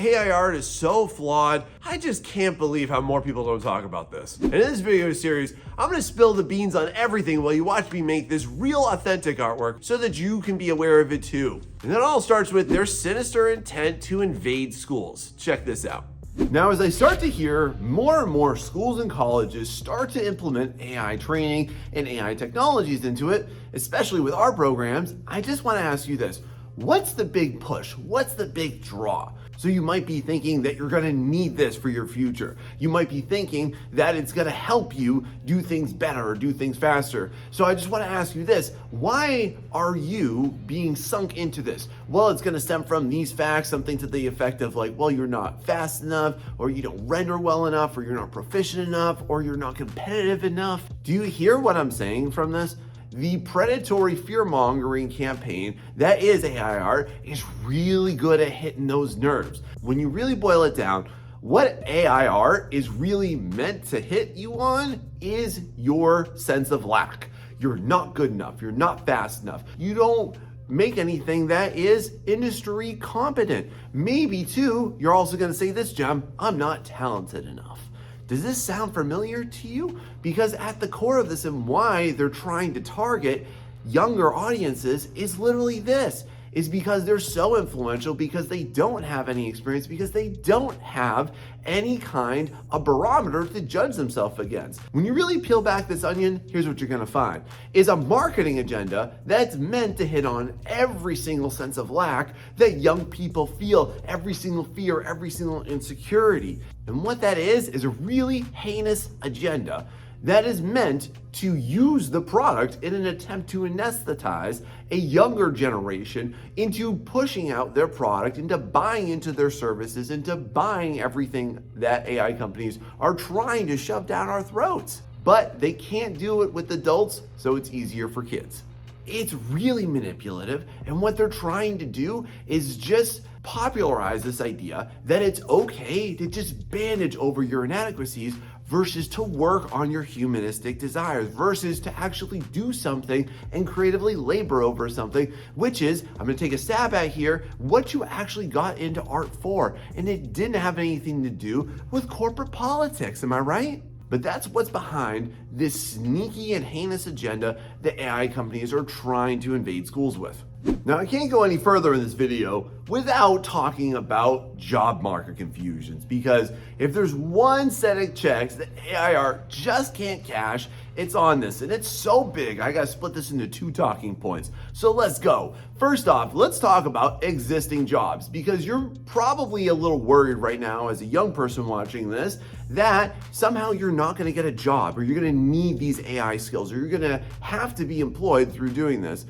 AI art is so flawed, I just can't believe how more people don't talk about this. And in this video series, I'm gonna spill the beans on everything while you watch me make this real authentic artwork so that you can be aware of it too. And it all starts with their sinister intent to invade schools. Check this out. Now, as I start to hear more and more schools and colleges start to implement AI training and AI technologies into it, especially with our programs, I just want to ask you this. What's the big push? What's the big draw? So you might be thinking that you're going to need this for your future. You might be thinking that it's going to help you do things better or do things faster. So I just want to ask you this. Why are you being sunk into this? Well, it's going to stem from these facts, something to the effect of like, well, you're not fast enough, or you don't render well enough, or you're not proficient enough, or you're not competitive enough. Do you hear what I'm saying from this? The predatory fear-mongering campaign that is AI art is really good at hitting those nerves. When you really boil it down, what AI art is really meant to hit you on is your sense of lack. You're not good enough. You're not fast enough. You don't make anything that is industry competent. Maybe too, you're also gonna say this, Jim, I'm not talented enough. Does this sound familiar to you? Because at the core of this and why they're trying to target younger audiences is literally this, is because they're so influential, because they don't have any experience, because they don't have any kind of barometer to judge themselves against. When you really peel back this onion, here's what you're gonna find, is a marketing agenda that's meant to hit on every single sense of lack that young people feel, every single fear, every single insecurity. And what that is a really heinous agenda that is meant to use the product in an attempt to anesthetize a younger generation into pushing out their product, into buying into their services, into buying everything that AI companies are trying to shove down our throats. But they can't do it with adults, so it's easier for kids. It's really manipulative, and what they're trying to do is just popularize this idea that it's okay to just bandage over your inadequacies versus to work on your humanistic desires, versus to actually do something and creatively labor over something, which is, I'm gonna take a stab at here, what you actually got into art for. And it didn't have anything to do with corporate politics, am I right? But that's what's behind this sneaky and heinous agenda that AI companies are trying to invade schools with. Now, I can't go any further in this video without talking about job market confusions, because if there's one set of checks that AI art just can't cash, it's on this, and it's so big, I gotta split this into two talking points. So let's go. First off, let's talk about existing jobs, because you're probably a little worried right now as a young person watching this that somehow you're not gonna get a job, or you're gonna need these AI skills, or you're gonna have to be employed through doing this.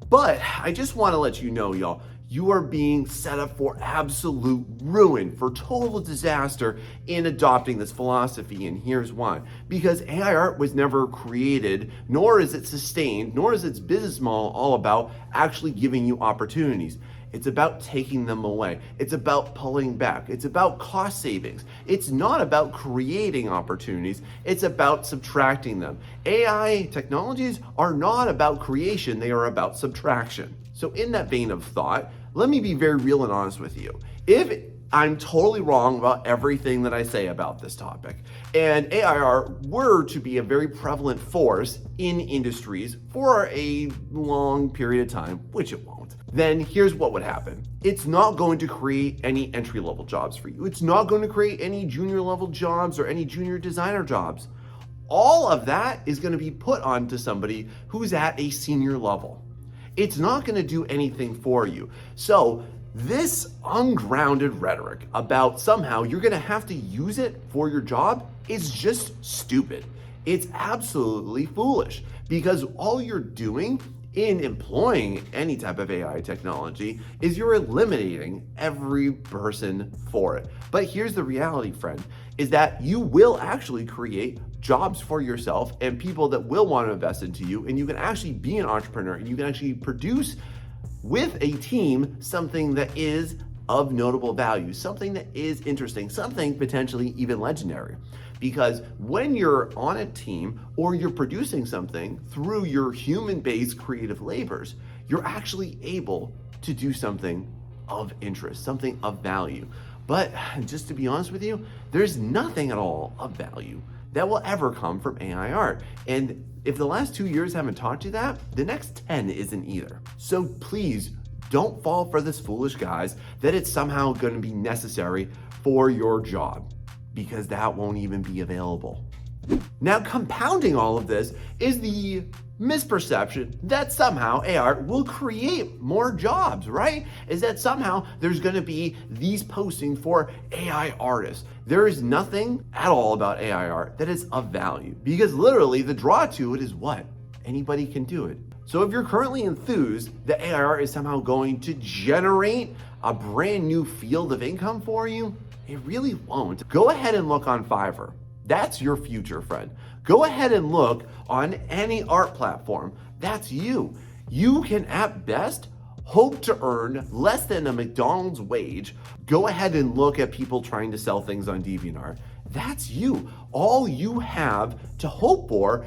But I just want to let you know, y'all, you are being set up for absolute ruin, for total disaster in adopting this philosophy. And here's why. Because AI art was never created, nor is it sustained, nor is its business model all about actually giving you opportunities. It's about taking them away. It's about pulling back. It's about cost savings. It's not about creating opportunities. It's about subtracting them. AI technologies are not about creation. They are about subtraction. So in that vein of thought, let me be very real and honest with you. If I'm totally wrong about everything that I say about this topic, and AI art were to be a very prevalent force in industries for a long period of time, which it won't, then here's what would happen. It's not going to create any entry-level jobs for you. It's not going to create any junior-level jobs or any junior designer jobs. All of that is going to be put onto somebody who's at a senior level. It's not going to do anything for you. So this ungrounded rhetoric about somehow you're going to have to use it for your job is just stupid. It's absolutely foolish, because all you're doing in employing any type of AI technology is you're eliminating every person for it. But here's the reality, friend, is that you will actually create jobs for yourself and people that will want to invest into you, and you can actually be an entrepreneur, and you can actually produce with a team something that is of notable value, something that is interesting, something potentially even legendary. Because when you're on a team or you're producing something through your human-based creative labors, you're actually able to do something of interest, something of value. But just to be honest with you, there's nothing at all of value that will ever come from AI art. And if the last 2 years haven't taught you that, the next 10 isn't either. So please don't fall for this foolish guise that it's somehow going to be necessary for your job, because that won't even be available. Now, compounding all of this is the misperception that somehow AI art will create more jobs, right? Is that somehow there's going to be these postings for AI artists. There is nothing at all about AI art that is of value, because literally the draw to it is what? Anybody can do it. So if you're currently enthused that AI art is somehow going to generate a brand new field of income for you, it really won't. Go ahead and look on Fiverr. That's your future, friend. Go ahead and look on any art platform. That's you. You can at best hope to earn less than a McDonald's wage. Go ahead and look at people trying to sell things on DeviantArt. That's you. All you have to hope for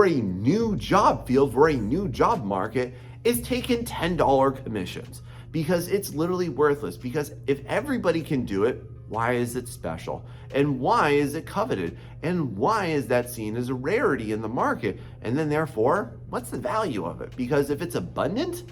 a new job field, for a new job market, is taking $10 commissions, because it's literally worthless. Because if everybody can do it, why is it special? And why is it coveted? And why is that seen as a rarity in the market? And then therefore, what's the value of it? Because if it's abundant,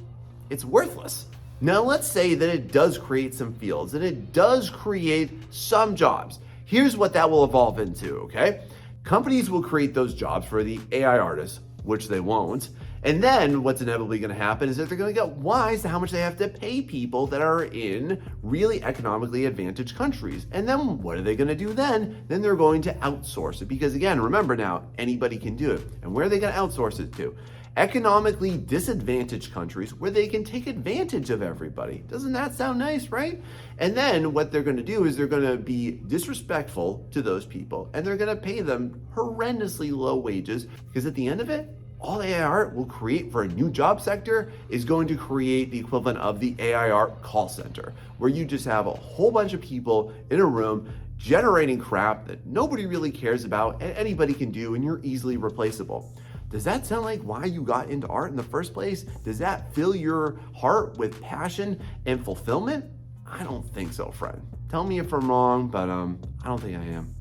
it's worthless. Now let's say that it does create some fields and it does create some jobs. Here's what that will evolve into, okay? Companies will create those jobs for the AI artists, which they won't. And then what's inevitably going to happen is that they're going to get wise to how much they have to pay people that are in really economically advantaged countries. And then what are they going to do then? Then they're going to outsource it, because again, remember now, anybody can do it. And where are they going to outsource it to? Economically disadvantaged countries where they can take advantage of everybody. Doesn't that sound nice, right? And then what they're going to do is they're going to be disrespectful to those people, and they're going to pay them horrendously low wages, because at the end of it, all AI art will create for a new job sector is going to create the equivalent of the AI art call center, where you just have a whole bunch of people in a room generating crap that nobody really cares about and anybody can do, and you're easily replaceable. Does that sound like why you got into art in the first place? Does that fill your heart with passion and fulfillment? I don't think so, friend. Tell me if I'm wrong, but I don't think I am.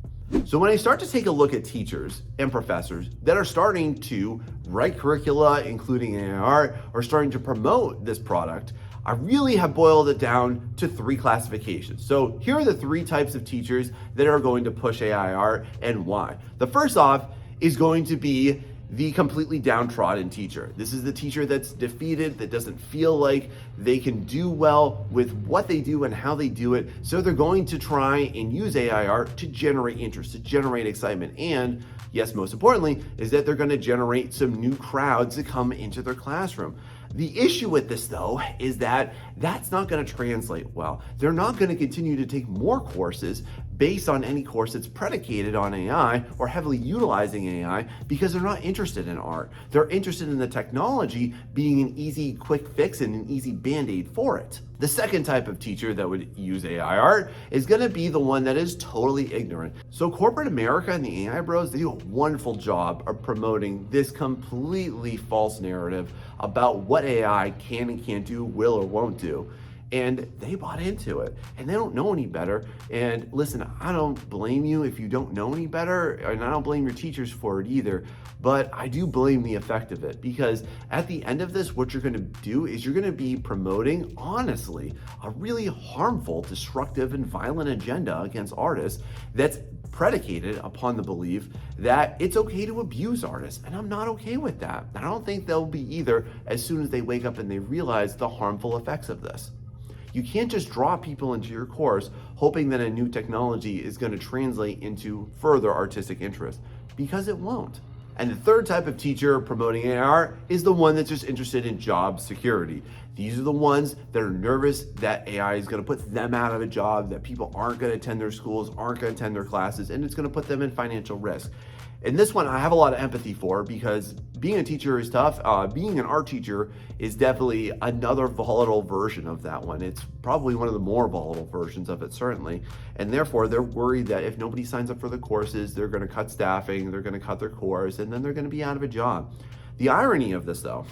So when I start to take a look at teachers and professors that are starting to write curricula, including AI art, or starting to promote this product, I really have boiled it down to 3 classifications. So here are the 3 types of teachers that are going to push AI art and why. The first off is going to be the completely downtrodden teacher. This is the teacher that's defeated, that doesn't feel like they can do well with what they do and how they do it. So they're going to try and use AI art to generate interest, to generate excitement. And yes, most importantly, is that they're going to generate some new crowds to come into their classroom. The issue with this, though, is that that's not going to translate well. They're not going to continue to take more courses based on any course that's predicated on AI or heavily utilizing AI, because they're not interested in art. They're interested in the technology being an easy, quick fix and an easy band-aid for it. The second type of teacher that would use AI art is going to be the one that is totally ignorant. So corporate America and the AI bros, they do a wonderful job of promoting this completely false narrative about what AI can and can't do, will or won't do. And they bought into it, and they don't know any better. And listen, I don't blame you if you don't know any better, and I don't blame your teachers for it either, but I do blame the effect of it, because at the end of this, what you're gonna do is you're gonna be promoting, honestly, a really harmful, destructive, and violent agenda against artists that's predicated upon the belief that it's okay to abuse artists, and I'm not okay with that. I don't think they'll be either as soon as they wake up and they realize the harmful effects of this. You can't just draw people into your course hoping that a new technology is going to translate into further artistic interest, because it won't. And the third type of teacher promoting AI is the one that's just interested in job security. These are the ones that are nervous that AI is going to put them out of a job, that people aren't going to attend their schools, aren't going to attend their classes, and it's going to put them in financial risk. And this one I have a lot of empathy for, because being a teacher is tough. Being an art teacher is definitely another volatile version of that one. It's probably one of the more volatile versions of it, certainly. And therefore, they're worried that if nobody signs up for the courses, they're going to cut staffing, they're going to cut their course, and then they're going to be out of a job. The irony of this, though,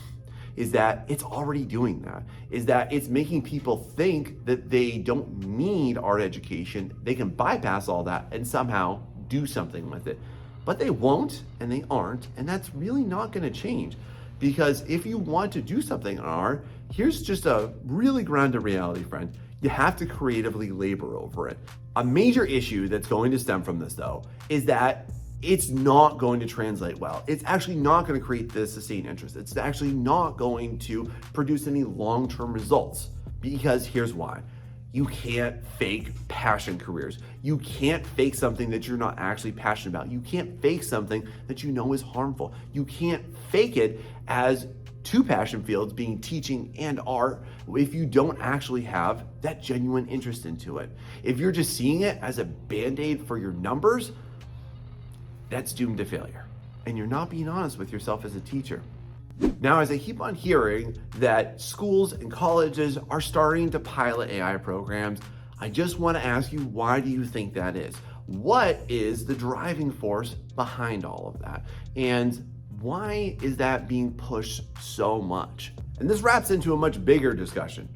is that it's already doing that, is that it's making people think that they don't need art education, they can bypass all that and somehow do something with it. But they won't, and they aren't, and that's really not gonna change. Because if you want to do something in art, here's just a really grounded reality, friend. You have to creatively labor over it. A major issue that's going to stem from this, though, is that it's not going to translate well. It's actually not going to create the sustained interest. It's actually not going to produce any long-term results. Because here's why. You can't fake passion careers. You can't fake something that you're not actually passionate about. You can't fake something that you know is harmful. You can't fake it as two passion fields being teaching and art if you don't actually have that genuine interest into it. If you're just seeing it as a band-aid for your numbers, that's doomed to failure. And you're not being honest with yourself as a teacher. Now, as I keep on hearing that schools and colleges are starting to pilot AI programs, I just want to ask you, why do you think that is? What is the driving force behind all of that? And why is that being pushed so much? And this wraps into a much bigger discussion.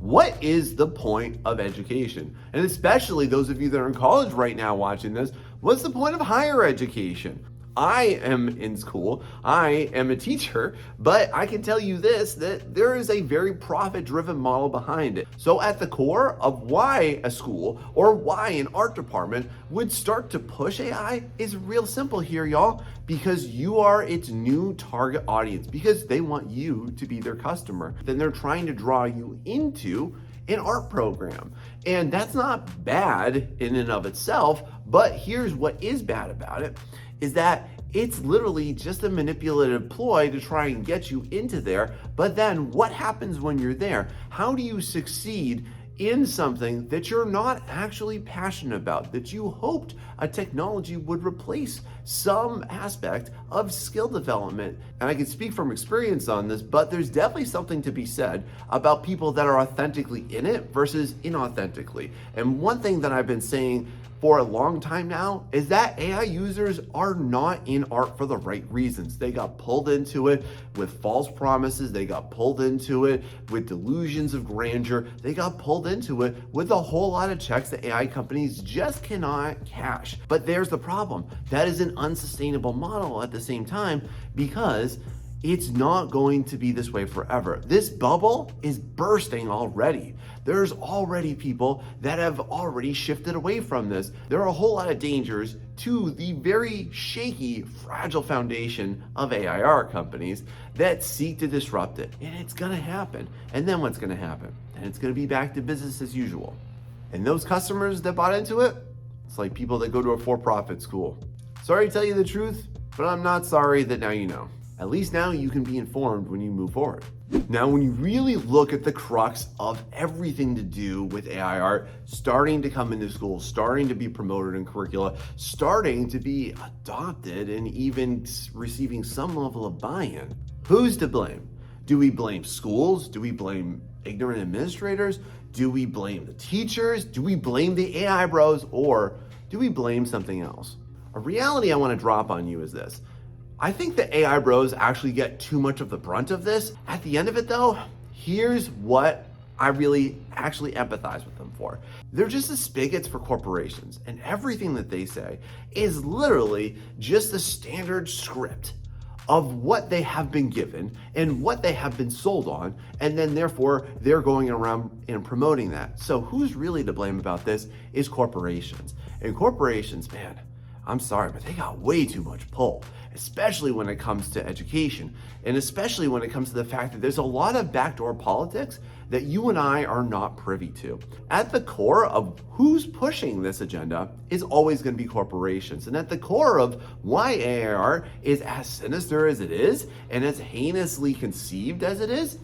What is the point of education? And especially those of you that are in college right now watching this, what's the point of higher education? I am in school, I am a teacher, but I can tell you this, that there is a very profit-driven model behind it. So at the core of why a school or why an art department would start to push AI is real simple here, y'all, because you are its new target audience, because they want you to be their customer. Then they're trying to draw you into an art program. And that's not bad in and of itself, but here's what is bad about it, is that it's literally just a manipulative ploy to try and get you into there. But then what happens when you're there? How do you succeed in something that you're not actually passionate about, that you hoped a technology would replace some aspect of skill development? And I can speak from experience on this, but there's definitely something to be said about people that are authentically in it versus inauthentically. And one thing that I've been saying for a long time now is that AI users are not in art for the right reasons. They got pulled into it with false promises. They got pulled into it with delusions of grandeur. They got pulled into it with a whole lot of checks that AI companies just cannot cash. But there's the problem. That is an unsustainable model at the same time, because it's not going to be this way forever. This bubble is bursting already. There's already people that have already shifted away from this. There are a whole lot of dangers to the very shaky, fragile foundation of AI art companies that seek to disrupt it. And it's gonna happen. And then what's gonna happen? And it's gonna be back to business as usual. And those customers that bought into it, it's like people that go to a for-profit school. Sorry to tell you the truth, but I'm not sorry that now you know. At least now you can be informed when you move forward. Now, when you really look at the crux of everything to do with AI art starting to come into schools, starting to be promoted in curricula, starting to be adopted and even receiving some level of buy-in, who's to blame? Do we blame schools? Do we blame ignorant administrators? Do we blame the teachers? Do we blame the AI bros? Or do we blame something else? A reality I want to drop on you is this. I think the AI bros actually get too much of the brunt of this. At the end of it though, here's what I really actually empathize with them for. They're just the spigots for corporations, and everything that they say is literally just the standard script of what they have been given and what they have been sold on, and then therefore they're going around and promoting that. So who's really to blame about this is corporations. And corporations, man, I'm sorry, but they got way too much pull, especially when it comes to education, and especially when it comes to the fact that there's a lot of backdoor politics that you and I are not privy to. At the core of who's pushing this agenda is always going to be corporations. And at the core of why AI art is as sinister as it is and as heinously conceived as it is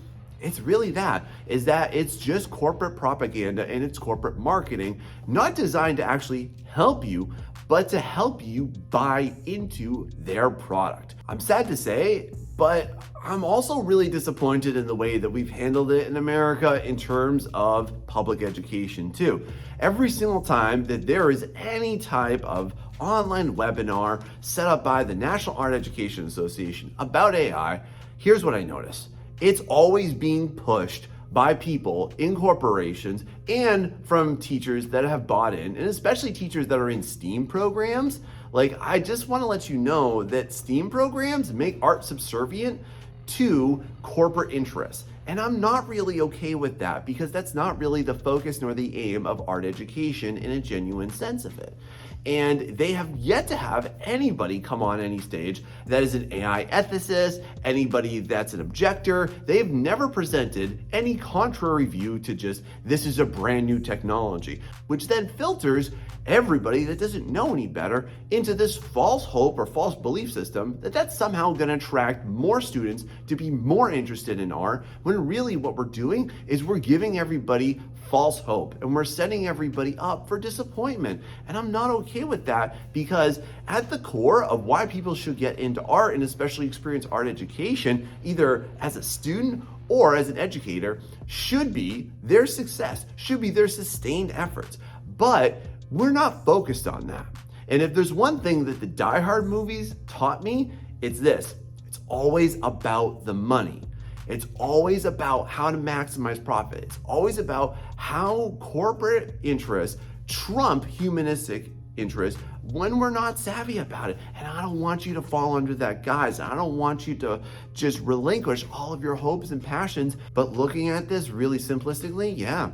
really that it's just corporate propaganda and it's corporate marketing, not designed to actually help you, but to help you buy into their product. I'm sad to say, but I'm also really disappointed in the way that we've handled it in America in terms of public education too. Every single time that there is any type of online webinar set up by the National Art Education Association about AI, here's what I notice. It's always being pushed by people in corporations and from teachers that have bought in, and especially teachers that are in STEAM programs. Like, I just want to let you know that STEAM programs make art subservient to corporate interests. And I'm not really okay with that, because that's not really the focus nor the aim of art education in a genuine sense of it. And they have yet to have anybody come on any stage that is an AI ethicist, anybody that's an objector. They've never presented any contrary view to just, this is a brand new technology, which then filters everybody that doesn't know any better into this false hope or false belief system that that's somehow going to attract more students to be more interested in art, when really what we're doing is we're giving everybody false hope and we're setting everybody up for disappointment. And I'm not okay with that, because at the core of why people should get into art, and especially experience art education, either as a student or as an educator, should be their success, should be their sustained efforts. But we're not focused on that. And if there's one thing that the Die Hard movies taught me, it's this: it's always about the money. It's always about how to maximize profit. It's always about how corporate interests trump humanistic interests when we're not savvy about it. And I don't want you to fall under that guise. I don't want you to just relinquish all of your hopes and passions. But looking at this really simplistically, yeah,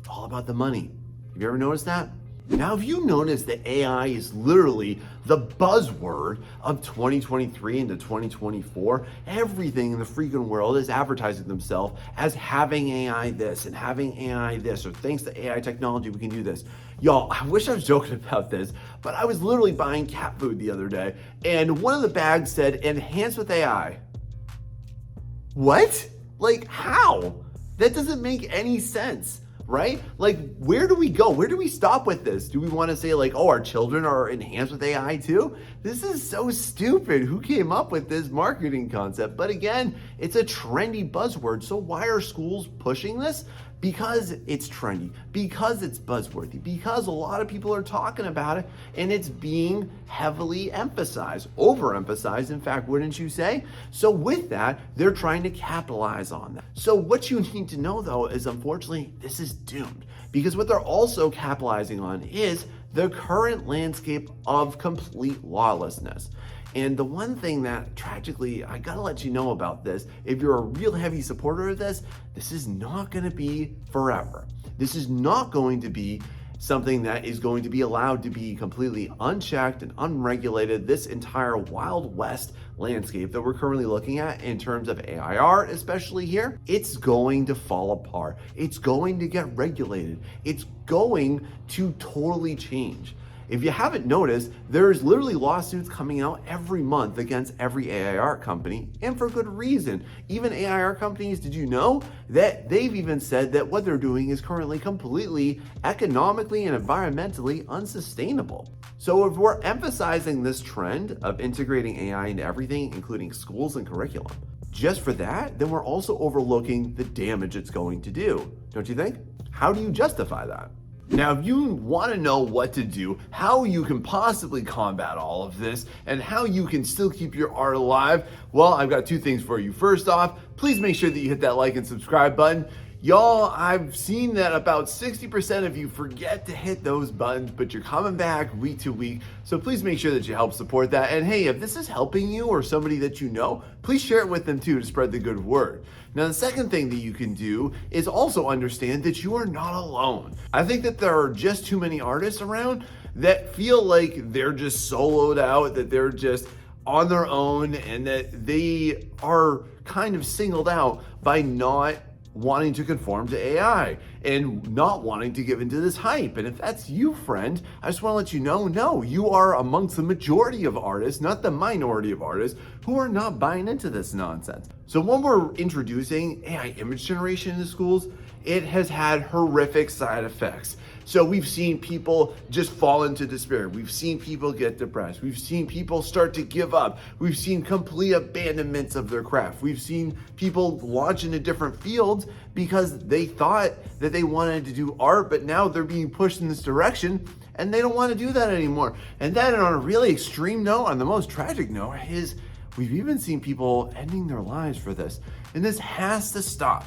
it's all about the money. Have you ever noticed that? Now, have you noticed that AI is literally the buzzword of 2023 into 2024? Everything in the freaking world is advertising themselves as having AI this and having AI this, or thanks to AI technology, we can do this. Y'all, I wish I was joking about this, but I was literally buying cat food the other day, and one of the bags said, enhanced with AI. What? Like, how? That doesn't make any sense. Right? Like, where do we go? Where do we stop with this? Do we want to say like, oh, our children are enhanced with AI too? This is so stupid. Who came up with this marketing concept? But again, it's a trendy buzzword. So why are schools pushing this? Because it's trendy, because it's buzzworthy, because a lot of people are talking about it, and it's being heavily emphasized, overemphasized, in fact, wouldn't you say? So with that, they're trying to capitalize on that. So what you need to know, though, is unfortunately, this is doomed, because what they're also capitalizing on is the current landscape of complete lawlessness. And the one thing that tragically, I gotta let you know about this, if you're a real heavy supporter of this, this is not gonna be forever. This is not going to be something that is going to be allowed to be completely unchecked and unregulated. This entire Wild West landscape that we're currently looking at in terms of AI art, especially here, it's going to fall apart. It's going to get regulated. It's going to totally change. If you haven't noticed, there's literally lawsuits coming out every month against every AI art company, and for good reason. Even AI art companies, did you know that they've even said that what they're doing is currently completely economically and environmentally unsustainable? So if we're emphasizing this trend of integrating AI into everything, including schools and curriculum, just for that, then we're also overlooking the damage it's going to do, don't you think? How do you justify that? Now, if you want to know what to do, how you can possibly combat all of this, and how you can still keep your art alive, well, I've got two things for you. First off, please make sure that you hit that like and subscribe button. Y'all, I've seen that about 60% of you forget to hit those buttons, but you're coming back week to week. So please make sure that you help support that. And hey, if this is helping you or somebody that you know, please share it with them too to spread the good word. Now, the second thing that you can do is also understand that you are not alone. I think that there are just too many artists around that feel like they're just soloed out, that they're just on their own, and that they are kind of singled out by not wanting to conform to AI and not wanting to give into this hype. And if that's you, friend, I just want to let you know, no, you are amongst the majority of artists, not the minority of artists, who are not buying into this nonsense. So when we're introducing AI image generation into schools, it has had horrific side effects. So we've seen people just fall into despair. We've seen people get depressed. We've seen people start to give up. We've seen complete abandonments of their craft. We've seen people launch into different fields because they thought that they wanted to do art, but now they're being pushed in this direction and they don't want to do that anymore. And then on a really extreme note, on the most tragic note, is We've even seen people ending their lives for this. And this has to stop,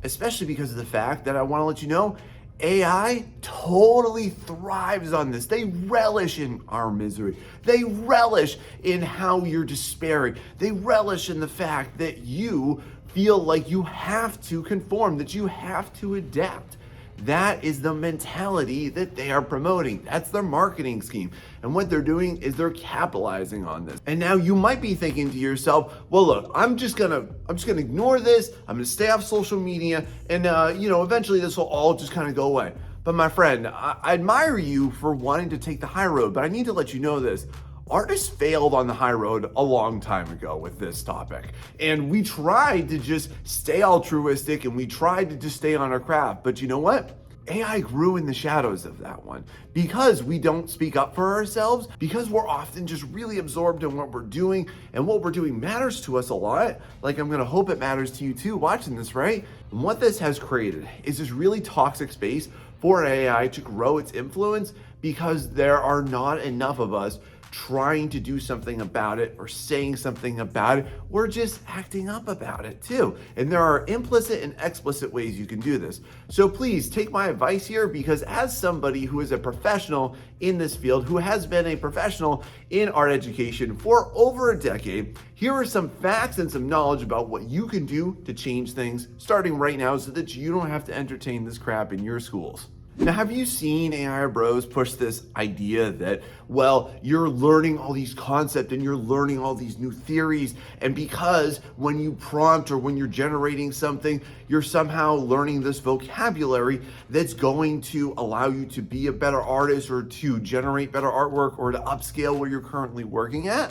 especially because of the fact that I want to let you know AI totally thrives on this. They relish in our misery. They relish in how you're despairing. They relish in the fact that you feel like you have to conform, that you have to adapt. That is the mentality that they are promoting. That's their marketing scheme. And what they're doing is they're capitalizing on this. And now you might be thinking to yourself, well, look, I'm just gonna ignore this. I'm gonna stay off social media, and eventually this will all just kind of go away. But my friend, I admire you for wanting to take the high road, but I need to let you know this. Artists failed on the high road a long time ago with this topic. And we tried to just stay altruistic and we tried to just stay on our craft. But you know what? AI grew in the shadows of that one because we don't speak up for ourselves, because we're often just really absorbed in what we're doing, and what we're doing matters to us a lot. Like, I'm gonna hope it matters to you too watching this, right? And what this has created is this really toxic space for AI to grow its influence, because there are not enough of us trying to do something about it or saying something about it. We're just acting up about it too. And there are implicit and explicit ways you can do this. So please take my advice here, because as somebody who is a professional in this field, who has been a professional in art education for over a decade, here are some facts and some knowledge about what you can do to change things starting right now so that you don't have to entertain this crap in your schools. Now, have you seen AI bros push this idea that, well, you're learning all these concepts and you're learning all these new theories, and because when you prompt or when you're generating something, you're somehow learning this vocabulary that's going to allow you to be a better artist or to generate better artwork or to upscale where you're currently working at?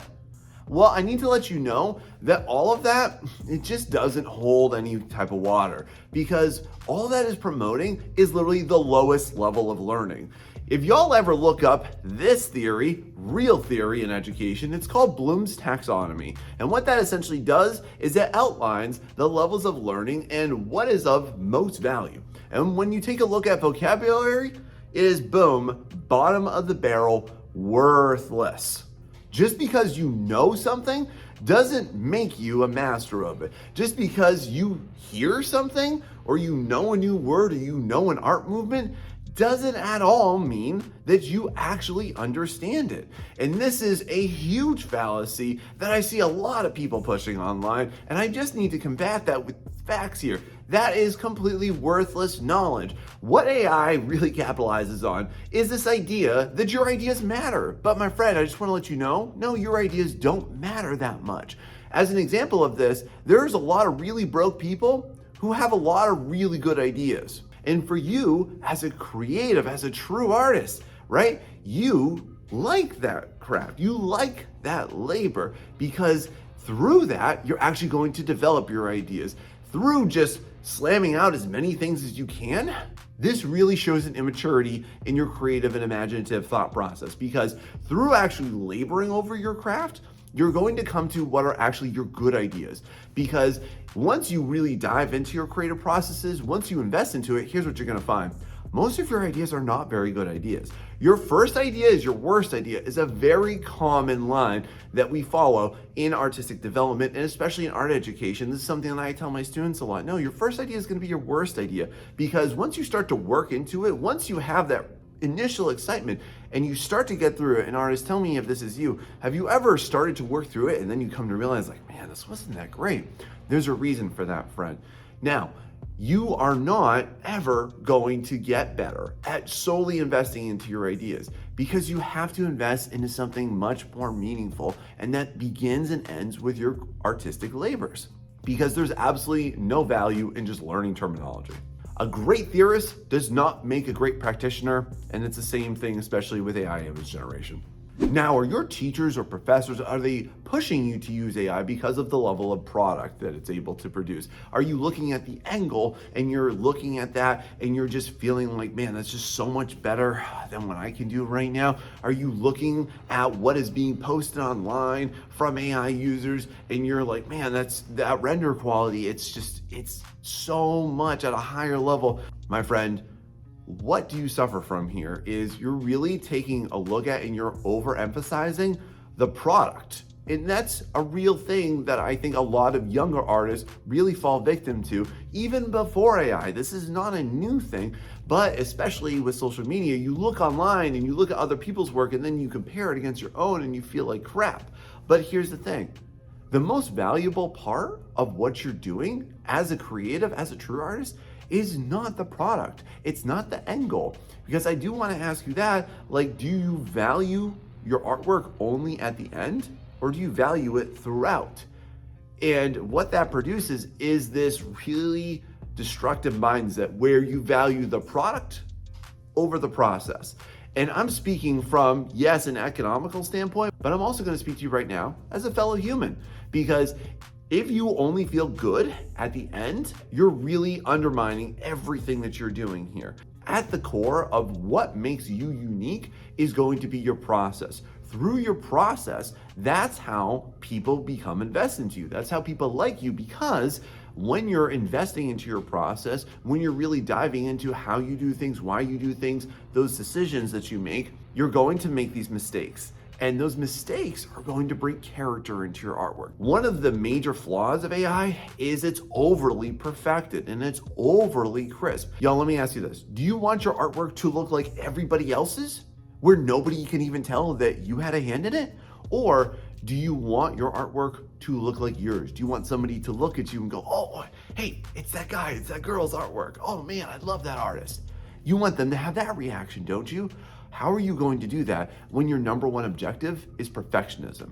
Well, I need to let you know that all of that, it just doesn't hold any type of water, because all that is promoting is literally the lowest level of learning. If y'all ever look up this theory, real theory in education, it's called Bloom's taxonomy. And what that essentially does is it outlines the levels of learning and what is of most value. And when you take a look at vocabulary, it is boom, bottom of the barrel, worthless. Just because you know something doesn't make you a master of it. Just because you hear something or you know a new word or you know an art movement doesn't at all mean that you actually understand it. And this is a huge fallacy that I see a lot of people pushing online, and I just need to combat that with facts here. That is completely worthless knowledge. What AI really capitalizes on is this idea that your ideas matter. But my friend, I just want to let you know, no, your ideas don't matter that much. As an example of this, there's a lot of really broke people who have a lot of really good ideas. And for you, as a creative, as a true artist, right, you like that craft, you like that labor, because through that, you're actually going to develop your ideas. Through just slamming out as many things as you can, this really shows an immaturity in your creative and imaginative thought process, because through actually laboring over your craft, you're going to come to what are actually your good ideas. Because once you really dive into your creative processes, once you invest into it, here's what you're gonna find. Most of your ideas are not very good ideas. Your first idea is your worst idea is a very common line that we follow in artistic development, and especially in art education. This is something that I tell my students a lot. No, your first idea is gonna be your worst idea, because once you start to work into it, once you have that initial excitement and you start to get through it, and artists, tell me if this is you, have you ever started to work through it and then you come to realize, like, man, this wasn't that great? There's a reason for that, friend. Now, you are not ever going to get better at solely investing into your ideas, because you have to invest into something much more meaningful, and that begins and ends with your artistic labors, because there's absolutely no value in just learning terminology. A great theorist does not make a great practitioner, and it's the same thing, especially with AI image generation. Now, are your teachers or professors, are they pushing you to use AI because of the level of product that it's able to produce? Are you looking at the angle and you're looking at that and you're just feeling like, man, that's just so much better than what I can do right now? Are you looking at what is being posted online from AI users and you're like, man, that render quality, it's so much at a higher level? My friend, what do you suffer from here is you're really taking a look at and you're overemphasizing the product And that's a real thing that I think a lot of younger artists really fall victim to, even before AI. This is not a new thing, but especially with social media, you look online and you look at other people's work and then you compare it against your own and you feel like crap. But here's the thing. The most valuable part of what you're doing as a creative, as a true artist, is not the product. It's not the end goal. Because I do want to ask you that, like, do you value your artwork only at the end, or do you value it throughout? And what that produces is this really destructive mindset where you value the product over the process. And I'm speaking from, yes, an economical standpoint, but I'm also going to speak to you right now as a fellow human, because if you only feel good at the end, you're really undermining everything that you're doing here. At the core of what makes you unique is going to be your process. Through your process, that's how people become invested into you. That's how people like you, because when you're investing into your process, when you're really diving into how you do things, why you do things, those decisions that you make, you're going to make these mistakes. And those mistakes are going to bring character into your artwork. One of the major flaws of AI is it's overly perfected and it's overly crisp. Y'all, let me ask you this. Do you want your artwork to look like everybody else's, where nobody can even tell that you had a hand in it? Or do you want your artwork to look like yours? Do you want somebody to look at you and go, oh, hey, it's that guy, it's that girl's artwork. Oh man, I love that artist. You want them to have that reaction, don't you? How are you going to do that when your number one objective is perfectionism?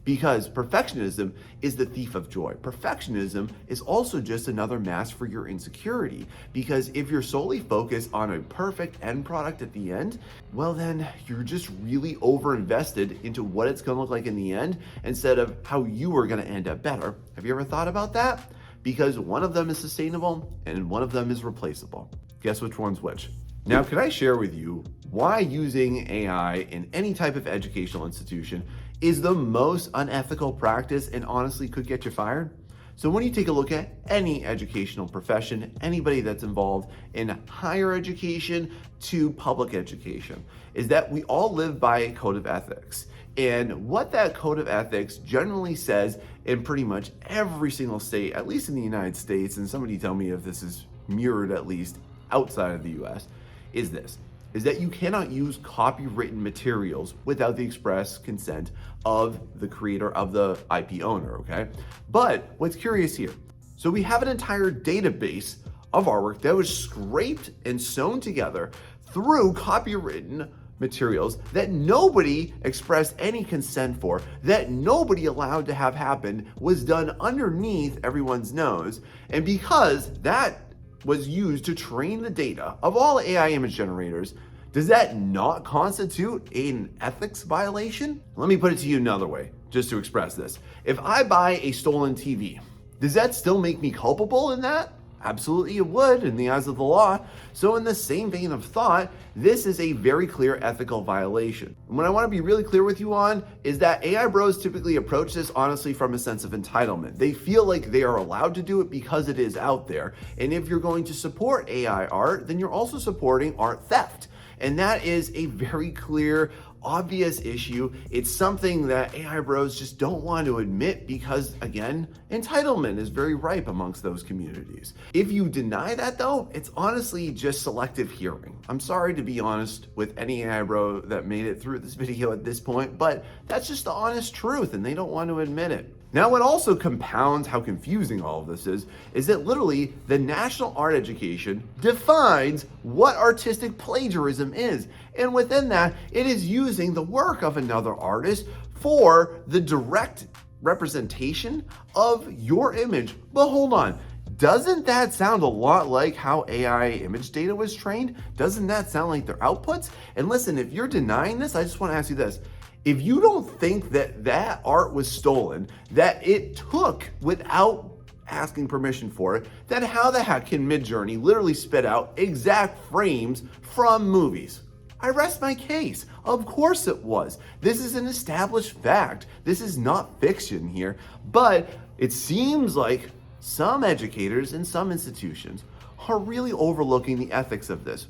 Because perfectionism is the thief of joy. Perfectionism is also just another mask for your insecurity. Because if you're solely focused on a perfect end product at the end, well then you're just really over-invested into what it's gonna look like in the end instead of how you are gonna end up better. Have you ever thought about that? Because one of them is sustainable and one of them is replaceable. Guess which one's which? Now, can I share with you why using AI in any type of educational institution is the most unethical practice and honestly could get you fired? So when you take a look at any educational profession, anybody that's involved in higher education to public education, is that we all live by a code of ethics. And what that code of ethics generally says in pretty much every single state, at least in the United States, and somebody tell me if this is mirrored at least outside of the US, is this, is that you cannot use copywritten materials without the express consent of the creator, of the IP owner, okay? But what's curious here, so we have an entire database of artwork that was scraped and sewn together through copywritten materials that nobody expressed any consent for, that nobody allowed to have happen, was done underneath everyone's nose. And because that was used to train the data of all AI image generators, does that not constitute an ethics violation? Let me put it to you another way, just to express this. If I buy a stolen TV, does that still make me culpable in that? Absolutely it would in the eyes of the law. So in the same vein of thought, this is a very clear ethical violation. And what I want to be really clear with you on is that AI bros typically approach this honestly from a sense of entitlement. They feel like they are allowed to do it because it is out there. And if you're going to support AI art, then you're also supporting art theft. And that is a very clear, obvious issue. It's something that AI bros just don't want to admit because, again, entitlement is very ripe amongst those communities. If you deny that though, it's honestly just selective hearing. I'm sorry to be honest with any AI bro that made it through this video at this point, but that's just the honest truth and they don't want to admit it. Now, what also compounds how confusing all of this is that literally the National Art Education defines what artistic plagiarism is. And within that, it is using the work of another artist for the direct representation of your image. But hold on, doesn't that sound a lot like how AI image data was trained? Doesn't that sound like their outputs? And listen, if you're denying this, I just want to ask you this. If you don't think that that art was stolen, that it took without asking permission for it, then how the heck can Midjourney literally spit out exact frames from movies? I rest my case. Of course it was. This is an established fact. This is not fiction here, but it seems like some educators in some institutions are really overlooking the ethics of this.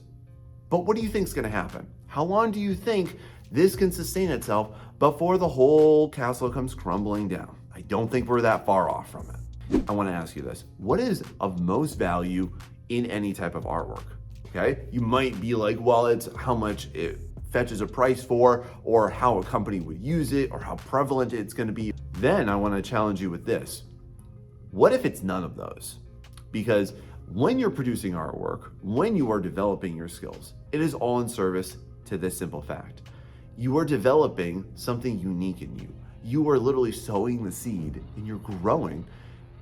But what do you think is going to happen? How long do you think this can sustain itself before the whole castle comes crumbling down. I don't think we're that far off from it. I want to ask you this. What is of most value in any type of artwork? Okay, you might be like, well, it's how much it fetches a price for, or how a company would use it, or how prevalent it's going to be. Then I want to challenge you with this. What if it's none of those? Because when you're producing artwork, when you are developing your skills, it is all in service to this simple fact. You are developing something unique in you. You are literally sowing the seed and you're growing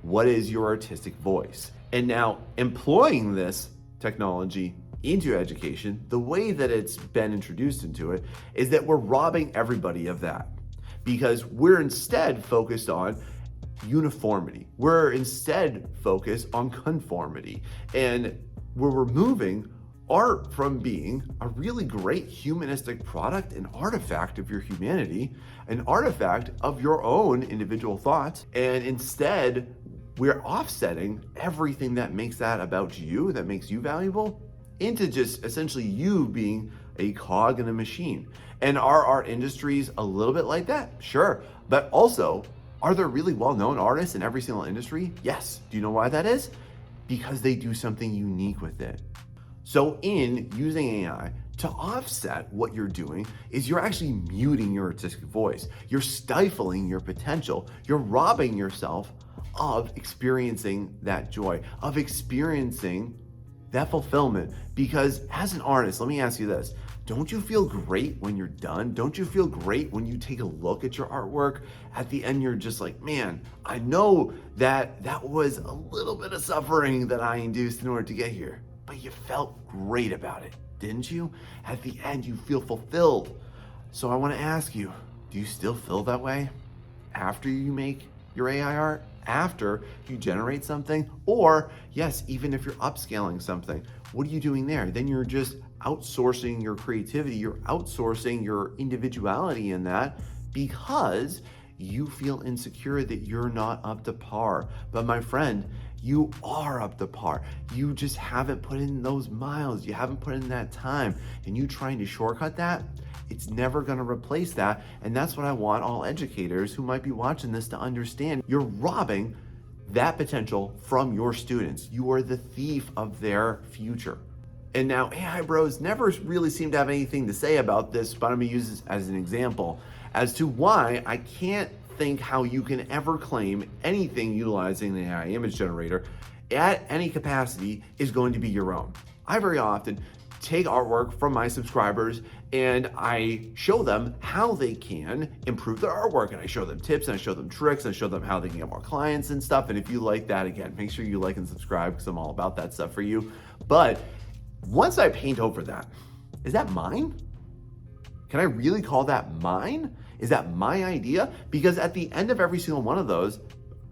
what is your artistic voice. And now employing this technology into education, the way that it's been introduced into it is that we're robbing everybody of that, because we're instead focused on uniformity. We're instead focused on conformity, and we're removing art from being a really great humanistic product, an artifact of your humanity, an artifact of your own individual thoughts, and instead we're offsetting everything that makes that about you, that makes you valuable, into just essentially you being a cog in a machine. And are art industries a little bit like that? Sure. But also, are there really well-known artists in every single industry? Yes. Do you know why that is? Because they do something unique with it. So in using AI to offset what you're doing is you're actually muting your artistic voice. You're stifling your potential. You're robbing yourself of experiencing that joy, of experiencing that fulfillment. Because as an artist, let me ask you this. Don't you feel great when you're done? Don't you feel great when you take a look at your artwork? At the end, you're just like, man, I know that was a little bit of suffering that I induced in order to get here, but you felt great about it, didn't you? At the end, you feel fulfilled. So I want to ask you, do you still feel that way after you make your AI art? After you generate something? Or yes, even if you're upscaling something, what are you doing there? Then you're just outsourcing your creativity, you're outsourcing your individuality in that because you feel insecure that you're not up to par. But my friend, you are up to par. You just haven't put in those miles, you haven't put in that time, and you trying to shortcut that, it's never gonna replace that. And that's what I want all educators who might be watching this to understand. You're robbing that potential from your students. You are the thief of their future. And now AI bros never really seem to have anything to say about this, but I'm gonna use this as an example as to why I can't think how you can ever claim anything utilizing the AI image generator at any capacity is going to be your own. I very often take artwork from my subscribers and I show them how they can improve their artwork, and I show them tips and I show them tricks and I show them how they can get more clients and stuff. And if you like that, again, make sure you like and subscribe because I'm all about that stuff for you. But once I paint over that, is that mine? Can I really call that mine? Is that my idea? Because at the end of every single one of those,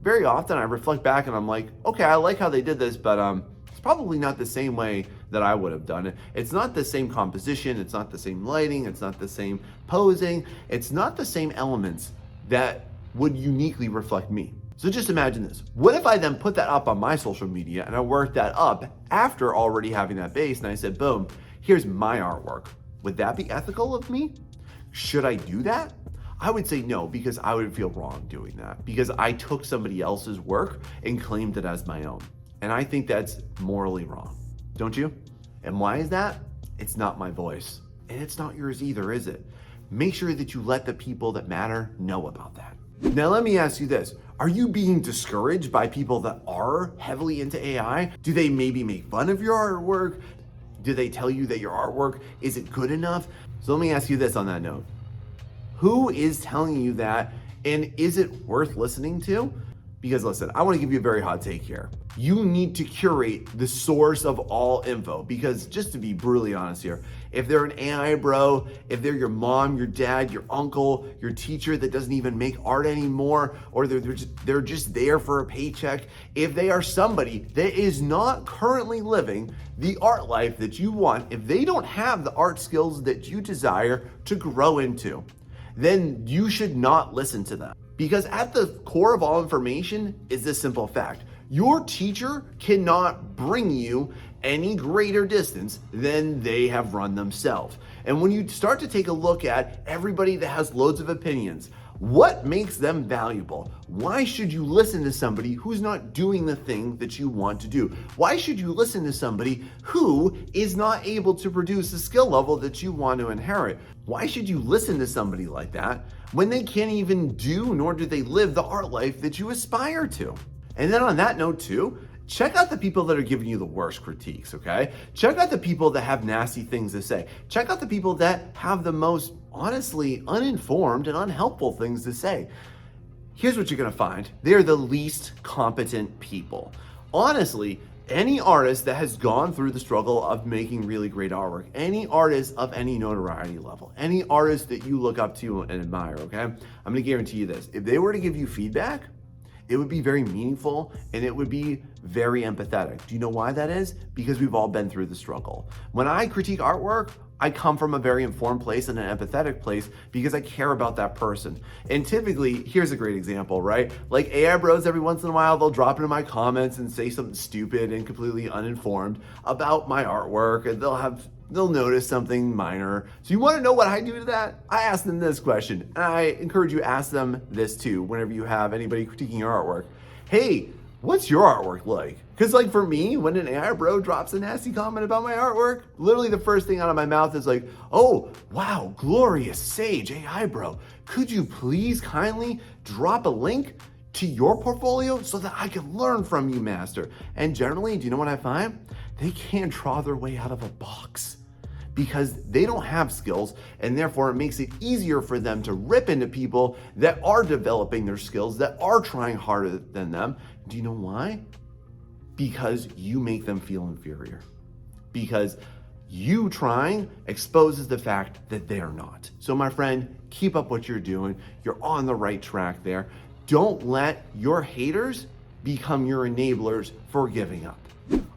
very often I reflect back and I'm like, okay, I like how they did this, but it's probably not the same way that I would have done it. It's not the same composition, it's not the same lighting, it's not the same posing, it's not the same elements that would uniquely reflect me. So just imagine this. What if I then put that up on my social media and I worked that up after already having that base and I said, boom, here's my artwork. Would that be ethical of me? Should I do that? I would say no, because I would feel wrong doing that, because I took somebody else's work and claimed it as my own. And I think that's morally wrong, don't you? And why is that? It's not my voice, and it's not yours either, is it? Make sure that you let the people that matter know about that. Now let me ask you this. Are you being discouraged by people that are heavily into AI? Do they maybe make fun of your artwork? Do they tell you that your artwork isn't good enough? So let me ask you this on that note. Who is telling you that, and is it worth listening to? Because listen, I want to give you a very hot take here. You need to curate the source of all info, because just to be brutally honest here, if they're an AI bro, if they're your mom, your dad, your uncle, your teacher that doesn't even make art anymore, or they're just there for a paycheck, if they are somebody that is not currently living the art life that you want, if they don't have the art skills that you desire to grow into, then you should not listen to them. Because at the core of all information is this simple fact. Your teacher cannot bring you any greater distance than they have run themselves. And when you start to take a look at everybody that has loads of opinions, what makes them valuable? Why should you listen to somebody who's not doing the thing that you want to do? Why should you listen to somebody who is not able to produce the skill level that you want to inherit? Why should you listen to somebody like that when they can't even do, nor do they live the art life that you aspire to? And then on that note too, check out the people that are giving you the worst critiques, okay? Check out the people that have nasty things to say. Check out the people that have the most, honestly, uninformed and unhelpful things to say. Here's what you're gonna find. They're the least competent people. Honestly, any artist that has gone through the struggle of making really great artwork, any artist of any notoriety level, any artist that you look up to and admire, okay? I'm gonna guarantee you this. If they were to give you feedback, it would be very meaningful and it would be very empathetic. Do you know why that is? Because we've all been through the struggle. When I critique artwork, I come from a very informed place and an empathetic place because I care about that person. And typically, here's a great example, right? Like AI bros, every once in a while, they'll drop into my comments and say something stupid and completely uninformed about my artwork, and they'll notice something minor. So you want to know what I do to that? I ask them this question, and I encourage you to ask them this too whenever you have anybody critiquing your artwork. Hey, what's your artwork like? Because like for me, when an AI bro drops a nasty comment about my artwork, literally the first thing out of my mouth is like, oh, wow, glorious sage AI bro. Could you please kindly drop a link to your portfolio so that I can learn from you, master? And generally, do you know what I find? They can't draw their way out of a box because they don't have skills, and therefore it makes it easier for them to rip into people that are developing their skills, that are trying harder than them. Do you know why? Because you make them feel inferior. Because you trying exposes the fact that they're not. So my friend, keep up what you're doing. You're on the right track there. Don't let your haters become your enablers for giving up.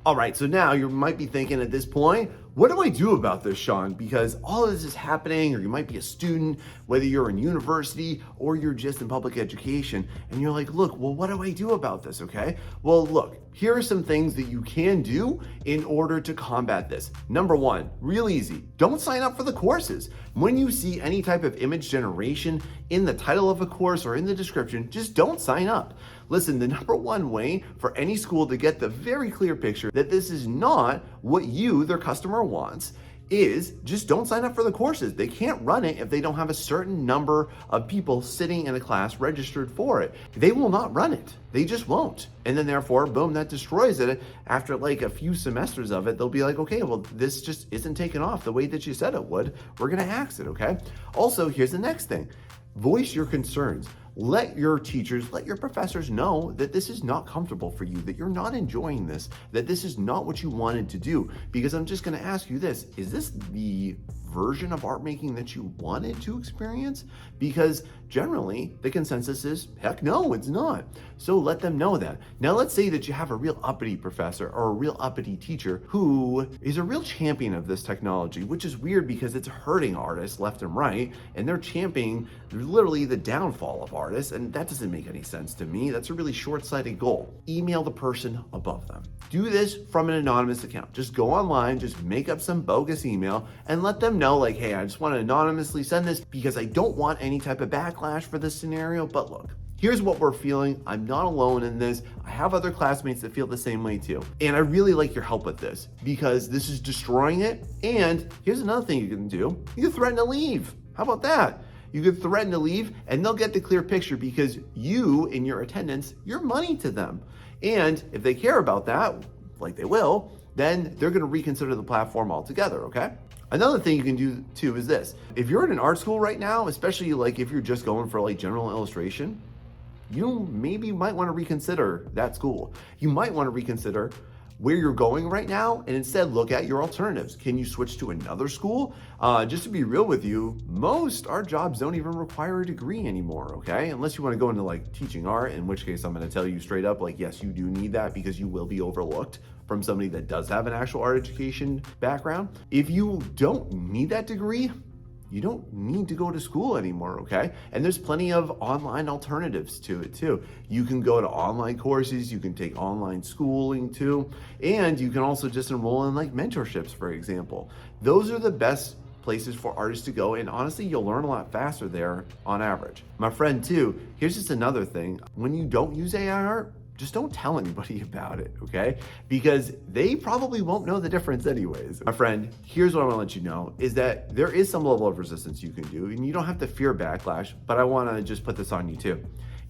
All right, so now you might be thinking at this point, what do I do about this, Sean? Because all of this is happening, or you might be a student, whether you're in university or you're just in public education, and you're like, look, well, what do I do about this, okay? Well, look, here are some things that you can do in order to combat this. Number one, real easy, don't sign up for the courses. When you see any type of image generation in the title of a course or in the description, just don't sign up. Listen, the number one way for any school to get the very clear picture that this is not what you, their customer, wants is just don't sign up for the courses. They can't run it if they don't have a certain number of people sitting in a class registered for it. They will not run it. They just won't. And then therefore, boom, that destroys it. After like a few semesters of it, they'll be like, okay, well, this just isn't taken off the way that you said it would. We're gonna axe it, okay? Also, here's the next thing. Voice your concerns. Let your teachers, let your professors know that this is not comfortable for you, that you're not enjoying this, that this is not what you wanted to do. Because I'm just gonna ask you this, is this the version of art making that you wanted to experience? Because generally the consensus is, heck no, it's not. So let them know that. Now let's say that you have a real uppity professor or a real uppity teacher who is a real champion of this technology, which is weird because it's hurting artists left and right, and they're championing literally the downfall of artists, and that doesn't make any sense to me. That's a really short-sighted goal. Email the person above them. Do this from an anonymous account. Just go online, just make up some bogus email and let them know like, hey, I just want to anonymously send this because I don't want any type of backlash for this scenario, but look, here's what we're feeling. I'm not alone in this. I have other classmates that feel the same way too. And I really like your help with this because this is destroying it. And here's another thing you can do. You can threaten to leave. How about that? You could threaten to leave and they'll get the clear picture because you, in your attendance, you're money to them. And if they care about that, like they will, then they're gonna reconsider the platform altogether, okay? Another thing you can do too is this. If you're in an art school right now, especially like if you're just going for like general illustration, you maybe might wanna reconsider that school. You might wanna reconsider where you're going right now and instead look at your alternatives. Can you switch to another school? Just to be real with you, most art jobs don't even require a degree anymore, okay? Unless you wanna go into like teaching art, in which case I'm gonna tell you straight up, like, yes, you do need that because you will be overlooked from somebody that does have an actual art education background. If you don't need that degree, you don't need to go to school anymore, okay? And there's plenty of online alternatives to it too. You can go to online courses, you can take online schooling too, and you can also just enroll in like mentorships, for example. Those are the best places for artists to go, and honestly, you'll learn a lot faster there on average. My friend too, here's just another thing. When you don't use AI art, just don't tell anybody about it, okay? Because they probably won't know the difference anyways. My friend, here's what I wanna let you know, is that there is some level of resistance you can do, and you don't have to fear backlash, but I wanna just put this on you too.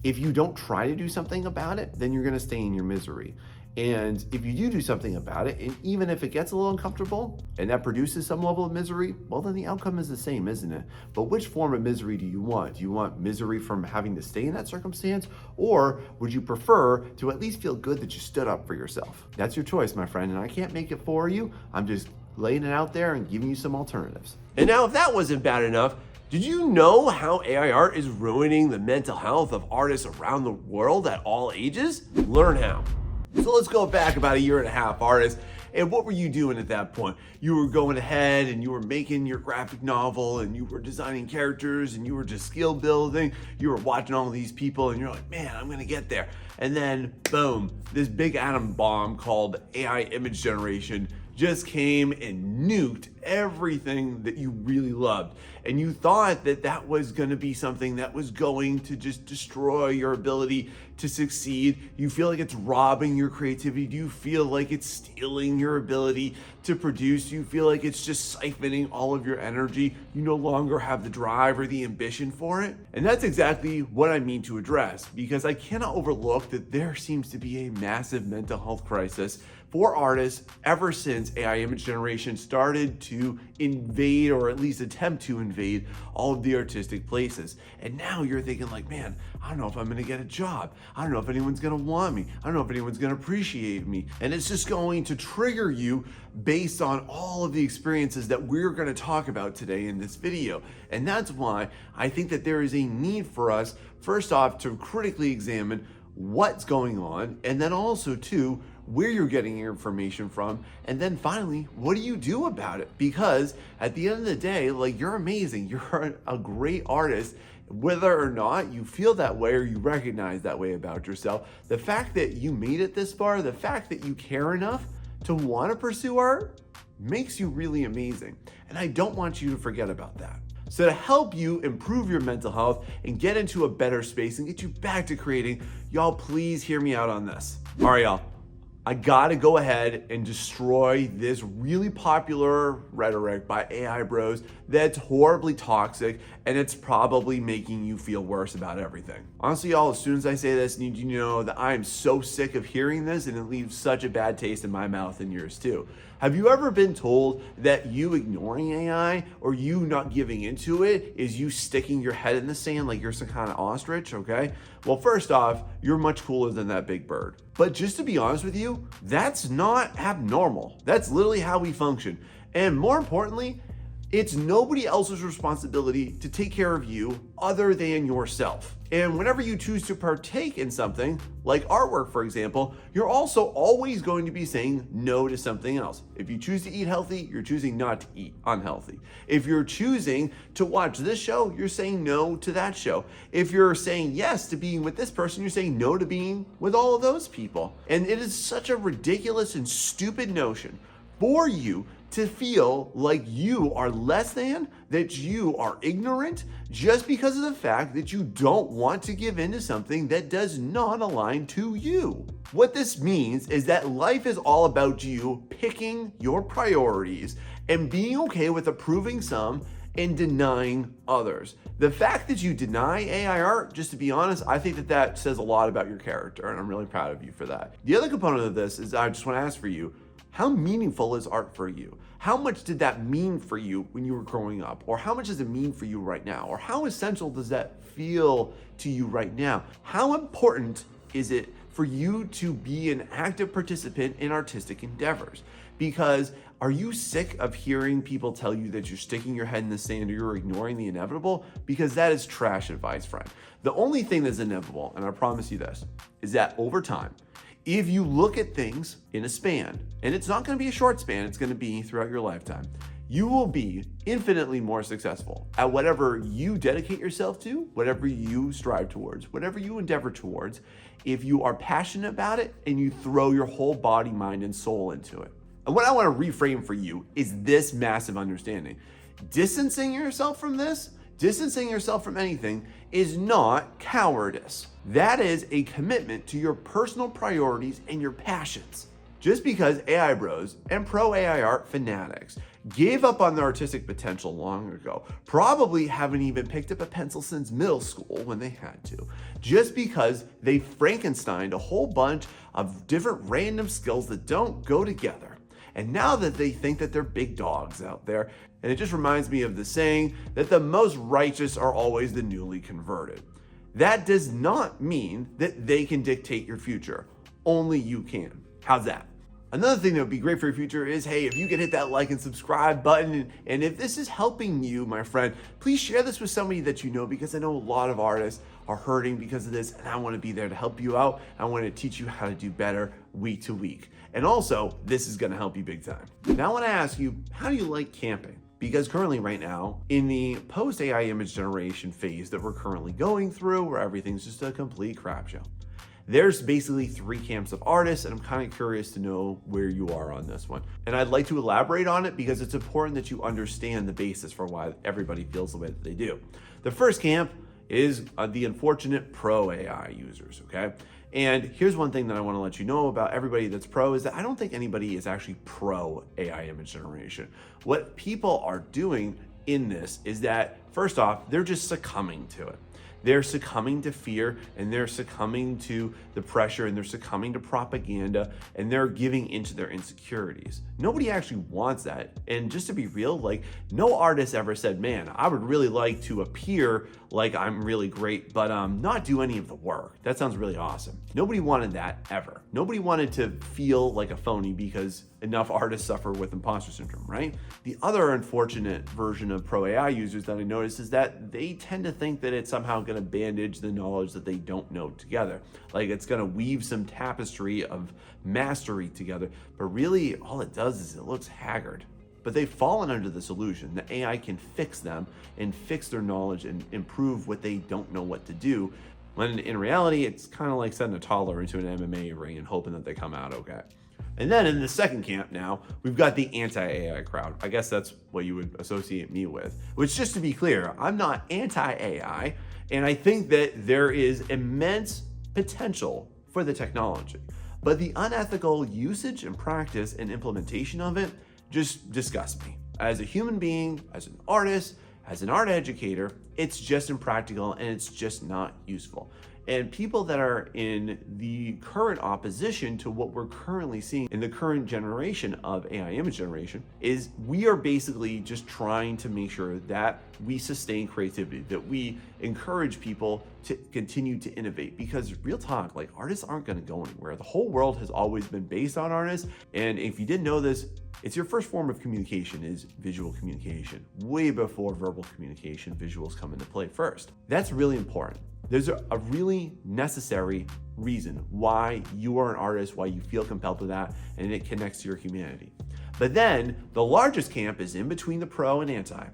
If you don't try to do something about it, then you're gonna stay in your misery. And if you do something about it, and even if it gets a little uncomfortable and that produces some level of misery, well, then the outcome is the same, isn't it? But which form of misery do you want? Do you want misery from having to stay in that circumstance? Or would you prefer to at least feel good that you stood up for yourself? That's your choice, my friend, and I can't make it for you. I'm just laying it out there and giving you some alternatives. And now, if that wasn't bad enough, did you know how AI art is ruining the mental health of artists around the world at all ages? Learn how. So let's go back about a year and a half, artists. And what were you doing at that point? You were going ahead and you were making your graphic novel and you were designing characters and you were just skill building. You were watching all these people and you're like, man, I'm gonna get there. And then boom, this big atom bomb called AI image generation just came and nuked everything that you really loved. And you thought that that was gonna be something that was going to just destroy your ability to succeed. You feel like it's robbing your creativity. Do you feel like it's stealing your ability to produce? Do you feel like it's just siphoning all of your energy? You no longer have the drive or the ambition for it? And that's exactly what I mean to address, because I cannot overlook that there seems to be a massive mental health crisis for artists ever since AI image generation started to invade, or at least attempt to invade, all of the artistic places. And now you're thinking like, man, I don't know if I'm gonna get a job. I don't know if anyone's gonna want me. I don't know if anyone's gonna appreciate me. And it's just going to trigger you based on all of the experiences that we're gonna talk about today in this video. And that's why I think that there is a need for us, first off, to critically examine what's going on, and then also too, where you're getting your information from, and then finally, what do you do about it? Because at the end of the day, like, you're amazing, you're a great artist, whether or not you feel that way or you recognize that way about yourself. The fact that you made it this far, the fact that you care enough to want to pursue art makes you really amazing. And I don't want you to forget about that. So to help you improve your mental health and get into a better space and get you back to creating, y'all please hear me out on this. All right, y'all. I gotta go ahead and destroy this really popular rhetoric by AI bros that's horribly toxic, and it's probably making you feel worse about everything. Honestly, y'all, as soon as I say this, I need you to know that I am so sick of hearing this, and it leaves such a bad taste in my mouth and yours too. Have you ever been told that you ignoring AI or you not giving into it is you sticking your head in the sand like you're some kind of ostrich, okay? Well, first off, you're much cooler than that big bird. But just to be honest with you, that's not abnormal. That's literally how we function. And more importantly, it's nobody else's responsibility to take care of you other than yourself. And whenever you choose to partake in something, like artwork, for example, you're also always going to be saying no to something else. If you choose to eat healthy, you're choosing not to eat unhealthy. If you're choosing to watch this show, you're saying no to that show. If you're saying yes to being with this person, you're saying no to being with all of those people. And it is such a ridiculous and stupid notion for you to feel like you are less than, that you are ignorant, just because of the fact that you don't want to give in to something that does not align to you. What this means is that life is all about you picking your priorities and being okay with approving some and denying others. The fact that you deny AI art, just to be honest, I think that says a lot about your character, and I'm really proud of you for that. The other component of this is I just want to ask for you, how meaningful is art for you? How much did that mean for you when you were growing up? Or how much does it mean for you right now? Or how essential does that feel to you right now? How important is it for you to be an active participant in artistic endeavors? Because are you sick of hearing people tell you that you're sticking your head in the sand or you're ignoring the inevitable? Because that is trash advice, friend. The only thing that's inevitable, and I promise you this, is that over time, if you look at things in a span, and it's not going to be a short span, it's going to be throughout your lifetime, you will be infinitely more successful at whatever you dedicate yourself to, whatever you strive towards, whatever you endeavor towards, if you are passionate about it and you throw your whole body, mind, and soul into it. And what I want to reframe for you is this massive understanding. Distancing yourself from this, distancing yourself from anything, is not cowardice. That is a commitment to your personal priorities and your passions. Just because AI bros and pro AI art fanatics gave up on their artistic potential long ago, probably haven't even picked up a pencil since middle school when they had to, just because they Frankensteined a whole bunch of different random skills that don't go together. And now that they think that they're big dogs out there, and it just reminds me of the saying that the most righteous are always the newly converted. That does not mean that they can dictate your future. Only you can. How's that? Another thing that would be great for your future is, hey, if you could hit that like and subscribe button, and if this is helping you, my friend, please share this with somebody that you know, because I know a lot of artists are hurting because of this, and I want to be there to help you out. I want to teach you how to do better week to week. And also, this is going to help you big time. Now I want to ask you, how do you like camping? Because currently right now, in the post-AI image generation phase that we're currently going through, where everything's just a complete crap show, there's basically 3 camps of artists, and I'm kind of curious to know where you are on this one. And I'd like to elaborate on it because it's important that you understand the basis for why everybody feels the way that they do. The first camp is the unfortunate pro AI users, okay? And here's one thing that I want to let you know about everybody that's pro is that I don't think anybody is actually pro AI image generation. What people are doing in this is that, first off, they're just succumbing to it. They're succumbing to fear, and they're succumbing to the pressure, and they're succumbing to propaganda, and they're giving into their insecurities. Nobody actually wants that. And just to be real, like, no artist ever said, man, I would really like to appear like I'm really great, but not do any of the work. That sounds really awesome. Nobody wanted that ever. Nobody wanted to feel like a phony because enough artists suffer with imposter syndrome, right? The other unfortunate version of pro AI users that I noticed is that they tend to think that it's somehow going to bandage the knowledge that they don't know together. Like it's going to weave some tapestry of mastery together, but really all it does is it looks haggard. But they've fallen under this illusion that AI can fix them and fix their knowledge and improve what they don't know what to do, when in reality, it's kind of like setting a toddler into an MMA ring and hoping that they come out okay. And then in the second camp now, we've got the anti-AI crowd. I guess that's what you would associate me with, which, just to be clear, I'm not anti-AI, and I think that there is immense potential for the technology. But the unethical usage and practice and implementation of it just disgusts me. As a human being, as an artist, as an art educator, it's just impractical and it's just not useful. And people that are in the current opposition to what we're currently seeing in the current generation of AI image generation is we are basically just trying to make sure that we sustain creativity, that we encourage people to continue to innovate, because real talk, like, artists aren't going to go anywhere. The whole world has always been based on artists. And if you didn't know this, it's your first form of communication is visual communication. Way before verbal communication, visuals come into play first. That's really important. There's a really necessary reason why you are an artist, why you feel compelled to that, and it connects to your humanity. But then the largest camp is in between the pro and anti,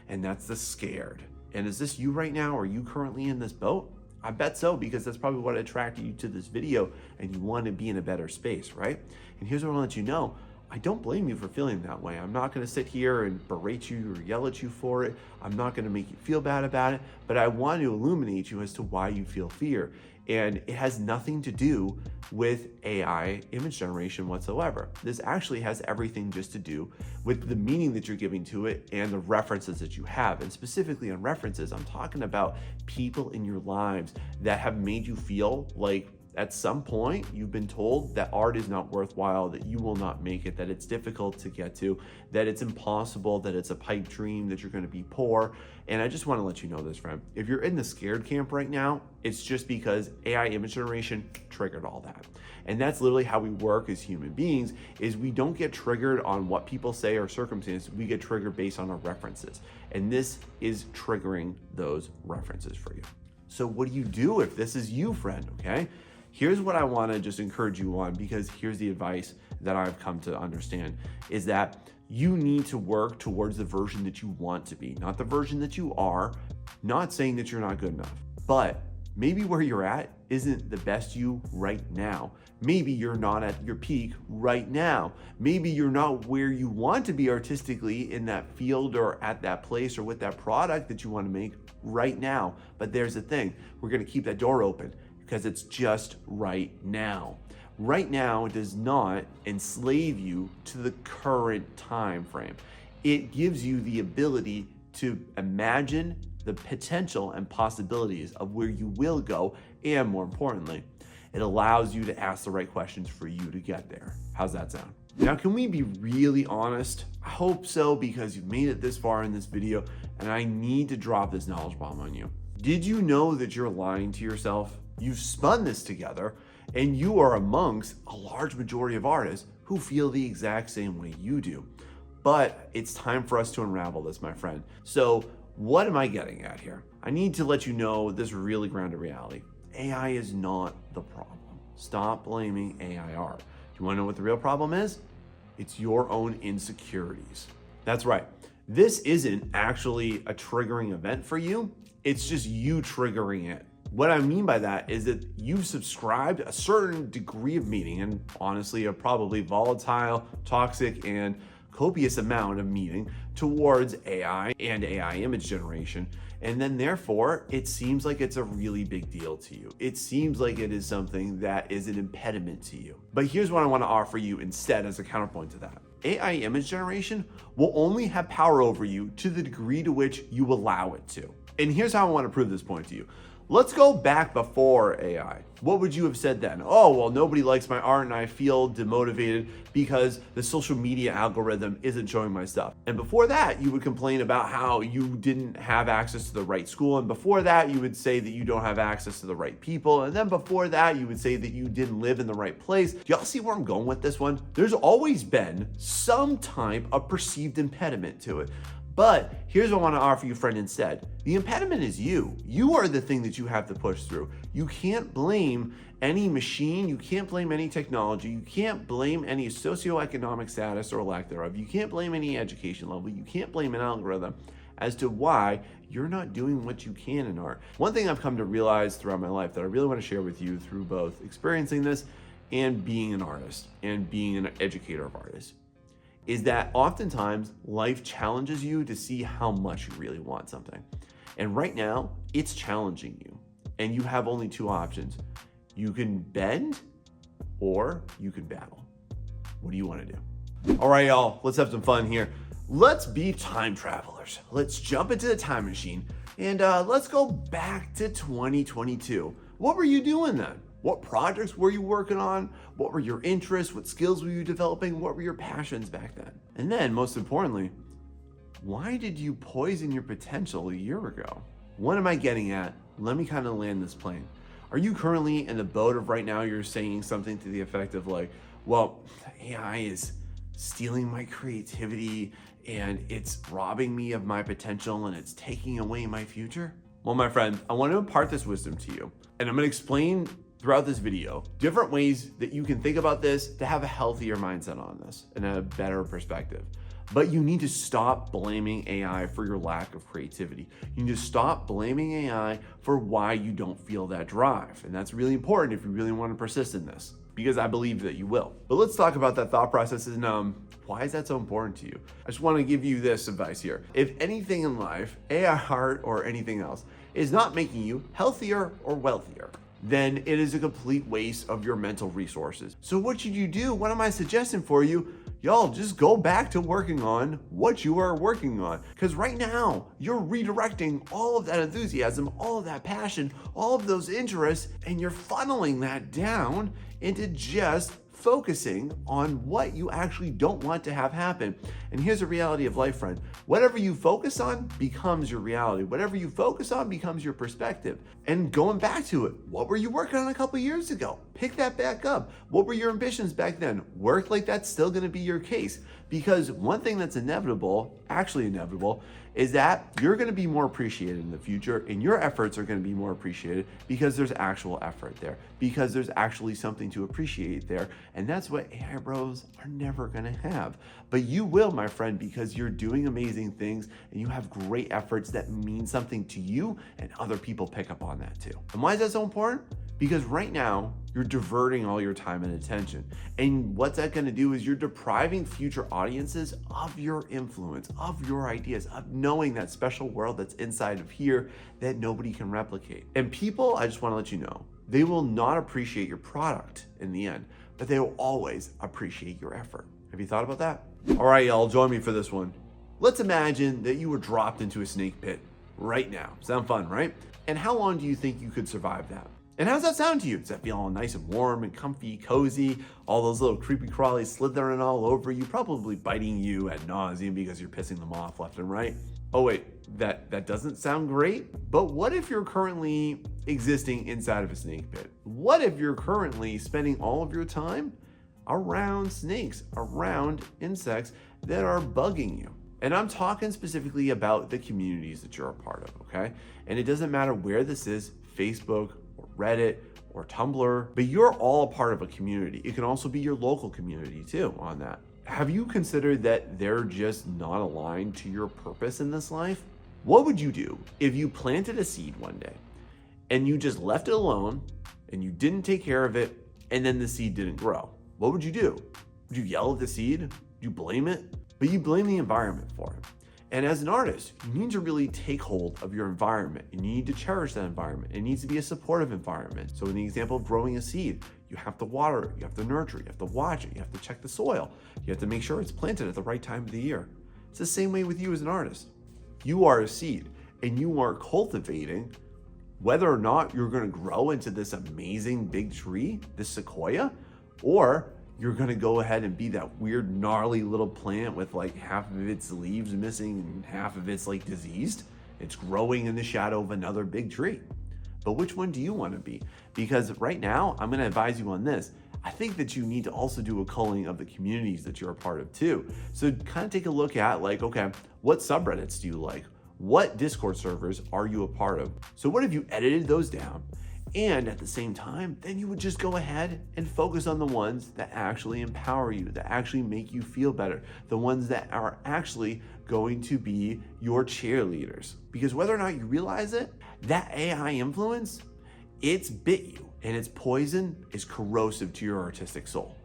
and that's the scared. And is this you right now? Are you currently in this boat? I bet so, because that's probably what attracted you to this video, and you want to be in a better space, right? And here's what I want to let you know. I don't blame you for feeling that way. I'm not going to sit here and berate you or yell at you for it. I'm not going to make you feel bad about it, but I want to illuminate you as to why you feel fear. And it has nothing to do with AI image generation whatsoever. This actually has everything just to do with the meaning that you're giving to it and the references that you have. And specifically on references, I'm talking about people in your lives that have made you feel like at some point you've been told that art is not worthwhile, that you will not make it, that it's difficult to get to, that it's impossible, that it's a pipe dream, that you're going to be poor. And I just want to let you know this, friend. If you're in the scared camp right now, it's just because AI image generation triggered all that. And that's literally how we work as human beings, is we don't get triggered on what people say or circumstances. We get triggered based on our references. And this is triggering those references for you. So what do you do if this is you, friend, okay? Here's what I want to just encourage you on, because here's the advice that I've come to understand, is that you need to work towards the version that you want to be, not the version that you are, not saying that you're not good enough, but Maybe where you're at isn't the best you right now. Maybe you're not at your peak right now. Maybe you're not where you want to be artistically in that field or at that place or with that product that you want to make right now. But there's the thing, we're going to keep that door open because it's just right now. Right now does not enslave you to the current time frame. It gives you the ability to imagine the potential and possibilities of where you will go, and more importantly, it allows you to ask the right questions for you to get there. How's that sound? Now, can we be really honest? I hope so, because you've made it this far in this video, and I need to drop this knowledge bomb on you. Did you know that you're lying to yourself? You've spun this together, and you are amongst a large majority of artists who feel the exact same way you do. But it's time for us to unravel this, my friend. So what am I getting at here? I need to let you know this really grounded reality. AI is not the problem. Stop blaming AI art. Do you want to know what the real problem is? It's your own insecurities. That's right. This isn't actually a triggering event for you. It's just you triggering it. What I mean by that is that you've subscribed a certain degree of meaning, and honestly, a probably volatile, toxic, and copious amount of meaning towards AI and AI image generation. And then therefore, it seems like it's a really big deal to you. It seems like it is something that is an impediment to you. But here's what I want to offer you instead as a counterpoint to that. AI image generation will only have power over you to the degree to which you allow it to. And here's how I want to prove this point to you. Let's go back before AI. What would you have said then? Oh, well, nobody likes my art and I feel demotivated because the social media algorithm isn't showing my stuff. And before that, you would complain about how you didn't have access to the right school. And before that, you would say that you don't have access to the right people. And then before that, you would say that you didn't live in the right place. Do y'all see where I'm going with this one? There's always been some type of perceived impediment to it. But here's what I want to offer you, friend, instead. The impediment is you. You are the thing that you have to push through. You can't blame any machine. You can't blame any technology. You can't blame any socioeconomic status or lack thereof. You can't blame any education level. You can't blame an algorithm as to why you're not doing what you can in art. One thing I've come to realize throughout my life that I really want to share with you through both experiencing this and being an artist and being an educator of artists is that oftentimes life challenges you to see how much you really want something. And right now, it's challenging you. And you have only two options. You can bend or you can battle. What do you want to do? All right, y'all, let's have some fun here. Let's be time travelers. Let's jump into the time machine and let's go back to 2022. What were you doing then? What projects were you working on? What were your interests? What skills were you developing? What were your passions back then? And then, most importantly, why did you poison your potential a year ago? What am I getting at? Let me kind of land this plane. Are you currently in the boat of right now you're saying something to the effect of like, well, AI is stealing my creativity and it's robbing me of my potential and it's taking away my future? Well, my friend, I want to impart this wisdom to you. And I'm going to explain throughout this video different ways that you can think about this to have a healthier mindset on this and a better perspective. But you need to stop blaming AI for your lack of creativity. You need to stop blaming AI for why you don't feel that drive. And that's really important if you really want to persist in this, because I believe that you will. But let's talk about that thought process and why is that so important to you? I just want to give you this advice here. If anything in life, AI art or anything else, is not making you healthier or wealthier, then it is a complete waste of your mental resources. So what should you do? What am I suggesting for you? Y'all just go back to working on what you are working on. Because right now, you're redirecting all of that enthusiasm, all of that passion, all of those interests, and you're funneling that down into just focusing on what you actually don't want to have happen. And here's the reality of life, friend. Whatever you focus on becomes your reality. Whatever you focus on becomes your perspective. And going back to it, what were you working on a couple years ago? Pick that back up. What were your ambitions back then? Work like that's still going to be your case. Because one thing that's inevitable, actually inevitable, is that you're going to be more appreciated in the future, and your efforts are going to be more appreciated because there's actual effort there, because there's actually something to appreciate there. And that's what AI bros are never going to have. But you will, my friend, because you're doing amazing things and you have great efforts that mean something to you, and other people pick up on that too. And why is that so important? Because right now, you're diverting all your time and attention. And what's that gonna do is you're depriving future audiences of your influence, of your ideas, of knowing that special world that's inside of here that nobody can replicate. And people, I just wanna let you know, they will not appreciate your product in the end, but they will always appreciate your effort. Have you thought about that? All right, y'all, join me for this one. Let's imagine that you were dropped into a snake pit right now. Sound fun, right? And how long do you think you could survive that? And how's that sound to you? Does that feel all nice and warm and comfy, cozy? All those little creepy crawlies slithering all over you, probably biting you ad nauseum because you're pissing them off left and right. Oh wait, that doesn't sound great? But what if you're currently existing inside of a snake pit? What if you're currently spending all of your time around snakes, around insects that are bugging you? And I'm talking specifically about the communities that you're a part of, okay? And it doesn't matter where this is, Facebook, Reddit, or Tumblr, but you're all a part of a community. It can also be your local community too on that. Have you considered that they're just not aligned to your purpose in this life? What would you do if you planted a seed one day and you just left it alone and you didn't take care of it and then the seed didn't grow? What would you do? Would you yell at the seed? Would you blame it? But you blame the environment for it. And as an artist, you need to really take hold of your environment, and you need to cherish that environment. It needs to be a supportive environment. So in the example of growing a seed, you have to water it, you have to nurture it, you have to watch it, you have to check the soil, you have to make sure it's planted at the right time of the year. It's the same way with you as an artist. You are a seed, and you are cultivating whether or not you're going to grow into this amazing big tree, this sequoia, or you're gonna go ahead and be that weird gnarly little plant with like half of its leaves missing and half of it's like diseased. It's growing in the shadow of another big tree. But which one do you want to be? Because right now, I'm gonna advise you on this. I think that you need to also do a culling of the communities that you're a part of too. So kind of take a look at like, okay, what subreddits do you like? What Discord servers are you a part of? So what if you edited those down? And at the same time, then you would just go ahead and focus on the ones that actually empower you, that actually make you feel better, the ones that are actually going to be your cheerleaders. Because whether or not you realize it, that AI influence, it's bit you, and its poison is corrosive to your artistic soul.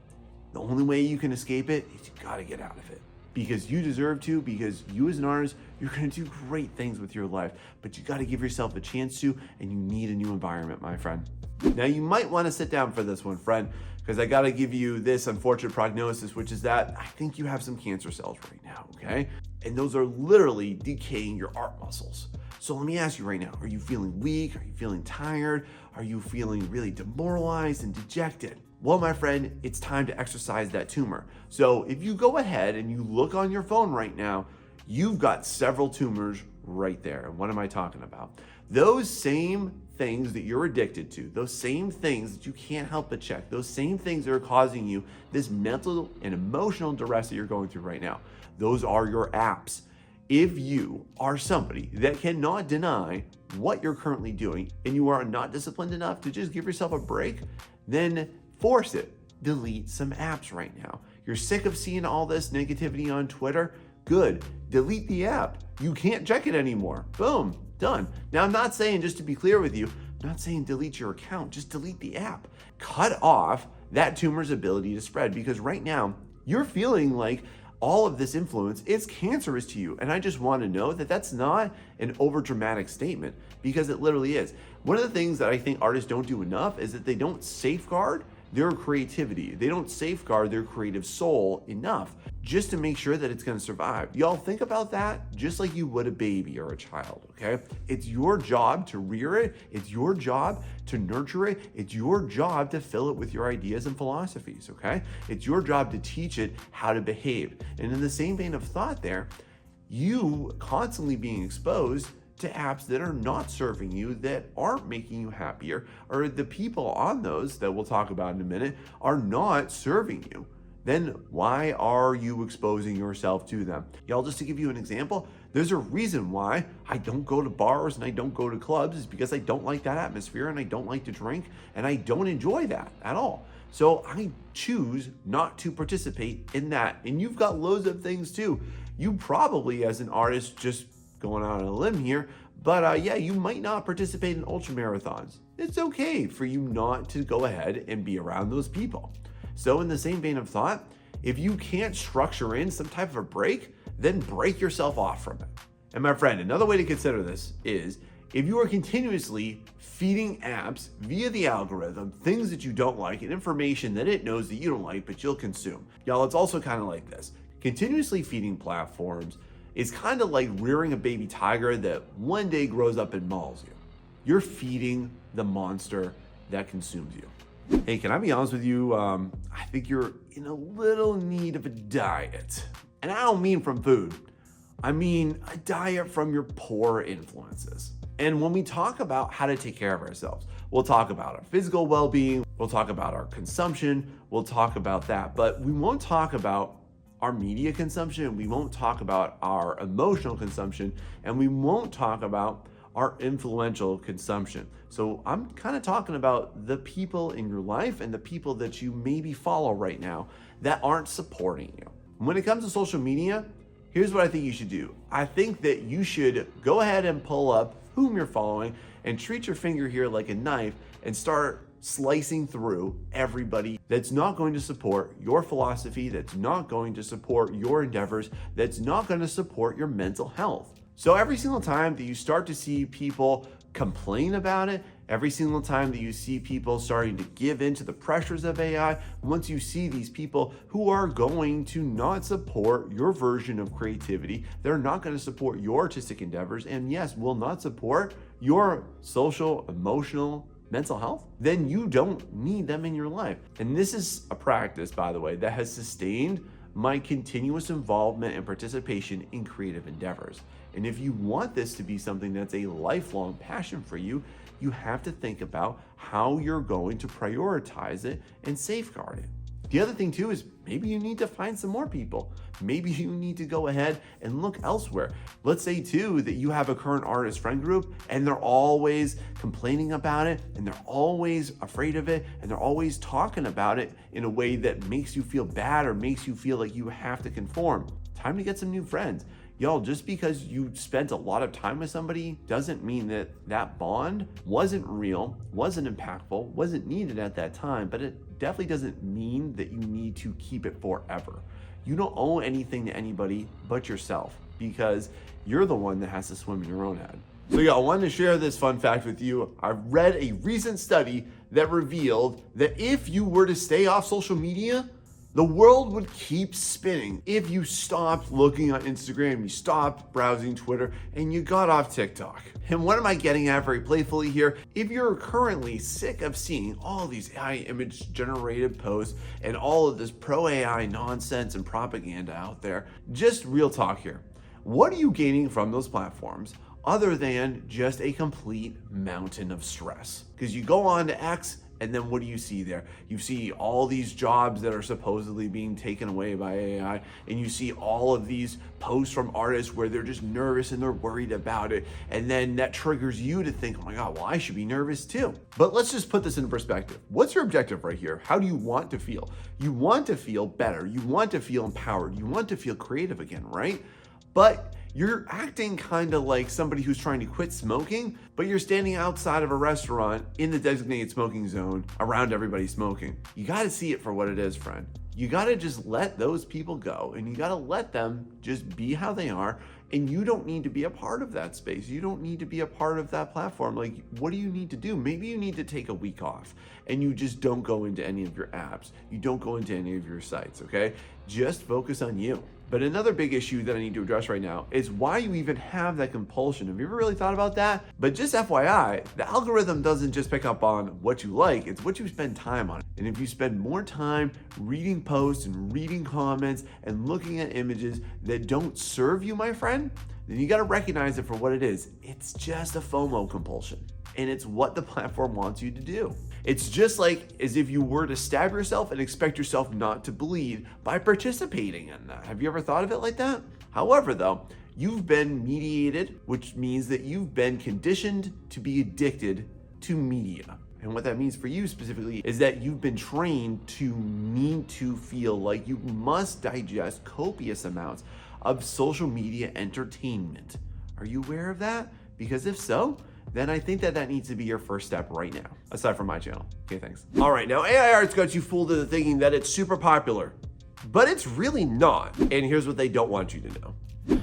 The only way you can escape it is you gotta get out of it. Because you deserve to, because you as an artist, you're gonna do great things with your life, but you gotta give yourself a chance to, and you need a new environment, my friend. Now you might wanna sit down for this one, friend, because I gotta give you this unfortunate prognosis, which is that I think you have some cancer cells right now, okay? And those are literally decaying your art muscles. So let me ask you right now, are you feeling weak? Are you feeling tired? Are you feeling really demoralized and dejected? Well, my friend, it's time to exercise that tumor. So if you go ahead and you look on your phone right now, you've got several tumors right there. And what am I talking about? Those same things that you're addicted to, those same things that you can't help but check, those same things that are causing you this mental and emotional duress that you're going through right now, those are your apps. If you are somebody that cannot deny what you're currently doing and you are not disciplined enough to just give yourself a break, then force it. Delete some apps right now. You're sick of seeing all this negativity on Twitter? Good. Delete the app. You can't check it anymore. Boom. Done. Now, I'm not saying, just to be clear with you, I'm not saying delete your account. Just delete the app. Cut off that tumor's ability to spread, because right now you're feeling like all of this influence is cancerous to you. And I just want to know that that's not an overdramatic statement, because it literally is. One of the things that I think artists don't do enough is that they don't safeguard their creativity. They don't safeguard their creative soul enough just to make sure that it's gonna survive. Y'all think about that just like you would a baby or a child, okay? It's your job to rear it. It's your job to nurture it. It's your job to fill it with your ideas and philosophies, okay? It's your job to teach it how to behave. And in the same vein of thought there, you constantly being exposed to apps that are not serving you, that aren't making you happier, or the people on those that we'll talk about in a minute are not serving you, then why are you exposing yourself to them? Y'all, just to give you an example, there's a reason why I don't go to bars and I don't go to clubs, is because I don't like that atmosphere and I don't like to drink and I don't enjoy that at all. So I choose not to participate in that. And you've got loads of things too. You probably, as an artist, just going out on a limb here, but yeah, you might not participate in ultra marathons. It's okay for you not to go ahead and be around those people. So in the same vein of thought, if you can't structure in some type of a break, then break yourself off from it. And my friend, another way to consider this is if you are continuously feeding apps via the algorithm things that you don't like and information that it knows that you don't like but you'll consume. Y'all, it's also kind of like this. Continuously feeding platforms is kind of like rearing a baby tiger that one day grows up and mauls you. You're feeding the monster that consumes you. Hey, can I be honest with you? I think you're in a little need of a diet. And I don't mean from food. I mean a diet from your poor influences. And when we talk about how to take care of ourselves, we'll talk about our physical well-being, we'll talk about our consumption, we'll talk about that, but we won't talk about our media consumption, we won't talk about our emotional consumption, and we won't talk about our influential consumption. So I'm kind of talking about the people in your life and the people that you maybe follow right now that aren't supporting you. When it comes to social media, here's what I think you should do. I think that you should go ahead and pull up whom you're following and treat your finger here like a knife and start slicing through everybody that's not going to support your philosophy, that's not going to support your endeavors, that's not going to support your mental health. So every single time that you start to see people complain about it, every single time that you see people starting to give in to the pressures of AI, once you see these people who are going to not support your version of creativity, they're not going to support your artistic endeavors, and yes, will not support your social, emotional, mental health, then you don't need them in your life. And this is a practice, by the way, that has sustained my continuous involvement and participation in creative endeavors. And if you want this to be something that's a lifelong passion for you, you have to think about how you're going to prioritize it and safeguard it. The other thing too is maybe you need to find some more people. Maybe you need to go ahead and look elsewhere. Let's say too that you have a current artist friend group and they're always complaining about it and they're always afraid of it and they're always talking about it in a way that makes you feel bad or makes you feel like you have to conform. Time to get some new friends. Y'all, just because you spent a lot of time with somebody doesn't mean that that bond wasn't real, wasn't impactful, wasn't needed at that time, but it definitely doesn't mean that you need to keep it forever. You don't owe anything to anybody but yourself because you're the one that has to swim in your own head. So yeah, I wanted to share this fun fact with you. I read a recent study that revealed that if you were to stay off social media, the world would keep spinning if you stopped looking on Instagram, you stopped browsing Twitter, and you got off TikTok. And what am I getting at very playfully here? If you're currently sick of seeing all these AI image generated posts and all of this pro AI nonsense and propaganda out there, just real talk here. What are you gaining from those platforms other than just a complete mountain of stress? Because you go on to X, and then what do you see there? You see all these jobs that are supposedly being taken away by AI, and you see all of these posts from artists where they're just nervous and they're worried about it. And then that triggers you to think, oh my God, well, I should be nervous too. But let's just put this in perspective. What's your objective right here? How do you want to feel? You want to feel better. You want to feel empowered. You want to feel creative again, right? But you're acting kind of like somebody who's trying to quit smoking, but you're standing outside of a restaurant in the designated smoking zone around everybody smoking. You got to see it for what it is, friend. You got to just let those people go and you got to let them just be how they are. And you don't need to be a part of that space. You don't need to be a part of that platform. Like, what do you need to do? Maybe you need to take a week off and you just don't go into any of your apps. You don't go into any of your sites, okay? Just focus on you. But another big issue that I need to address right now is why you even have that compulsion. Have you ever really thought about that? But just FYI, the algorithm doesn't just pick up on what you like, it's what you spend time on. And if you spend more time reading posts and reading comments and looking at images that don't serve you, my friend, then you gotta recognize it for what it is. It's just a FOMO compulsion, and it's what the platform wants you to do. It's just like as if you were to stab yourself and expect yourself not to bleed by participating in that. Have you ever thought of it like that? However, though, you've been mediated, which means that you've been conditioned to be addicted to media. And what that means for you specifically is that you've been trained to need to feel like you must digest copious amounts of social media entertainment. Are you aware of that? Because if so, then I think that needs to be your first step right now, aside from my channel. Okay, thanks. All right, now AI art's got you fooled into thinking that it's super popular, but it's really not. And here's what they don't want you to know.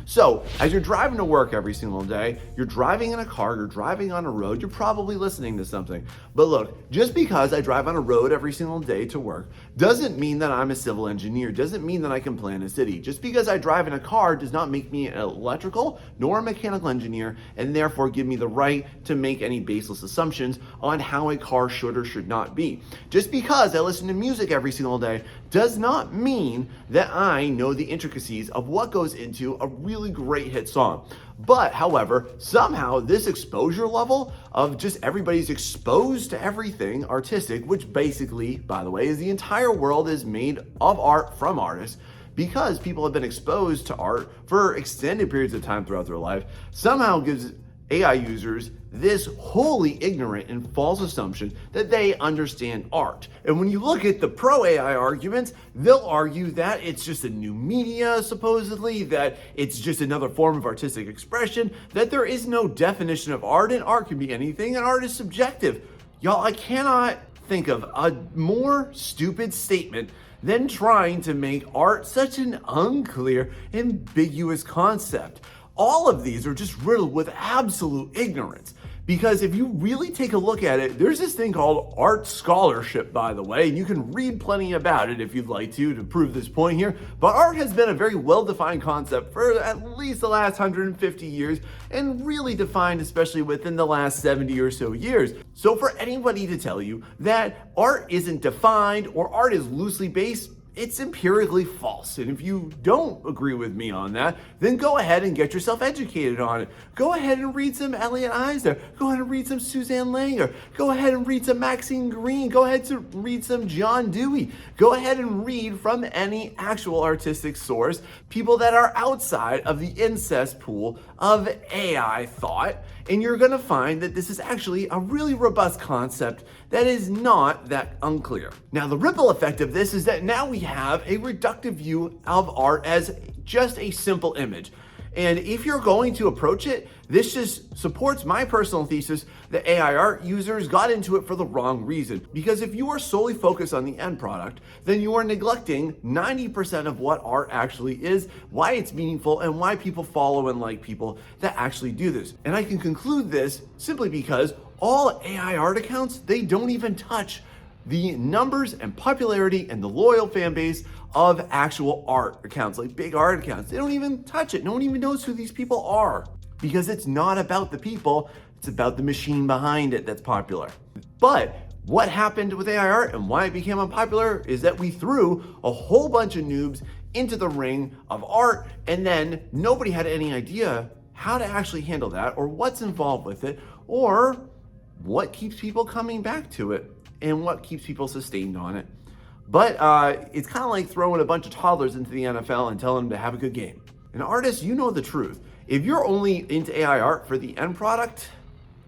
So, as you're driving to work every single day, you're driving in a car, you're driving on a road, you're probably listening to something. But look, just because I drive on a road every single day to work doesn't mean that I'm a civil engineer, doesn't mean that I can plan a city. Just because I drive in a car does not make me an electrical nor a mechanical engineer, and therefore give me the right to make any baseless assumptions on how a car should or should not be. Just because I listen to music every single day does not mean that I know the intricacies of what goes into a really great hit song. But however, somehow this exposure level of just everybody's exposed to everything artistic, which basically, by the way, is the entire world is made of art from artists, because people have been exposed to art for extended periods of time throughout their life, somehow gives AI users this wholly ignorant and false assumption that they understand art. And when you look at the pro AI arguments, they'll argue that it's just a new media, supposedly, that it's just another form of artistic expression, that there is no definition of art, and art can be anything, and art is subjective. Y'all, I cannot think of a more stupid statement than trying to make art such an unclear, ambiguous concept. All of these are just riddled with absolute ignorance. Because if you really take a look at it, there's this thing called art scholarship, by the way, and you can read plenty about it if you'd like to prove this point here. But art has been a very well-defined concept for at least the last 150 years, and really defined especially within the last 70 or so years. So for anybody to tell you that art isn't defined or art is loosely based, it's empirically false. And if you don't agree with me on that, then go ahead and get yourself educated on it. Go ahead and read some Elliot Eisner. Go ahead and read some Suzanne Langer. Go ahead and read some Maxine Greene. Go ahead to read some John Dewey. Go ahead and read from any actual artistic source, people that are outside of the incest pool of AI thought, and you're gonna find that this is actually a really robust concept that is not that unclear. Now, the ripple effect of this is that now we have a reductive view of art as just a simple image. And if you're going to approach it, this just supports my personal thesis that AI art users got into it for the wrong reason. Because if you are solely focused on the end product, then you are neglecting 90% of what art actually is, why it's meaningful, and why people follow and like people that actually do this. And I can conclude this simply because all AI art accounts, they don't even touch the numbers and popularity and the loyal fan base of actual art accounts, like big art accounts. They don't even touch it. No one even knows who these people are, because it's not about the people, it's about the machine behind it that's popular. But what happened with AI art and why it became unpopular is that we threw a whole bunch of noobs into the ring of art, and then nobody had any idea how to actually handle that, or what's involved with it, or what keeps people coming back to it, and what keeps people sustained on it. But it's kind of like throwing a bunch of toddlers into the NFL and telling them to have a good game. And artists, you know the truth. If you're only into AI art for the end product,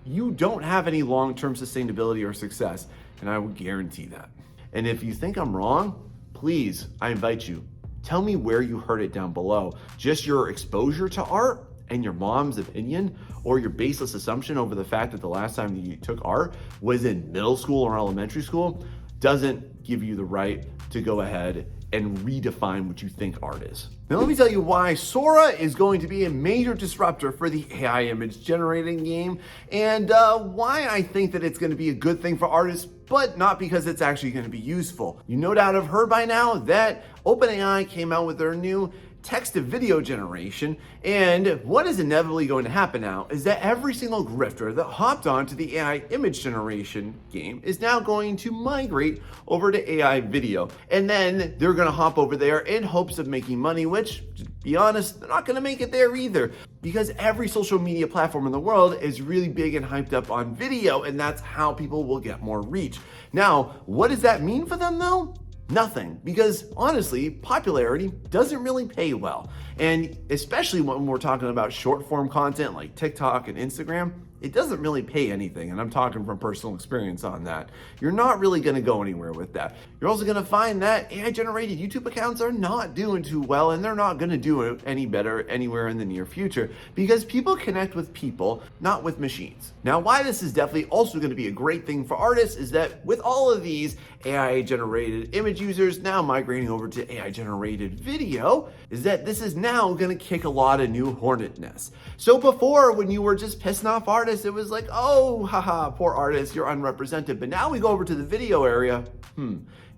you don't have any long-term sustainability or success, and I would guarantee that. And if you think I'm wrong, please, I invite you, tell me where you heard it down below. Just your exposure to art and your mom's opinion, or your baseless assumption over the fact that the last time you took art was in middle school or elementary school doesn't give you the right to go ahead and redefine what you think art is. Now let me tell you why Sora is going to be a major disruptor for the AI image generating game, and why I think that it's going to be a good thing for artists, but not because it's actually going to be useful. You no doubt have heard by now that OpenAI came out with their new text to video generation. And what is inevitably going to happen now is that every single grifter that hopped onto the AI image generation game is now going to migrate over to AI video. And then they're going to hop over there in hopes of making money, which, to be honest, they're not going to make it there either, because every social media platform in the world is really big and hyped up on video, and that's how people will get more reach. Now, what does that mean for them though? Nothing, because honestly, popularity doesn't really pay well. And especially when we're talking about short form content like TikTok and Instagram, it doesn't really pay anything. And I'm talking from personal experience on that. You're not really gonna go anywhere with that. You're also gonna find that AI generated YouTube accounts are not doing too well, and they're not gonna do it any better anywhere in the near future, because people connect with people, not with machines. Now, why this is definitely also gonna be a great thing for artists is that with all of these AI generated image users now migrating over to AI generated video, is that this is now gonna kick a lot of new hornet nests. So before, when you were just pissing off artists, it was like, oh, haha, poor artist, you're unrepresented. But now we go over to the video area.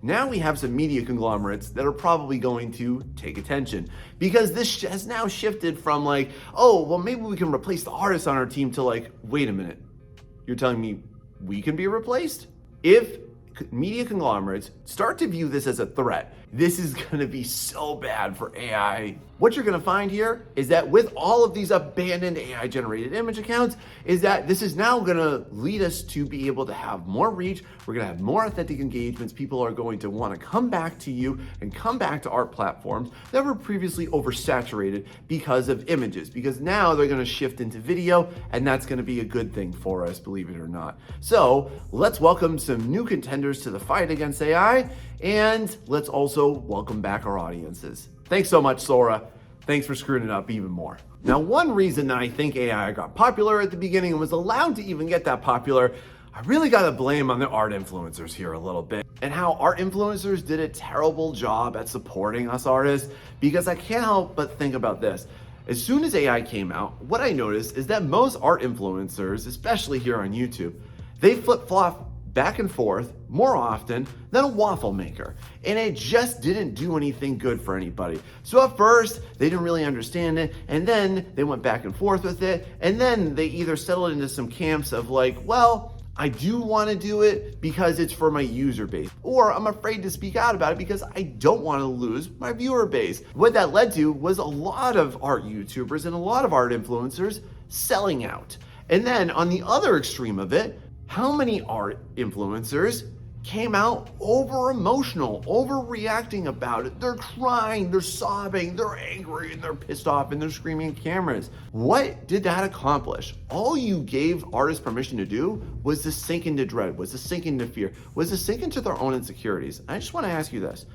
Now we have some media conglomerates that are probably going to take attention, because this has now shifted from like, oh, well, maybe we can replace the artists on our team, to like, wait a minute, you're telling me we can be replaced? If media conglomerates start to view this as a threat, this is gonna be so bad for AI. What you're gonna find here is that with all of these abandoned AI generated image accounts, is that this is now gonna lead us to be able to have more reach. We're gonna have more authentic engagements. People are going to wanna come back to you and come back to art platforms that were previously oversaturated because of images, because now they're gonna shift into video, and that's gonna be a good thing for us, believe it or not. So let's welcome some new contenders to the fight against AI, and let's also welcome back our audiences. Thanks so much, Sora. Thanks for screwing it up even more. Now, one reason that I think AI got popular at the beginning and was allowed to even get that popular, I really gotta blame on the art influencers here a little bit, and how art influencers did a terrible job at supporting us artists, because I can't help but think about this. As soon as AI came out, what I noticed is that most art influencers, especially here on YouTube, they flip-flop back and forth more often than a waffle maker. And it just didn't do anything good for anybody. So at first, they didn't really understand it, and then they went back and forth with it, and then they either settled into some camps of like, well, I do want to do it because it's for my user base, or I'm afraid to speak out about it because I don't want to lose my viewer base. What that led to was a lot of art YouTubers and a lot of art influencers selling out. And then on the other extreme of it, how many art influencers came out over emotional, overreacting about it? They're crying, they're sobbing, they're angry, and they're pissed off, and they're screaming at cameras. What did that accomplish? All you gave artists permission to do was to sink into dread, was to sink into fear, was to sink into their own insecurities. I just want to ask you this.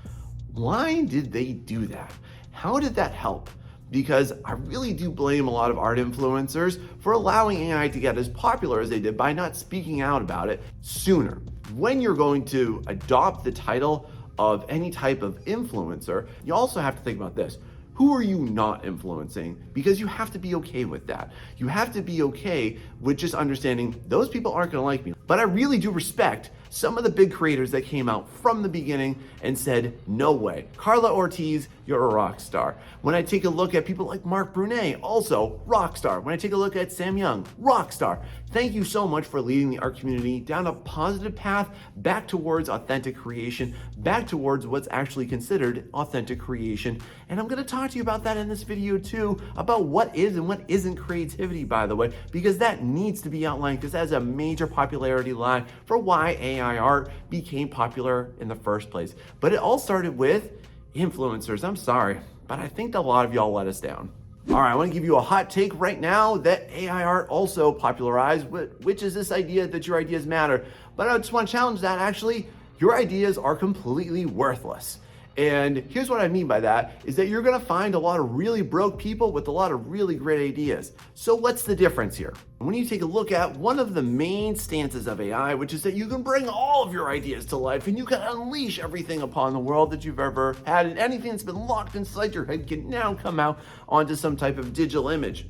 Why did they do that? How did that help? Because I really do blame a lot of art influencers for allowing AI to get as popular as they did by not speaking out about it sooner. When you're going to adopt the title of any type of influencer, you also have to think about this. Who are you not influencing? Because you have to be okay with that. You have to be okay with just understanding those people aren't gonna like me. But I really do respect some of the big creators that came out from the beginning and said, no way. Carla Ortiz, you're a rock star. When I take a look at people like Mark Brunet, also rock star. When I take a look at Sam Young, rock star. Thank you so much for leading the art community down a positive path back towards authentic creation, back towards what's actually considered authentic creation. And I'm gonna talk to you about that in this video too, about what is and what isn't creativity, by the way, because that needs to be outlined, because that's a major popularity line for why AI art became popular in the first place. But it all started with influencers. I'm sorry, but I think a lot of y'all let us down. All right, I want to give you a hot take right now that AI art also popularized, which is this idea that your ideas matter. But I just want to challenge that. Actually, your ideas are completely worthless. And here's what I mean by that, is that you're gonna find a lot of really broke people with a lot of really great ideas. So what's the difference here? When you take a look at one of the main stances of AI, which is that you can bring all of your ideas to life and you can unleash everything upon the world that you've ever had, and anything that's been locked inside your head can now come out onto some type of digital image.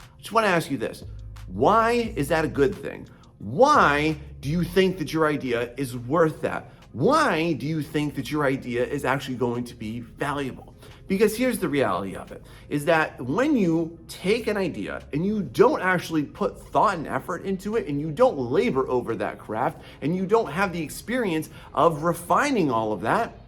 I just wanna ask you this, why is that a good thing? Why do you think that your idea is worth that? Why do you think that your idea is actually going to be valuable? Because here's the reality of it, is that when you take an idea and you don't actually put thought and effort into it, and you don't labor over that craft, and you don't have the experience of refining all of that,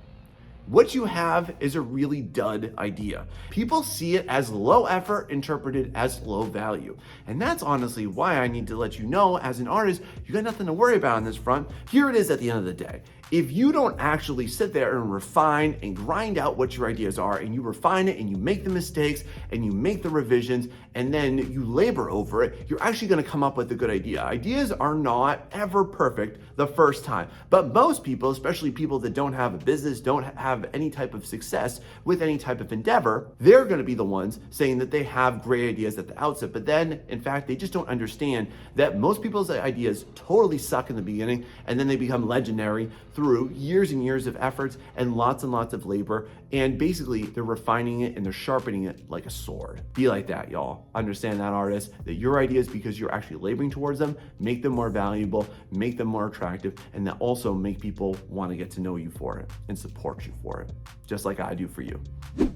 what you have is a really dud idea. People see it as low effort, interpreted as low value. And that's honestly why I need to let you know, as an artist, you got nothing to worry about on this front. Here it is at the end of the day. If you don't actually sit there and refine and grind out what your ideas are, and you refine it and you make the mistakes and you make the revisions and then you labor over it, you're actually gonna come up with a good idea. Ideas are not ever perfect the first time, but most people, especially people that don't have a business, don't have any type of success with any type of endeavor, they're gonna be the ones saying that they have great ideas at the outset, but then in fact, they just don't understand that most people's ideas totally suck in the beginning, and then they become legendary through years and years of efforts and lots of labor, and basically they're refining it and they're sharpening it like a sword. Be like that, y'all. Understand that, artists, that your ideas, because you're actually laboring towards them, make them more valuable, make them more attractive, and that also make people want to get to know you for it and support you for it, just like I do for you.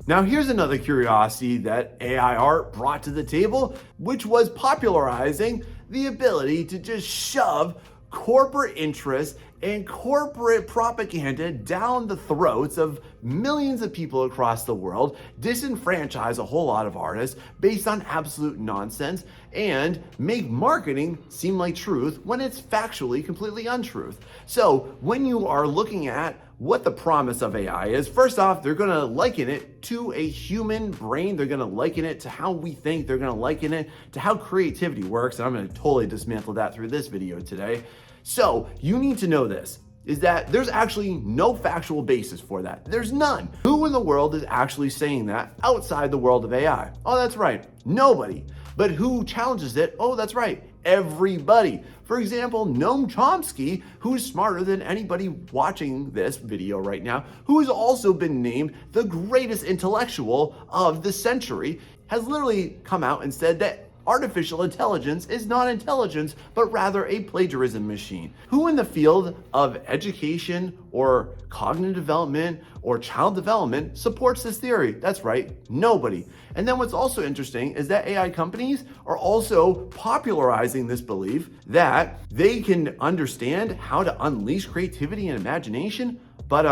Now, here's another curiosity that AI art brought to the table, which was popularizing the ability to just shove corporate interests and corporate propaganda down the throats of millions of people across the world, disenfranchise a whole lot of artists based on absolute nonsense, and make marketing seem like truth when it's factually completely untruth. So when you are looking at what the promise of AI is, first off, they're gonna liken it to a human brain. They're gonna liken it to how we think. They're gonna liken it to how creativity works. And I'm gonna totally dismantle that through this video today. So you need to know this, is that there's actually no factual basis for that. There's none. Who in the world is actually saying that outside the world of AI? Oh, that's right, nobody. But who challenges it? Oh, that's right, everybody. For example, Noam Chomsky, who's smarter than anybody watching this video right now, who has also been named the greatest intellectual of the century, has literally come out and said that artificial intelligence is not intelligence, but rather a plagiarism machine. Who in the field of education or cognitive development or child development supports this theory? That's right, nobody. And then what's also interesting is that AI companies are also popularizing this belief that they can understand how to unleash creativity and imagination, but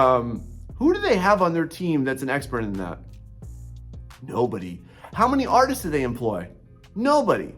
who do they have on their team that's an expert in that? Nobody. How many artists do they employ? Nobody.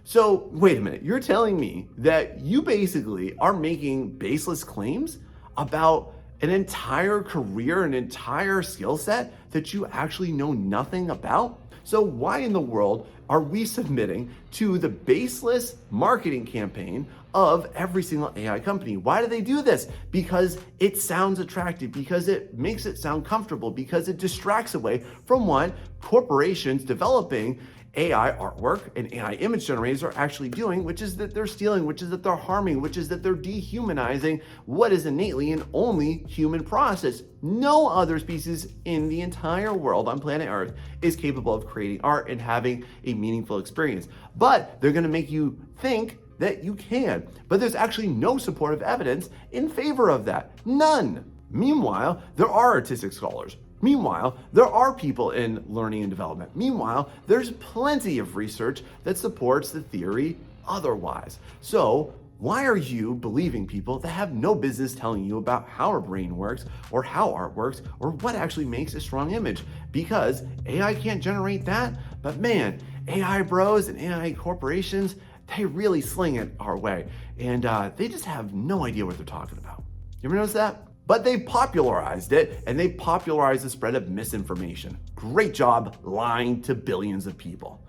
So wait a minute, you're telling me that you basically are making baseless claims about an entire career, an entire skill set that you actually know nothing about? So why in the world are we submitting to the baseless marketing campaign of every single AI company? Why do they do this? Because it sounds attractive, because it makes it sound comfortable, because it distracts away from what corporations developing AI artwork and AI image generators are actually doing, which is that they're stealing, which is that they're harming, which is that they're dehumanizing what is innately an only human process. No other species in the entire world on planet Earth is capable of creating art and having a meaningful experience. But they're gonna make you think that you can. But there's actually no supportive evidence in favor of that. None. Meanwhile, there are artistic scholars. Meanwhile, there are people in learning and development. Meanwhile, there's plenty of research that supports the theory otherwise. So why are you believing people that have no business telling you about how our brain works or how art works or what actually makes a strong image? Because AI can't generate that, but man, AI bros and AI corporations, they really sling it our way. And they just have no idea what they're talking about. You ever notice that? But they popularized it, and they popularized the spread of misinformation. Great job lying to billions of people.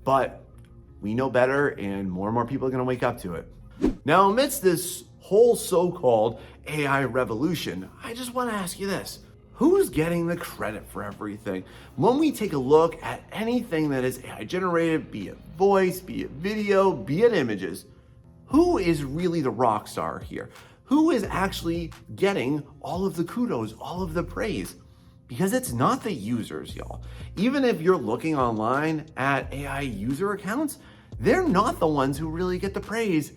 But we know better, and more people are gonna wake up to it. Now, amidst this whole so-called AI revolution, I just wanna ask you this. Who's getting the credit for everything? When we take a look at anything that is AI generated, be it voice, be it video, be it images, who is really the rock star here? Who is actually getting all of the kudos, all of the praise? Because it's not the users, y'all. Even if you're looking online at AI user accounts, they're not the ones who really get the praise.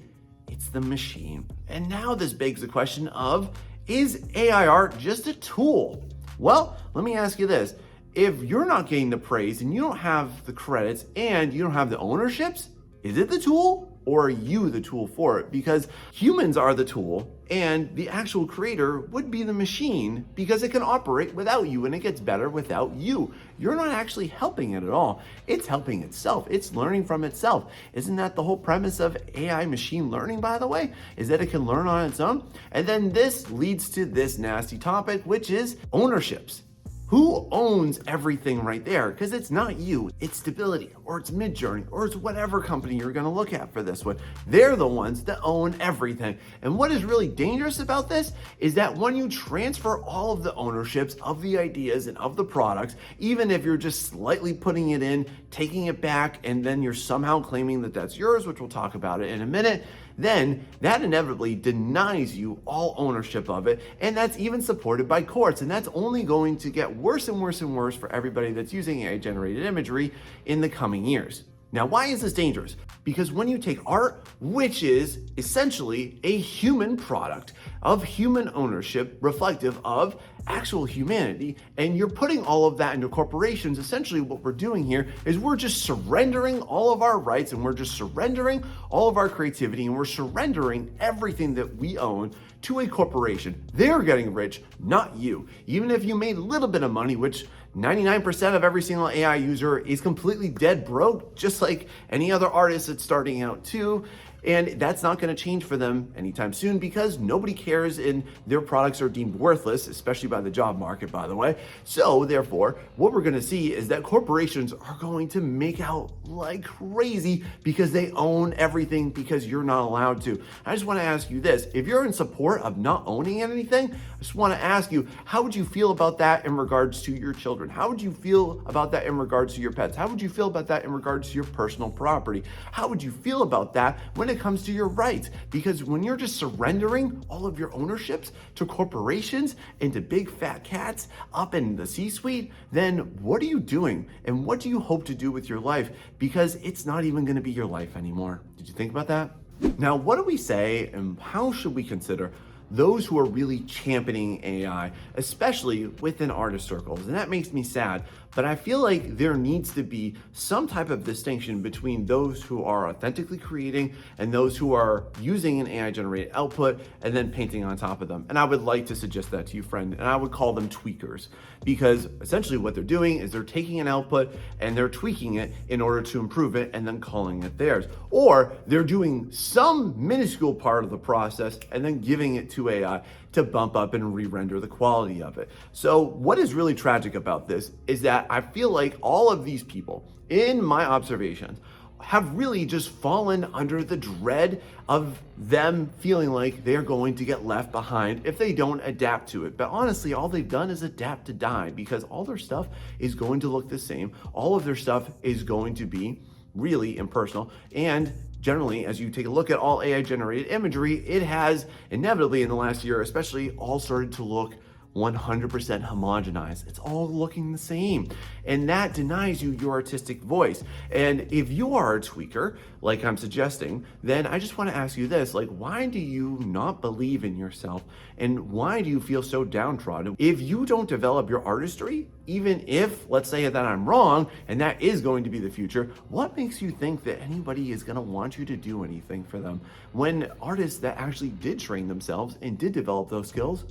It's the machine. And now this begs the question of, is AI art just a tool? Well, let me ask you this. if you're not getting the praise and you don't have the credits and you don't have the ownerships, is it the tool or are you the tool for it? Because humans are the tool and the actual creator would be the machine because it can operate without you and it gets better without you. You're not actually helping it at all. It's helping itself. It's learning from itself. Isn't that the whole premise of AI machine learning, by the way? Is that it can learn on its own? And then this leads to this nasty topic, which is ownerships. Who owns everything right there? Because it's not you, it's Stability, or it's Midjourney, or it's whatever company you're gonna look at for this one. They're the ones that own everything. And what is really dangerous about this is that when you transfer all of the ownerships of the ideas and of the products, even if you're just slightly putting it in, taking it back, and then you're somehow claiming that that's yours, which we'll talk about it in a minute, then that inevitably denies you all ownership of it. And that's even supported by courts. And that's only going to get worse and worse and worse for everybody that's using AI-generated imagery in the coming years. Now, why is this dangerous? Because when you take art, which is essentially a human product of human ownership, reflective of actual humanity, and you're putting all of that into corporations, essentially what we're doing here is we're just surrendering all of our rights and we're just surrendering all of our creativity and we're surrendering everything that we own to a corporation. They're getting rich, not you. Even if you made a little bit of money, which 99% of every single AI user is completely dead broke, just like any other artist that's starting out too. And that's not going to change for them anytime soon because nobody cares and their products are deemed worthless, especially by the job market, by the way. So therefore, what we're going to see is that corporations are going to make out like crazy because they own everything because you're not allowed to. I just want to ask you this. If you're in support of not owning anything, I just want to ask you, how would you feel about that in regards to your children? How would you feel about that in regards to your pets? How would you feel about that in regards to your personal property? How would you feel about that when it comes to your rights? Because when you're just surrendering all of your ownerships to corporations and to big fat cats up in the C-suite, then what are you doing? And what do you hope to do with your life? Because it's not even going to be your life anymore. Did you think about that? Now, what do we say and how should we consider those who are really championing AI, especially within artist circles? And that makes me sad, but I feel like there needs to be some type of distinction between those who are authentically creating and those who are using an AI generated output and then painting on top of them. And I would like to suggest that to you, friend, and I would call them tweakers, because essentially what they're doing is they're taking an output and they're tweaking it in order to improve it and then calling it theirs. Or they're doing some minuscule part of the process and then giving it to AI to bump up and re-render the quality of it. So what is really tragic about this is that I feel like all of these people, in my observations, have really just fallen under the dread of them feeling like they're going to get left behind if they don't adapt to it. But honestly, all they've done is adapt to die, because all their stuff is going to look the same. All of their stuff is going to be really impersonal. And generally, as you take a look at all AI generated imagery, it has inevitably in the last year especially all started to look 100% homogenized. It's all looking the same. And that denies you your artistic voice. And if you are a tweaker, like I'm suggesting, then I just want to ask you this, like, why do you not believe in yourself? And why do you feel so downtrodden? If you don't develop your artistry, even if, let's say that I'm wrong, and that is going to be the future, what makes you think that anybody is going to want you to do anything for them when artists that actually did train themselves and did develop those skills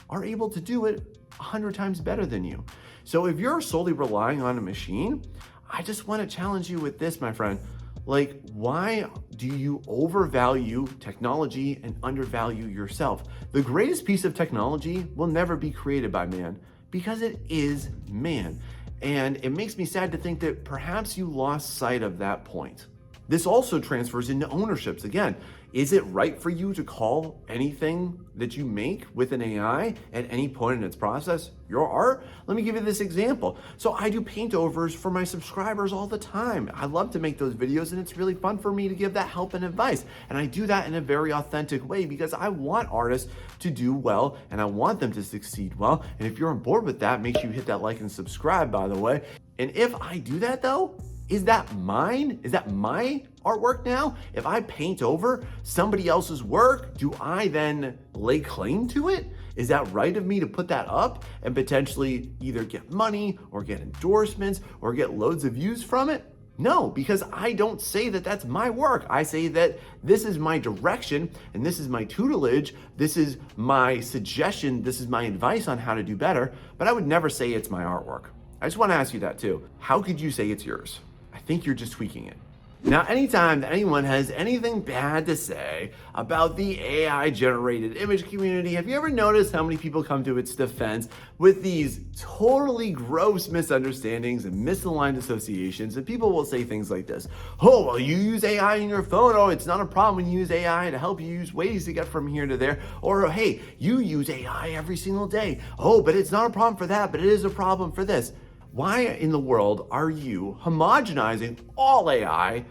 are able to do it 100 times better than you? So if you're solely relying on a machine, I just want to challenge you with this, my friend. Like, why do you overvalue technology and undervalue yourself? The greatest piece of technology will never be created by man because it is man. And it makes me sad to think that perhaps you lost sight of that point. This also transfers into ownerships. Again, is it right for you to call anything that you make with an AI at any point in its process your art? Let me give you this example. So I do paint overs for my subscribers all the time. I love to make those videos and it's really fun for me to give that help and advice. And I do that in a very authentic way because I want artists to do well and I want them to succeed well. And if you're on board with that, make sure you hit that like and subscribe, by the way. And if I do that though, Is that mine? Is that my artwork now? If I paint over somebody else's work, do I then lay claim to it? Is that right of me to put that up and potentially either get money or get endorsements or get loads of views from it? No, because I don't say that that's my work. I say that this is my direction and this is my tutelage. This is my suggestion. This is my advice on how to do better, but I would never say it's my artwork. I just want to ask you that too. How could you say it's yours? I think you're just tweaking it. Now, anytime that anyone has anything bad to say about the AI generated image community, have you ever noticed how many people come to its defense with these totally gross misunderstandings and misaligned associations? And people will say things like this: oh, well, you use AI in your phone. Oh, it's not a problem when you use AI to help you use ways to get from here to there. Or, hey, you use AI every single day. Oh, but it's not a problem for that, but it is a problem for this. Why in the world are you homogenizing all AI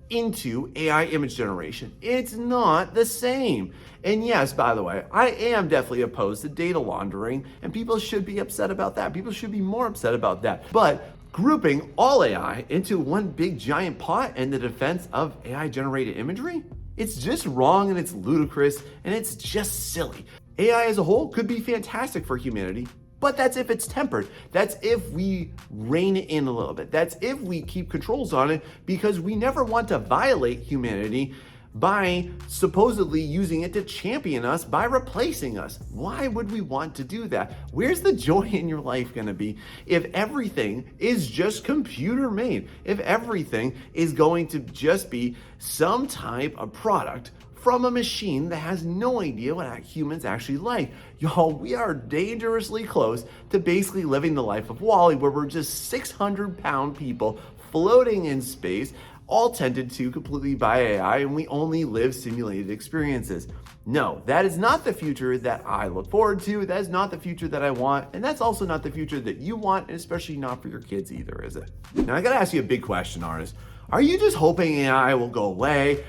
into AI image generation? It's not the same. And yes, by the way, I am definitely opposed to data laundering, and people should be upset about that. People should be more upset about that. But grouping all AI into one big giant pot in the defense of AI generated imagery, it's just wrong and it's ludicrous and it's just silly. AI as a whole could be fantastic for humanity, but that's if it's tempered. That's if we rein it in a little bit. That's if we keep controls on it, because we never want to violate humanity by supposedly using it to champion us by replacing us. Why would we want to do that? Where's the joy in your life going to be if everything is just computer made? If everything is going to just be some type of product from a machine that has no idea what humans actually like? Y'all, we are dangerously close to basically living the life of WALL-E, where we're just 600-pound people floating in space, all tended to completely by AI, and we only live simulated experiences. No, that is not the future that I look forward to. That is not the future that I want, and that's also not the future that you want, and especially not for your kids either, is it? Now, I gotta ask you a big question, artist. Are you just hoping AI will go away?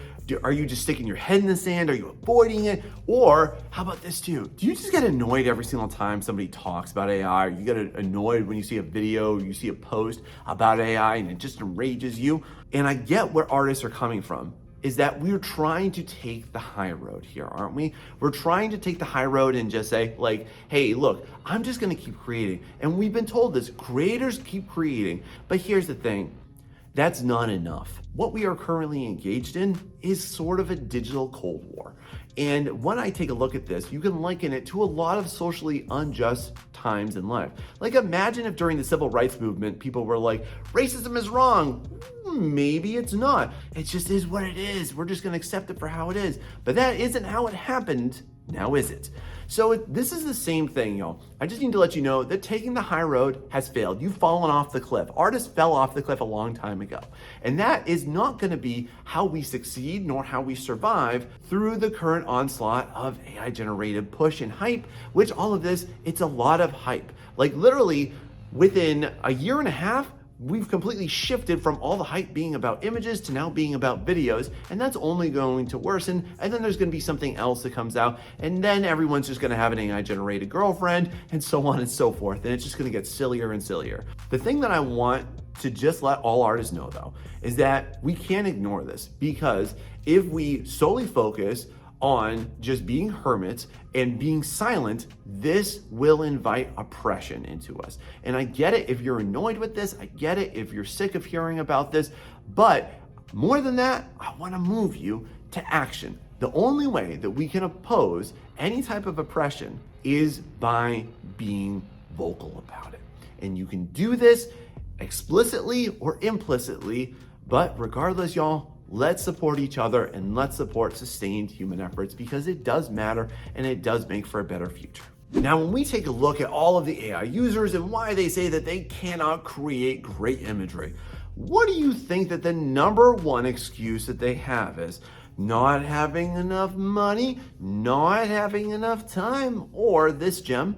Are you just sticking your head in the sand? Are you avoiding it? Or how about this too? Do you just get annoyed every single time somebody talks about AI? Or you get annoyed when you see a video, or you see a post about AI and it just enrages you? And I get where artists are coming from, is that we're trying to take the high road here, aren't we? We're trying to take the high road and just say like, hey, look, I'm just gonna keep creating. And we've been told this, creators keep creating. But here's the thing, that's not enough. What we are currently engaged in is sort of a digital Cold War. And when I take a look at this, you can liken it to a lot of socially unjust times in life. Like, imagine if during the civil rights movement, people were like, racism is wrong. Maybe it's not. It just is what it is. We're just gonna accept it for how it is. But that isn't how it happened, now is it? So this is the same thing, y'all. I just need to let you know that taking the high road has failed. You've fallen off the cliff. Artists fell off the cliff a long time ago. And that is not gonna be how we succeed nor how we survive through the current onslaught of AI generated push and hype, which all of this, it's a lot of hype. Like literally within a year and a half, we've completely shifted from all the hype being about images to now being about videos, and that's only going to worsen. And then there's going to be something else that comes out, and then everyone's just going to have an AI generated girlfriend, and so on and so forth, and it's just going to get sillier and sillier. The thing that I want to just let all artists know though is that we can't ignore this, because if we solely focus on just being hermits and being silent, this will invite oppression into us. And I get it if you're annoyed with this, I get it if you're sick of hearing about this, but more than that, I wanna move you to action. The only way that we can oppose any type of oppression is by being vocal about it. And you can do this explicitly or implicitly, but regardless, y'all, let's support each other and let's support sustained human efforts, because it does matter and it does make for a better future. Now, when we take a look at all of the AI users and why they say that they cannot create great imagery, what do you think that the number one excuse that they have is? Not having enough money, not having enough time, or this gem,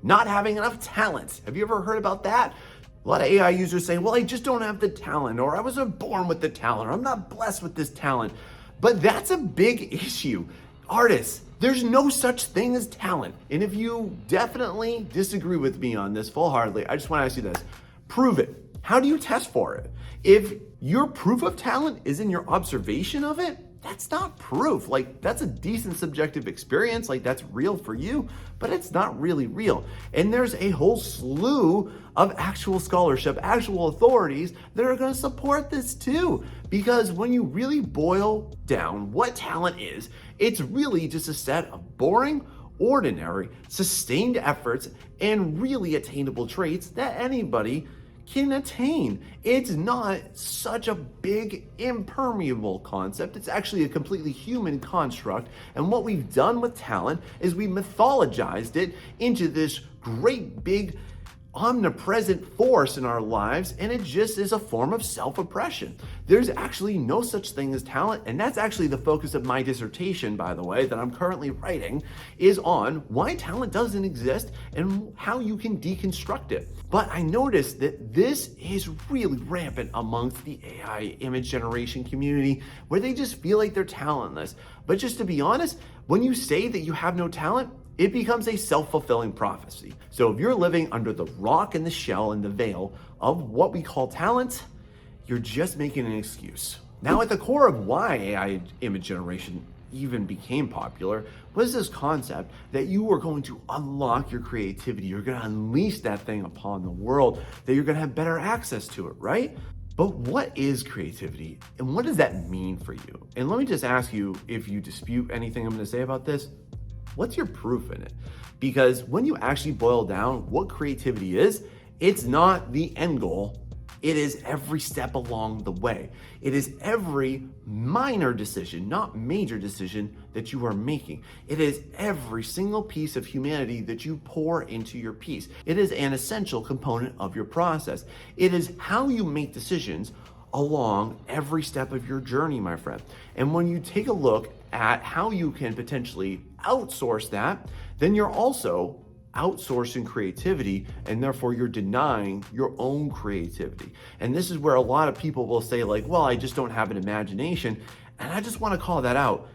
not having enough talent. Have you ever heard about that? A lot of AI users say, well, I just don't have the talent, or I wasn't born with the talent, or I'm not blessed with this talent. But that's a big issue. Artists, there's no such thing as talent. And if you definitely disagree with me on this full-heartedly, I just want to ask you this. Prove it. How do you test for it? If your proof of talent is in your observation of it, that's not proof. Like, that's a decent subjective experience. Like, that's real for you, but it's not really real. And there's a whole slew of actual scholarship, actual authorities that are going to support this too. Because when you really boil down what talent is, it's really just a set of boring, ordinary, sustained efforts and really attainable traits that anybody can attain. It's not such a big, impermeable concept. It's actually a completely human construct. And what we've done with talent is we mythologized it into this great big omnipresent force in our lives, and it just is a form of self-oppression. There's actually no such thing as talent, and that's actually the focus of my dissertation, by the way, that I'm currently writing, is on why talent doesn't exist and how you can deconstruct it. But I noticed that this is really rampant amongst the AI image generation community, where they just feel like they're talentless. But just to be honest, when you say that you have no talent, it becomes a self-fulfilling prophecy. So if you're living under the rock and the shell and the veil of what we call talent, you're just making an excuse. Now, at the core of why AI image generation even became popular was this concept that you were going to unlock your creativity. You're going to unleash that thing upon the world, that you're going to have better access to it, right? But what is creativity and what does that mean for you? And let me just ask you, if you dispute anything I'm going to say about this, what's your proof in it? Because when you actually boil down what creativity is, it's not the end goal. It is every step along the way. It is every minor decision, not major decision, that you are making. It is every single piece of humanity that you pour into your piece. It is an essential component of your process. It is how you make decisions along every step of your journey, my friend. And when you take a look at how you can potentially outsource that, then you're also outsourcing creativity, and therefore you're denying your own creativity. And this is where a lot of people will say, like, well, I just don't have an imagination. And I just want to call that out.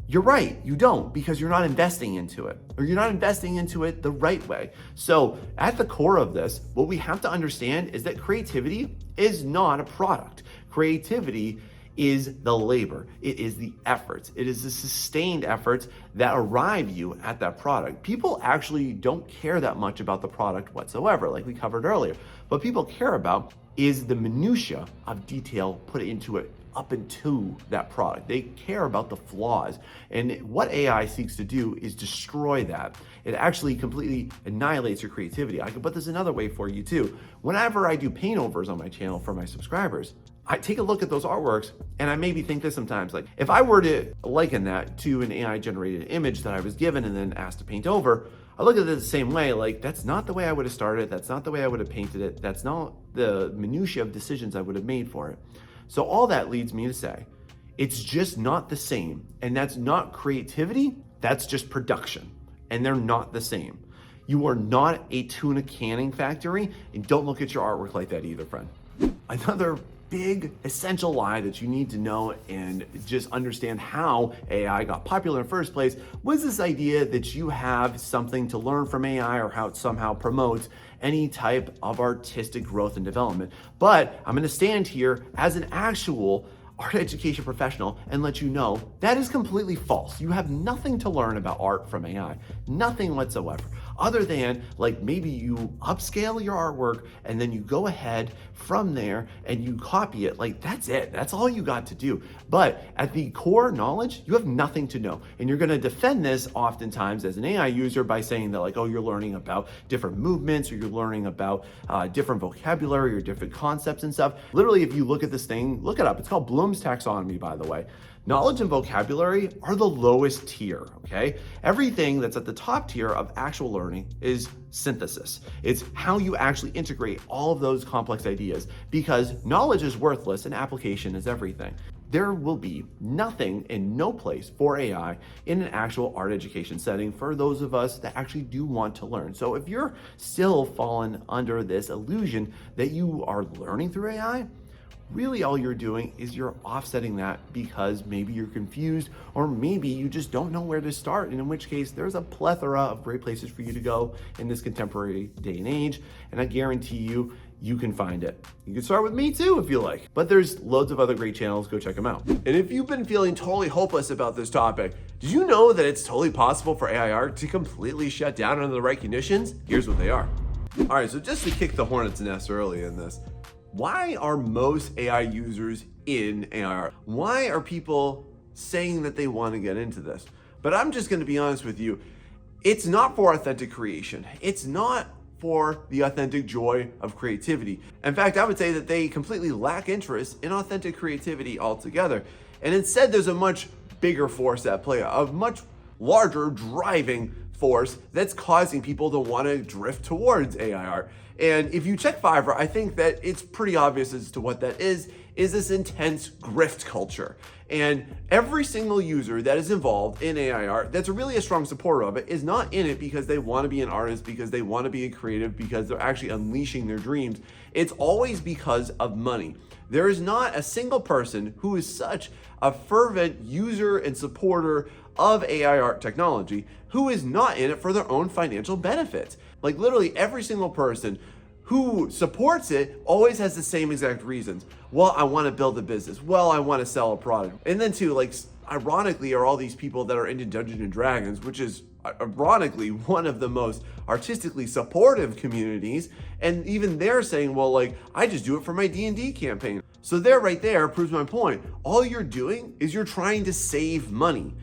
You're right, you don't, because you're not investing into it, or you're not investing into it the right way. So at the core of this, what we have to understand is that creativity is not a product. Creativity is the labor. It is the efforts. It is the sustained efforts that arrive you at that product. People actually don't care that much about the product whatsoever, like we covered earlier. What people care about is the minutia of detail put into it up into that product. They care about the flaws. And what AI seeks to do is destroy that. It actually completely annihilates your creativity. I can put this another way for you too. Whenever I do paint overs on my channel for my subscribers, I take a look at those artworks and I maybe think this sometimes, like, if I were to liken that to an AI generated image that I was given and then asked to paint over, I look at it the same way, like, that's not the way I would have started. That's not the way I would have painted it. That's not the minutia of decisions I would have made for it. So all that leads me to say, it's just not the same. And that's not creativity, that's just production. And they're not the same. You are not a tuna canning factory, and don't look at your artwork like that either, friend. Another big essential lie that you need to know and just understand how AI got popular in the first place was this idea that you have something to learn from AI, or how it somehow promotes any type of artistic growth and development. But I'm going to stand here as an actual art education professional and let you know that is completely false. You have nothing to learn about art from AI, nothing whatsoever, other than, like, maybe you upscale your artwork and then you go ahead from there and you copy it. Like, that's it. That's all you got to do. But at the core knowledge, you have nothing to know. And you're going to defend this oftentimes as an AI user by saying that, like, oh, you're learning about different movements, or you're learning about different vocabulary or different concepts and stuff. Literally, if you look at this thing, look it up. It's called Bloom's taxonomy, by the way. Knowledge and vocabulary are the lowest tier, okay? Everything that's at the top tier of actual learning is synthesis. It's how you actually integrate all of those complex ideas, because knowledge is worthless and application is everything. There will be nothing and no place for AI in an actual art education setting for those of us that actually do want to learn. So if you're still falling under this illusion that you are learning through AI, really all you're doing is you're offsetting that because maybe you're confused or maybe you just don't know where to start, and in which case there's a plethora of great places for you to go in this contemporary day and age, and I guarantee you can find it. You can start with me too if you like, but there's loads of other great channels. Go check them out. And if you've been feeling totally hopeless about this topic, did you know that it's totally possible for AI art to completely shut down under the right conditions? Here's what they are. All right, so just to kick the hornet's nest early in this, why are most AI users in AI art? Why are people saying that they want to get into this? But I'm just going to be honest with you. It's not for authentic creation. It's not for the authentic joy of creativity. In fact, I would say that they completely lack interest in authentic creativity altogether. And instead, there's a much bigger force at play, a much larger driving force that's causing people to want to drift towards AI art. And if you check Fiverr, I think that it's pretty obvious as to what that is this intense grift culture. And every single user that is involved in AI art that's really a strong supporter of it is not in it because they want to be an artist, because they want to be a creative, because they're actually unleashing their dreams. It's always because of money. There is not a single person who is such a fervent user and supporter of AI art technology who is not in it for their own financial benefits. Like literally every single person who supports it always has the same exact reasons. Well, I want to build a business. Well, I want to sell a product. And then too, like ironically, are all these people that are into Dungeons and Dragons, which is ironically one of the most artistically supportive communities. And even they're saying, well, like, I just do it for my D&D campaign. So there right there proves my point. All you're doing is you're trying to save money.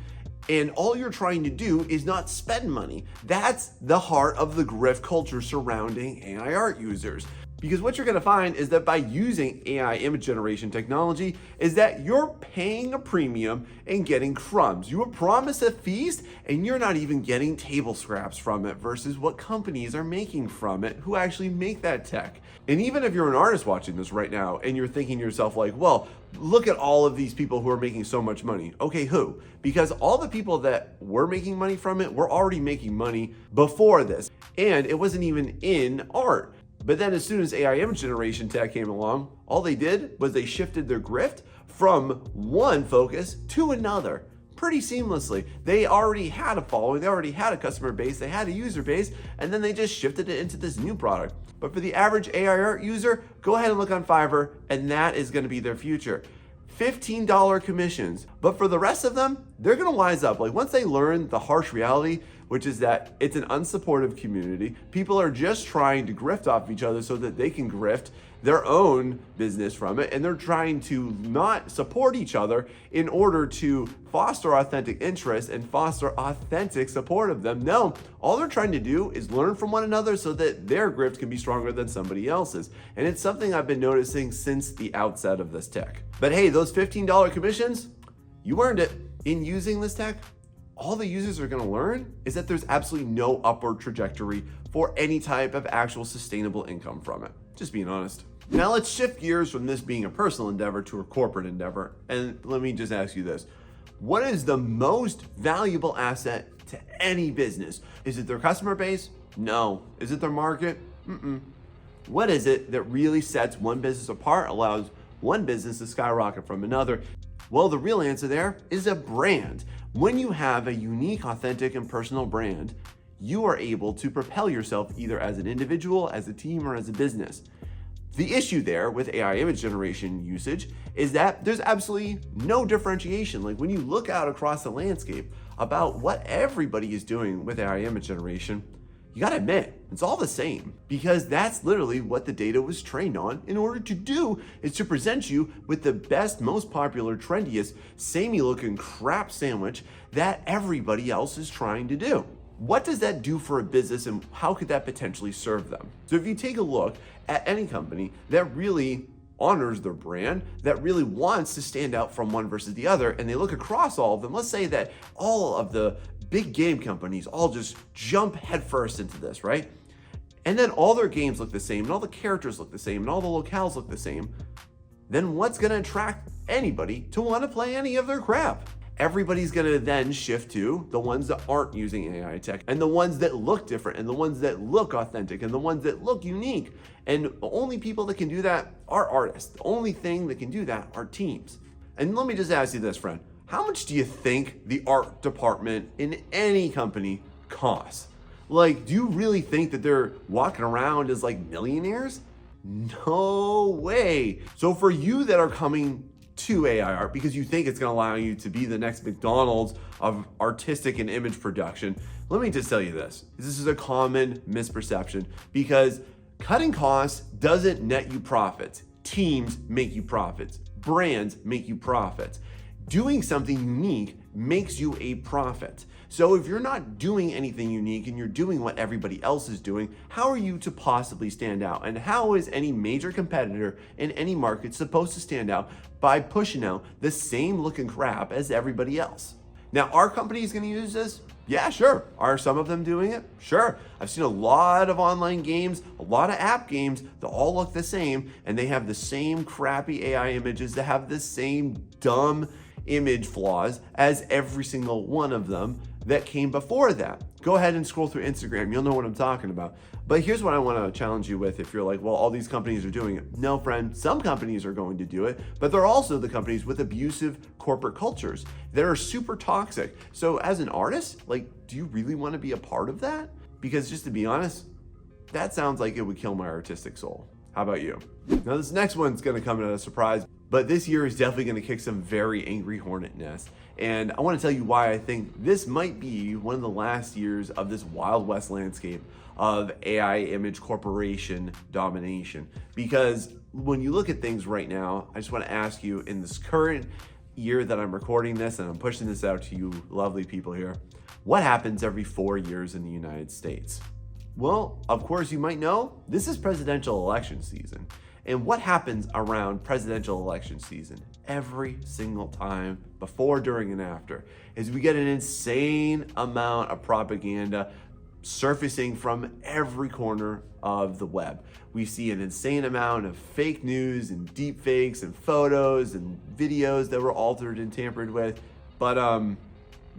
And all you're trying to do is not spend money. That's the heart of the grift culture surrounding AI art users. Because what you're gonna find is that by using AI image generation technology is that you're paying a premium and getting crumbs. You were promised a feast and you're not even getting table scraps from it versus what companies are making from it who actually make that tech. And even if you're an artist watching this right now and you're thinking to yourself like, well, look at all of these people who are making so much money. Okay, who? Because all the people that were making money from it were already making money before this. And it wasn't even in art. But then as soon as AI image generation tech came along, all they did was they shifted their grift from one focus to another pretty seamlessly. They already had a following, they already had a customer base, they had a user base, and then they just shifted it into this new product. But for the average AI art user, go ahead and look on Fiverr, and that is going to be their future. $15 commissions. But for the rest of them, they're going to wise up. Like once they learn the harsh reality, which is that it's an unsupportive community, people are just trying to grift off each other so that they can grift their own business from it, and they're trying to not support each other in order to foster authentic interest and foster authentic support of them. No, all they're trying to do is learn from one another so that their grift can be stronger than somebody else's. And it's something I've been noticing since the outset of this tech. But hey, those $15 commissions, you earned it. In using this tech, all the users are going to learn is that there's absolutely no upward trajectory for any type of actual sustainable income from it. Just being honest. Now let's shift gears from this being a personal endeavor to a corporate endeavor. And let me just ask you this. What is the most valuable asset to any business? Is it their customer base? No. Is it their market? What is it that really sets one business apart, allows one business to skyrocket from another? Well, the real answer there is a brand. When you have a unique, authentic, and personal brand, you are able to propel yourself either as an individual, as a team, or as a business. The issue there with AI image generation usage is that there's absolutely no differentiation. Like when you look out across the landscape about what everybody is doing with AI image generation, you gotta admit, it's all the same, because that's literally what the data was trained on in order to do, is to present you with the best, most popular, trendiest, samey looking crap sandwich that everybody else is trying to do. What does that do for a business and how could that potentially serve them? So if you take a look at any company that really honors their brand, that really wants to stand out from one versus the other, and they look across all of them, let's say that all of the big game companies all just jump headfirst into this, right? And then all their games look the same, and all the characters look the same, and all the locales look the same, then what's gonna attract anybody to wanna play any of their crap? everybody's gonna then shift to the ones that aren't using AI tech, and the ones that look different, and the ones that look authentic, and the ones that look unique. And the only people that can do that are artists. The only thing that can do that are teams. And let me just ask you this, friend. How much do you think the art department in any company costs? Like, do you really think that they're walking around as like millionaires? No way. So for you that are coming to AI art because you think it's going to allow you to be the next McDonald's of artistic and image production, let me just tell you this. This is a common misperception because cutting costs doesn't net you profits. Teams make you profits. Brands make you profits. Doing something unique makes you a profit. So if you're not doing anything unique and you're doing what everybody else is doing, how are you to possibly stand out? And how is any major competitor in any market supposed to stand out by pushing out the same looking crap as everybody else? Now, are companies going to use this? Yeah, sure. Are some of them doing it? Sure. I've seen a lot of online games, a lot of app games that all look the same, and they have the same crappy AI images that have the same dumb image flaws as every single one of them that came before that. Go ahead and scroll through Instagram. You'll know what I'm talking about. But here's what I want to challenge you with if you're like, well, all these companies are doing it. No, friend, some companies are going to do it, but they're also the companies with abusive corporate cultures that are super toxic. So as an artist, like, do you really want to be a part of that? Because just to be honest, that sounds like it would kill my artistic soul. How about you? Now this next one's going to come as a surprise, but this year is definitely going to kick some very angry hornet nests. And I want to tell you why I think this might be one of the last years of this Wild West landscape of AI image corporation domination. Because when you look at things right now, I just want to ask you, in this current year that I'm recording this and I'm pushing this out to you lovely people here, what happens every 4 years in the United States? Well, of course, you might know, this is presidential election season. And what happens around presidential election season every single time, before, during, and after, is we get an insane amount of propaganda surfacing from every corner of the web. We see an insane amount of fake news and deep fakes and photos and videos that were altered and tampered with. But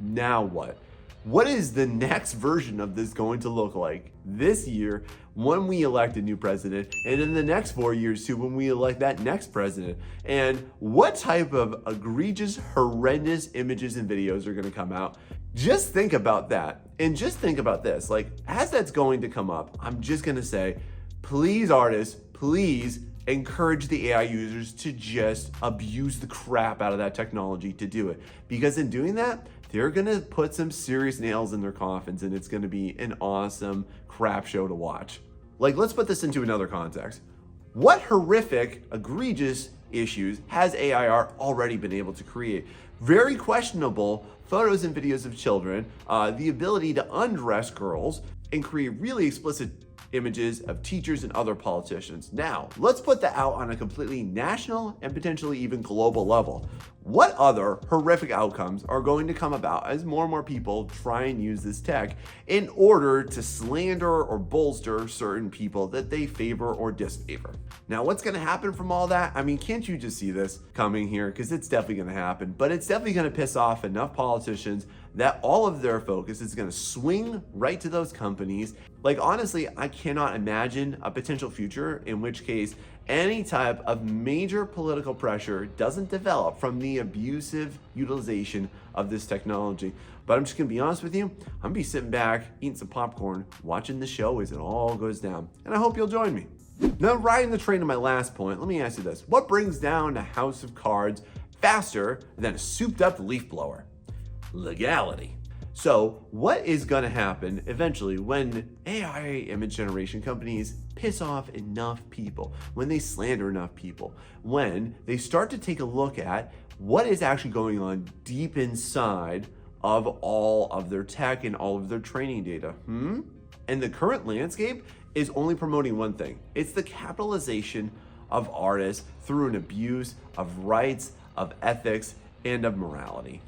now what? What is the next version of this going to look like this year when we elect a new president, and in the next 4 years too when we elect that next president? And what type of egregious, horrendous images and videos are going to come out? Just think about that. And just think about this. Like, as that's going to come up, I'm just going to say, please, artists, please encourage the AI users to just abuse the crap out of that technology to do it. Because in doing that, they're gonna put some serious nails in their coffins, and it's gonna be an awesome crap show to watch. Like, let's put this into another context. What horrific, egregious issues has AI art already been able to create? Very questionable photos and videos of children, the ability to undress girls, and create really explicit images of teachers and other politicians. Now, let's put that out on a completely national and potentially even global level. What other horrific outcomes are going to come about as more and more people try and use this tech in order to slander or bolster certain people that they favor or disfavor? Now, what's going to happen from all that? I mean, can't you just see this coming here? Because it's definitely going to happen, but it's definitely going to piss off enough politicians that all of their focus is going to swing right to those companies. Like, honestly, I cannot imagine a potential future in which case any type of major political pressure doesn't develop from the abusive utilization of this technology. But I'm just gonna be honest with you, I'm gonna be sitting back, eating some popcorn, watching the show as it all goes down. And I hope you'll join me. Now, riding the train to my last point, let me ask you this. What brings down a house of cards faster than a souped up leaf blower? Legality. So what is going to happen eventually when AI image generation companies piss off enough people, when they slander enough people, when they start to take a look at what is actually going on deep inside of all of their tech and all of their training data? And the current landscape is only promoting one thing. It's the capitalization of artists through an abuse of rights, of ethics, and of morality.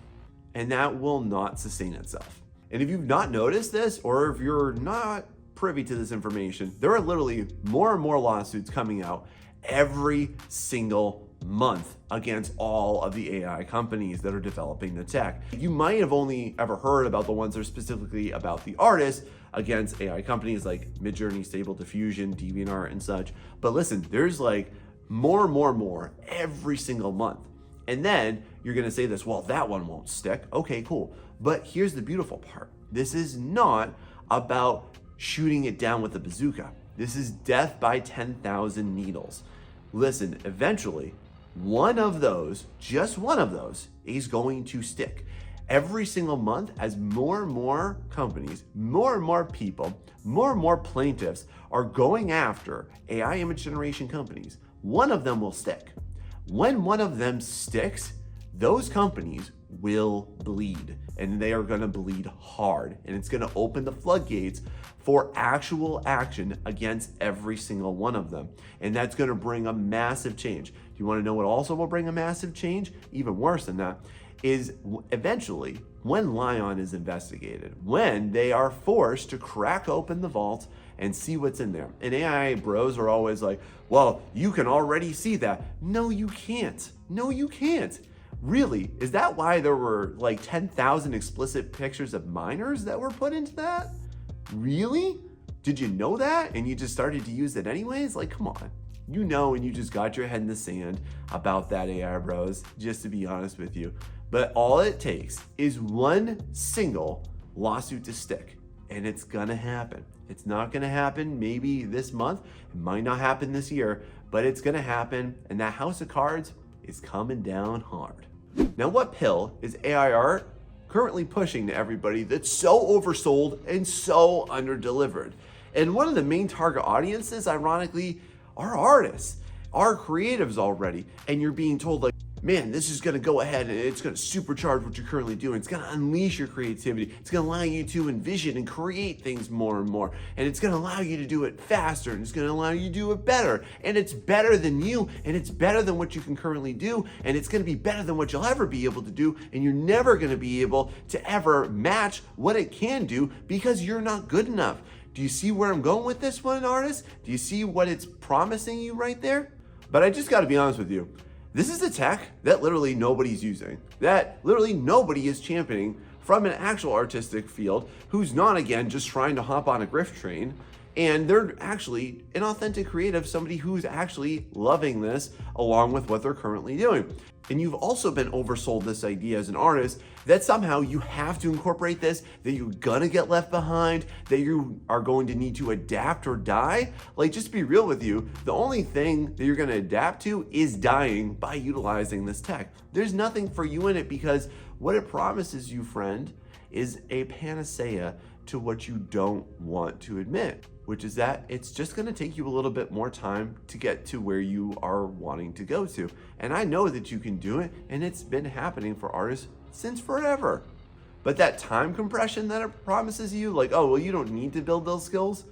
And that will not sustain itself. And if you've not noticed this, or if you're not privy to this information, there are literally more and more lawsuits coming out every single month against all of the AI companies that are developing the tech. You might have only ever heard about the ones that are specifically about the artists against AI companies like Midjourney, Stable Diffusion, DeviantArt, and such. But listen, there's like more every single month. And then you're gonna say this, well, that one won't stick. Okay, cool. But here's the beautiful part. This is not about shooting it down with a bazooka. This is death by 10,000 needles. Listen, eventually, one of those, just one of those, is going to stick. Every single month, as more and more companies, more and more people, more and more plaintiffs are going after AI image generation companies, one of them will stick. When one of them sticks, those companies will bleed, and they are gonna bleed hard, and it's gonna open the floodgates for actual action against every single one of them. And that's gonna bring a massive change. Do you wanna know what also will bring a massive change? Even worse than that, is eventually when Lion is investigated, when they are forced to crack open the vault and see what's in there. And AI bros are always like, well, you can already see that. No, you can't. No, you can't. Really? Is that why there were like 10,000 explicit pictures of minors that were put into that? Really? Did you know that? And you just started to use it anyways? Like, come on. You know, and you just got your head in the sand about that, AI bros, just to be honest with you. But all it takes is one single lawsuit to stick, and it's gonna happen. It's not gonna happen maybe this month, it might not happen this year, but it's gonna happen, and that house of cards is coming down hard. Now, what pill is AI art currently pushing to everybody that's so oversold and so underdelivered? And one of the main target audiences, ironically, are artists, are creatives already, and you're being told like, man, this is gonna go ahead and it's gonna supercharge what you're currently doing. It's gonna unleash your creativity. It's gonna allow you to envision and create things more and more. And it's gonna allow you to do it faster, and it's gonna allow you to do it better. And it's better than you, and it's better than what you can currently do, and it's gonna be better than what you'll ever be able to do, and you're never gonna be able to ever match what it can do because you're not good enough. Do you see where I'm going with this one, artist? Do you see what it's promising you right there? But I just gotta be honest with you. This is a tech that literally nobody's using, that literally nobody is championing from an actual artistic field who's not, again, just trying to hop on a grift train. And they're actually an authentic creative, somebody who's actually loving this along with what they're currently doing. And you've also been oversold this idea as an artist that somehow you have to incorporate this, that you're gonna get left behind, that you are going to need to adapt or die. Like, just to be real with you, the only thing that you're gonna adapt to is dying by utilizing this tech. There's nothing for you in it because what it promises you, friend, is a panacea to what you don't want to admit, which is that it's just gonna take you a little bit more time to get to where you are wanting to go to. And I know that you can do it, and it's been happening for artists since forever. But that time compression that it promises you, like, oh, well, you don't need to build those skills,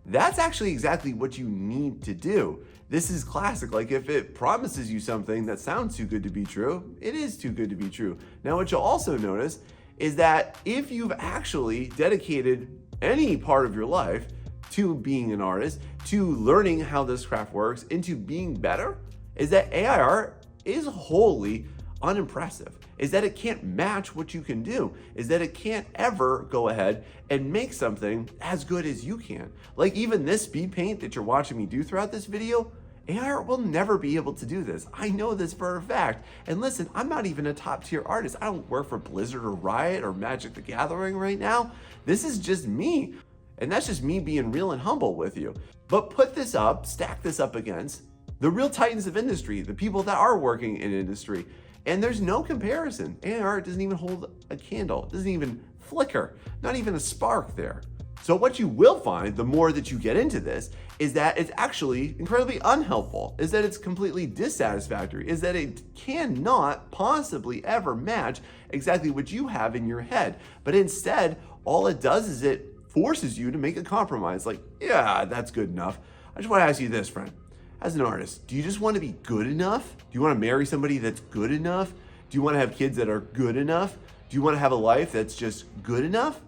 that's actually exactly what you need to do. This is classic. Like, if it promises you something that sounds too good to be true, it is too good to be true. Now, what you'll also notice is that if you've actually dedicated any part of your life to being an artist, to learning how this craft works, and to being better, is that AI art is wholly unimpressive, is that it can't match what you can do, is that it can't ever go ahead and make something as good as you can. Like, even this speed paint that you're watching me do throughout this video, AI art will never be able to do this. I know this for a fact. And listen, I'm not even a top tier artist. I don't work for Blizzard or Riot or Magic the Gathering right now. This is just me. And that's just me being real and humble with you. But put this up, stack this up against the real titans of industry, the people that are working in industry. And there's no comparison. AI art doesn't even hold a candle. It doesn't even flicker, not even a spark there. So what you will find, the more that you get into this, is that it's actually incredibly unhelpful, is that it's completely dissatisfactory, is that it cannot possibly ever match exactly what you have in your head. But instead, all it does is it forces you to make a compromise. Like, yeah, that's good enough. I just want to ask you this, friend. As an artist, do you just want to be good enough? Do you want to marry somebody that's good enough? Do you want to have kids that are good enough? Do you want to have a life that's just good enough?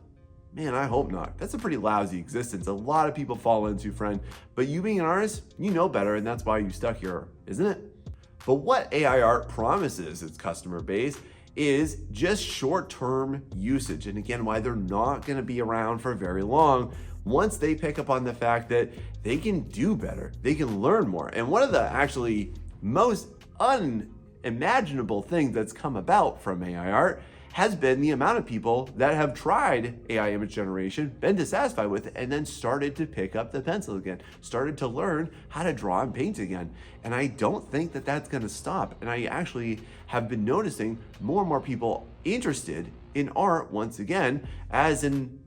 Man, I hope not. That's a pretty lousy existence. A lot of people fall into, friend. But you being an artist, you know better, and that's why you stuck here, isn't it? But what AI art promises its customer base is just short-term usage. And again, why they're not going to be around for very long once they pick up on the fact that they can do better, they can learn more. And one of the actually most unimaginable things that's come about from AI art has been the amount of people that have tried AI image generation, been dissatisfied with it, and then started to pick up the pencil again, started to learn how to draw and paint again. And I don't think that that's going to stop. And I actually have been noticing more and more people interested in art once again as an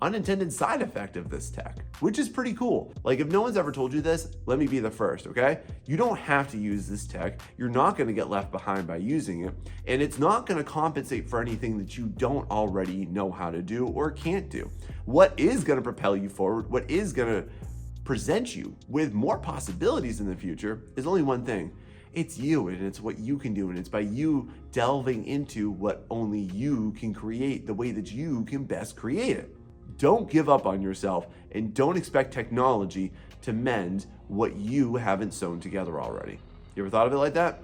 unintended side effect of this tech, which is pretty cool. Like, if no one's ever told you this, let me be the first, okay? You don't have to use this tech. You're not gonna get left behind by using it, and it's not gonna compensate for anything that you don't already know how to do or can't do. What is gonna propel you forward, what is gonna present you with more possibilities in the future is only one thing. It's you, and it's what you can do, and it's by you delving into what only you can create, the way that you can best create it. Don't give up on yourself, and don't expect technology to mend what you haven't sewn together already. You ever thought of it like that?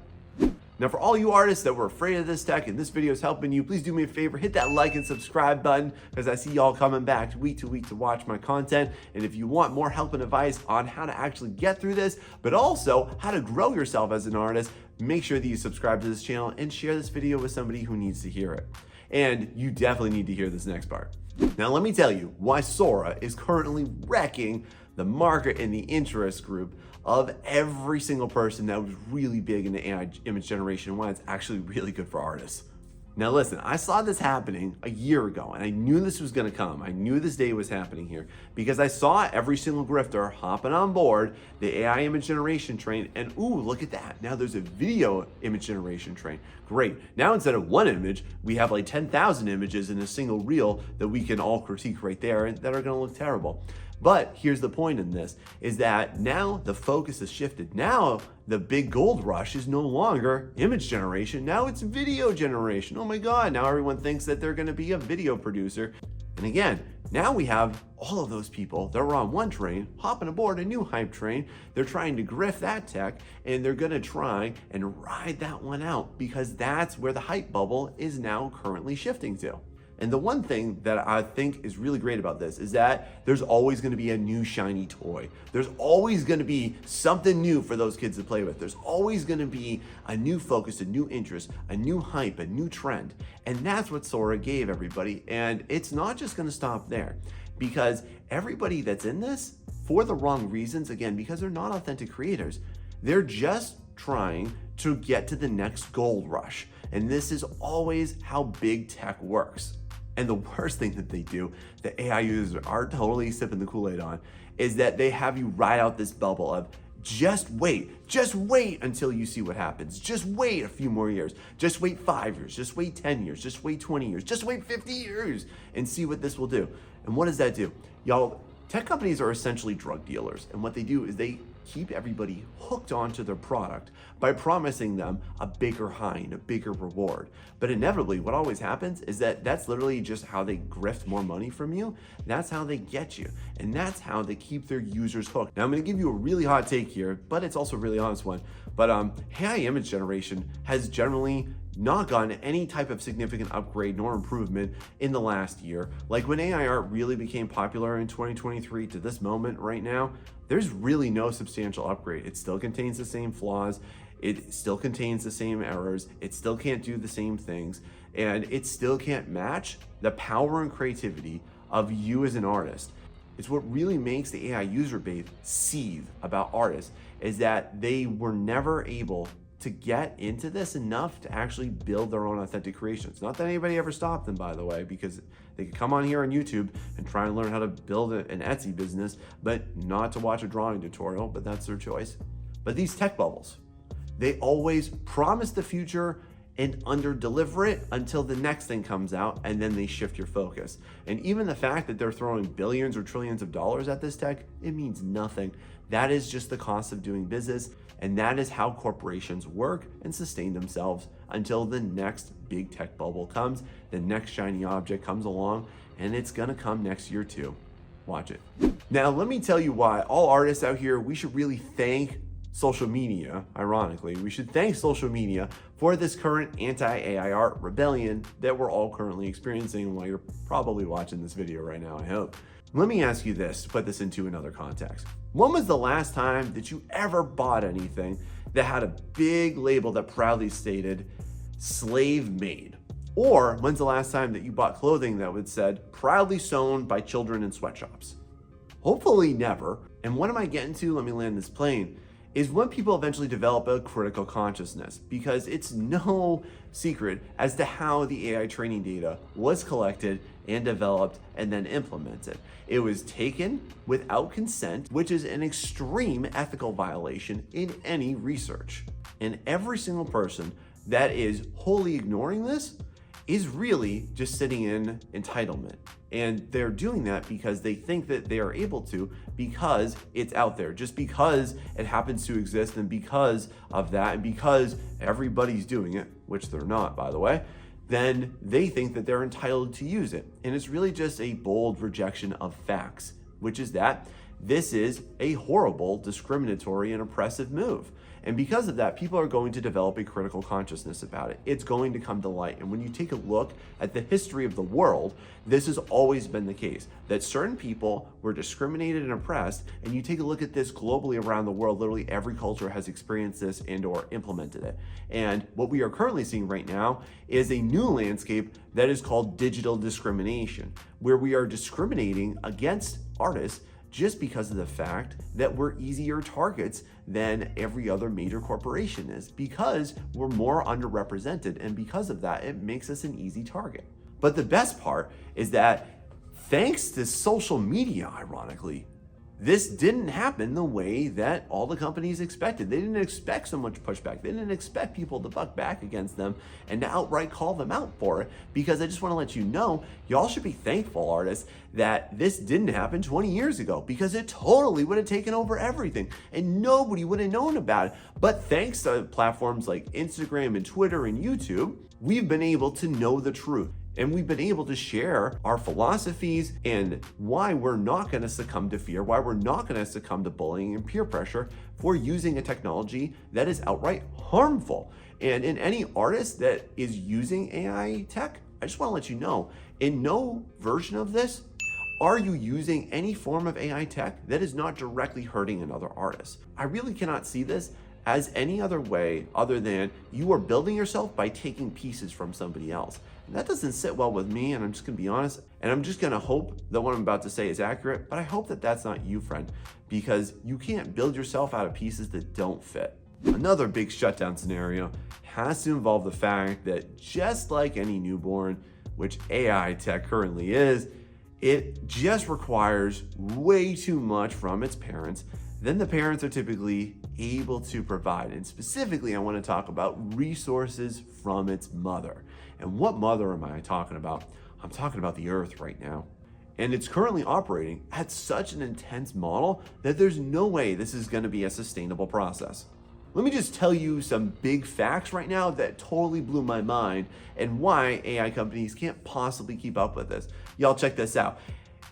Now, for all you artists that were afraid of this tech and this video is helping you, please do me a favor, hit that like and subscribe button, because I see y'all coming back week to week to watch my content. And if you want more help and advice on how to actually get through this, but also how to grow yourself as an artist, make sure that you subscribe to this channel and share this video with somebody who needs to hear it. And you definitely need to hear this next part. Now, let me tell you why Sora is currently wrecking the market and the interest group of every single person that was really big into AI image generation, and why it's actually really good for artists. Now listen, I saw this happening a year ago, and I knew this was gonna come. I knew this day was happening here because I saw every single grifter hopping on board the AI image generation train, and ooh, look at that. Now there's a video image generation train. Great. Now instead of one image, we have like 10,000 images in a single reel that we can all critique right there and that are gonna look terrible. But here's the point in this, is that now the focus has shifted. Now the big gold rush is no longer image generation, now it's video generation. Oh my God, now everyone thinks that they're gonna be a video producer. And again, now we have all of those people that were on one train, hopping aboard a new hype train. They're trying to grift that tech, and they're gonna try and ride that one out, because that's where the hype bubble is now currently shifting to. And the one thing that I think is really great about this is that there's always going to be a new shiny toy. There's always going to be something new for those kids to play with. There's always going to be a new focus, a new interest, a new hype, a new trend. And that's what Sora gave everybody. And it's not just going to stop there, because everybody that's in this, for the wrong reasons, again, because they're not authentic creators, they're just trying to get to the next gold rush. And this is always how big tech works. And the worst thing that they do, that AI users are totally sipping the Kool-Aid on, is that they have you ride out this bubble of just wait until you see what happens. Just wait a few more years. Just wait 5 years, just wait 10 years, just wait 20 years, just wait 50 years and see what this will do. And what does that do? Y'all, tech companies are essentially drug dealers. And what they do is they keep everybody hooked onto their product by promising them a bigger high and a bigger reward. But inevitably, what always happens is that that's literally just how they grift more money from you. That's how they get you. And that's how they keep their users hooked. Now, I'm gonna give you a really hot take here, but it's also a really honest one. But AI image generation has generally not gotten any type of significant upgrade nor improvement in the last year. Like when AI art really became popular in 2023 to this moment right now, there's really no substantial upgrade. It still contains the same flaws. It still contains the same errors. It still can't do the same things. And it still can't match the power and creativity of you as an artist. It's what really makes the AI user base seethe about artists, is that they were never able to get into this enough to actually build their own authentic creations. Not that anybody ever stopped them, by the way, because they could come on here on YouTube and try and learn how to build an Etsy business, but not to watch a drawing tutorial, but that's their choice. But these tech bubbles, they always promise the future and under-deliver it until the next thing comes out, and then they shift your focus. And even the fact that they're throwing billions or trillions of dollars at this tech, it means nothing. That is just the cost of doing business, and that is how corporations work and sustain themselves until the next big tech bubble comes, the next shiny object comes along, and it's gonna come next year too. Watch it. Now, let me tell you why all artists out here, we should really thank social media, ironically. We should thank social media for this current anti-AI art rebellion that we're all currently experiencing while you're probably watching this video right now, I hope. Let me ask you this, to put this into another context. When was the last time that you ever bought anything that had a big label that proudly stated slave made? Or when's the last time that you bought clothing that would said proudly sewn by children in sweatshops? Hopefully never. And what am I getting to? Let me land this plane. Is when people eventually develop a critical consciousness, because it's no secret as to how the AI training data was collected and developed and then implemented. It was taken without consent, which is an extreme ethical violation in any research. And every single person that is wholly ignoring this is really just sitting in entitlement. And they're doing that because they think that they are able to, because it's out there, just because it happens to exist, and because of that, and because everybody's doing it, which they're not, by the way, then they think that they're entitled to use it. And it's really just a bold rejection of facts, which is that this is a horrible, discriminatory, and oppressive move. And because of that, people are going to develop a critical consciousness about it. It's going to come to light. And when you take a look at the history of the world, this has always been the case, that certain people were discriminated and oppressed. And you take a look at this globally around the world, literally every culture has experienced this and or implemented it. And what we are currently seeing right now is a new landscape that is called digital discrimination, where we are discriminating against artists just because of the fact that we're easier targets than every other major corporation is, because we're more underrepresented, and because of that, it makes us an easy target. But the best part is that thanks to social media, ironically, this didn't happen the way that all the companies expected. They didn't expect so much pushback. They didn't expect people to buck back against them and to outright call them out for it, because I just want to let you know, y'all should be thankful, artists, that this didn't happen 20 years ago, because it totally would have taken over everything and nobody would have known about it. But thanks to platforms like Instagram and Twitter and YouTube, we've been able to know the truth. And we've been able to share our philosophies and why we're not going to succumb to fear, why we're not going to succumb to bullying and peer pressure for using a technology that is outright harmful. And in any artist that is using AI tech, I just want to let you know, in no version of this are you using any form of AI tech that is not directly hurting another artist. I really cannot see this as any other way other than you are building yourself by taking pieces from somebody else. And that doesn't sit well with me, and I'm just gonna be honest, and I'm just gonna hope that what I'm about to say is accurate, but I hope that that's not you, friend, because you can't build yourself out of pieces that don't fit. Another big shutdown scenario has to involve the fact that just like any newborn, which AI tech currently is, it just requires way too much from its parents than the parents are typically able to provide. And specifically, I want to talk about resources from its mother. And what mother am I talking about? I'm talking about the Earth right now. And it's currently operating at such an intense model that there's no way this is going to be a sustainable process. Let me just tell you some big facts right now that totally blew my mind and why AI companies can't possibly keep up with this. Y'all check this out.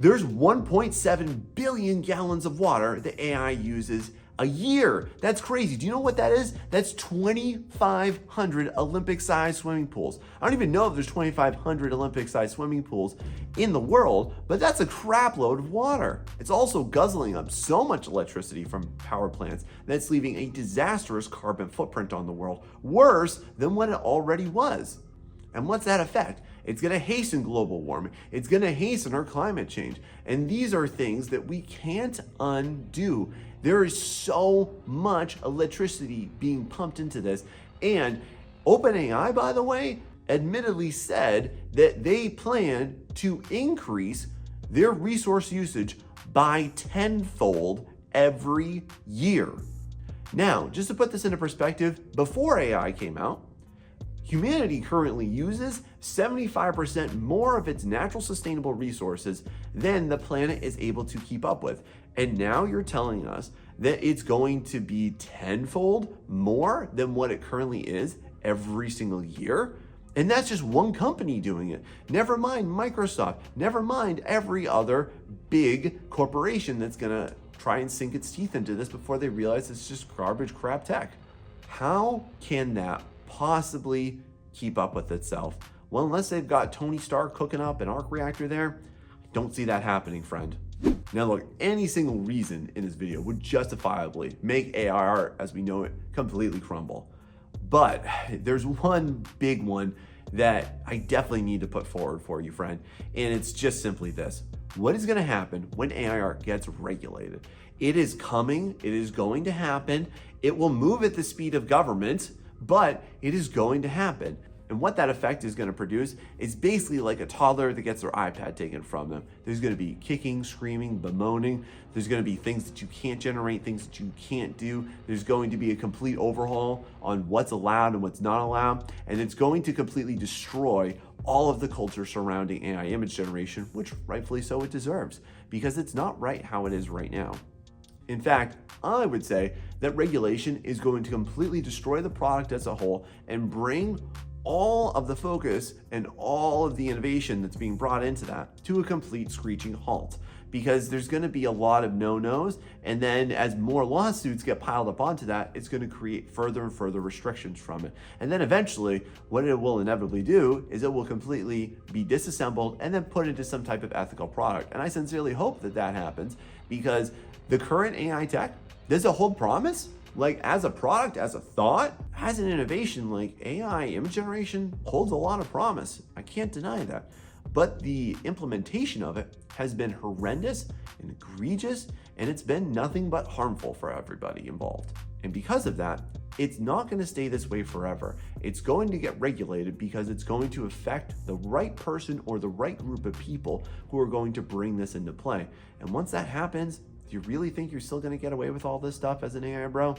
There's 1.7 billion gallons of water that AI uses a year. That's crazy. Do you know what that is? That's 2,500 Olympic-sized swimming pools. I don't even know if there's 2,500 Olympic-sized swimming pools in the world, but that's a crap load of water. It's also guzzling up so much electricity from power plants that's leaving a disastrous carbon footprint on the world, worse than what it already was. And what's that effect? It's going to hasten global warming. It's going to hasten our climate change. And these are things that we can't undo. There is so much electricity being pumped into this. And OpenAI, by the way, admittedly said that they plan to increase their resource usage by tenfold every year. Now, just to put this into perspective, before AI came out, humanity currently uses 75% more of its natural sustainable resources than the planet is able to keep up with. And now you're telling us that it's going to be tenfold more than what it currently is every single year? And that's just one company doing it. Never mind Microsoft, never mind every other big corporation that's gonna try and sink its teeth into this before they realize it's just garbage crap tech. How can that possibly keep up with itself? Well, unless they've got Tony Stark cooking up an arc reactor there, I don't see that happening, friend. Now look, any single reason in this video would justifiably make AI art as we know it completely crumble. But there's one big one that I definitely need to put forward for you, friend, and it's just simply this. What is gonna happen when AI art gets regulated? It is coming, it is going to happen. It will move at the speed of government, but it is going to happen. And what that effect is going to produce is basically like a toddler that gets their iPad taken from them. There's going to be kicking, screaming, bemoaning. There's going to be things that you can't generate, things that you can't do. There's going to be a complete overhaul on what's allowed and what's not allowed. And it's going to completely destroy all of the culture surrounding AI image generation, which rightfully so it deserves, because it's not right how it is right now. In fact, I would say that regulation is going to completely destroy the product as a whole and bring all of the focus and all of the innovation that's being brought into that to a complete screeching halt, because there's going to be a lot of no-nos, and then as more lawsuits get piled up onto that, it's going to create further and further restrictions from it. And then eventually what it will inevitably do is it will completely be disassembled and then put into some type of ethical product. And I sincerely hope that that happens, because the current AI tech, does it hold promise? Like as a product, as a thought, as an innovation, like AI image generation holds a lot of promise. I can't deny that. But the implementation of it has been horrendous and egregious, and it's been nothing but harmful for everybody involved. And because of that, it's not going to stay this way forever. It's going to get regulated because it's going to affect the right person or the right group of people who are going to bring this into play. And once that happens, do you really think you're still going to get away with all this stuff as an AI bro?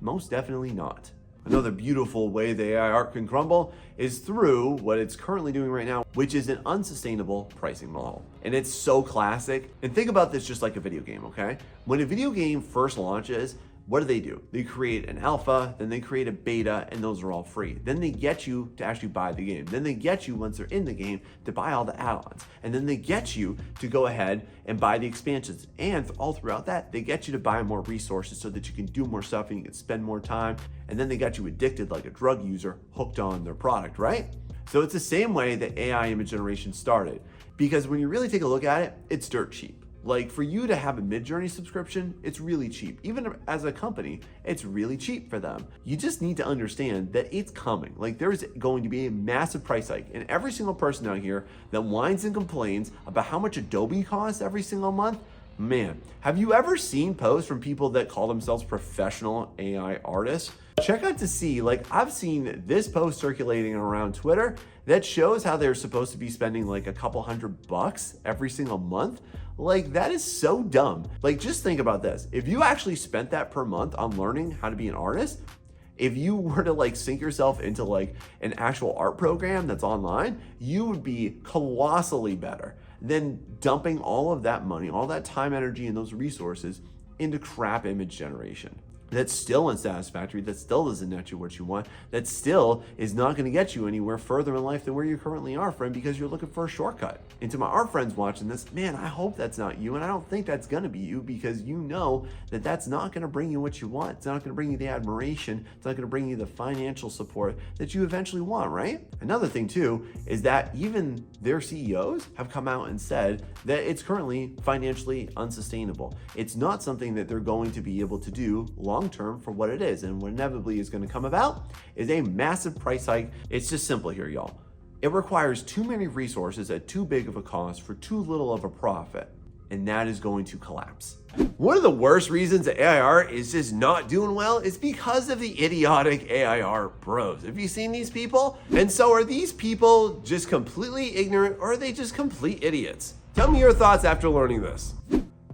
Most definitely not. Another beautiful way the AI art can crumble is through what it's currently doing right now, which is an unsustainable pricing model. And it's so classic. And think about this just like a video game, okay? When a video game first launches, what do? They create an alpha, then they create a beta, and those are all free. Then they get you to actually buy the game. Then they get you, once they're in the game, to buy all the add-ons. And then they get you to go ahead and buy the expansions. And all throughout that, they get you to buy more resources so that you can do more stuff and you can spend more time. And then they got you addicted like a drug user, hooked on their product, right? So it's the same way that AI image generation started. Because when you really take a look at it, it's dirt cheap. Like for you to have a Midjourney subscription, it's really cheap. Even as a company, it's really cheap for them. You just need to understand that it's coming. Like there's going to be a massive price hike, and every single person out here that whines and complains about how much Adobe costs every single month, man, have you ever seen posts from people that call themselves professional AI artists? Check out to see, like I've seen this post circulating around Twitter that shows how they're supposed to be spending like a couple $100 every single month. Like that is so dumb. Like just think about this. If you actually spent that per month on learning how to be an artist, if you were to like sink yourself into like an actual art program that's online, you would be colossally better than dumping all of that money, all that time, energy, and those resources into crap image generation. That's still unsatisfactory, that still doesn't net you what you want, that still is not going to get you anywhere further in life than where you currently are, friend, because you're looking for a shortcut. And to my art friends watching this, man, I hope that's not you, and I don't think that's going to be you, because you know that that's not going to bring you what you want. It's not going to bring you the admiration. It's not going to bring you the financial support that you eventually want, right? Another thing too is that even their CEOs have come out and said that it's currently financially unsustainable. It's not something that they're going to be able to do long-term for what it is. And what inevitably is going to come about is a massive price hike. It's just simple here, y'all. It requires too many resources at too big of a cost for too little of a profit, and that is going to collapse. One of the worst reasons that AI art is just not doing well is because of the idiotic AI art bros. Have you seen these people? And so are these people just completely ignorant, or are they just complete idiots? Tell me your thoughts after learning this.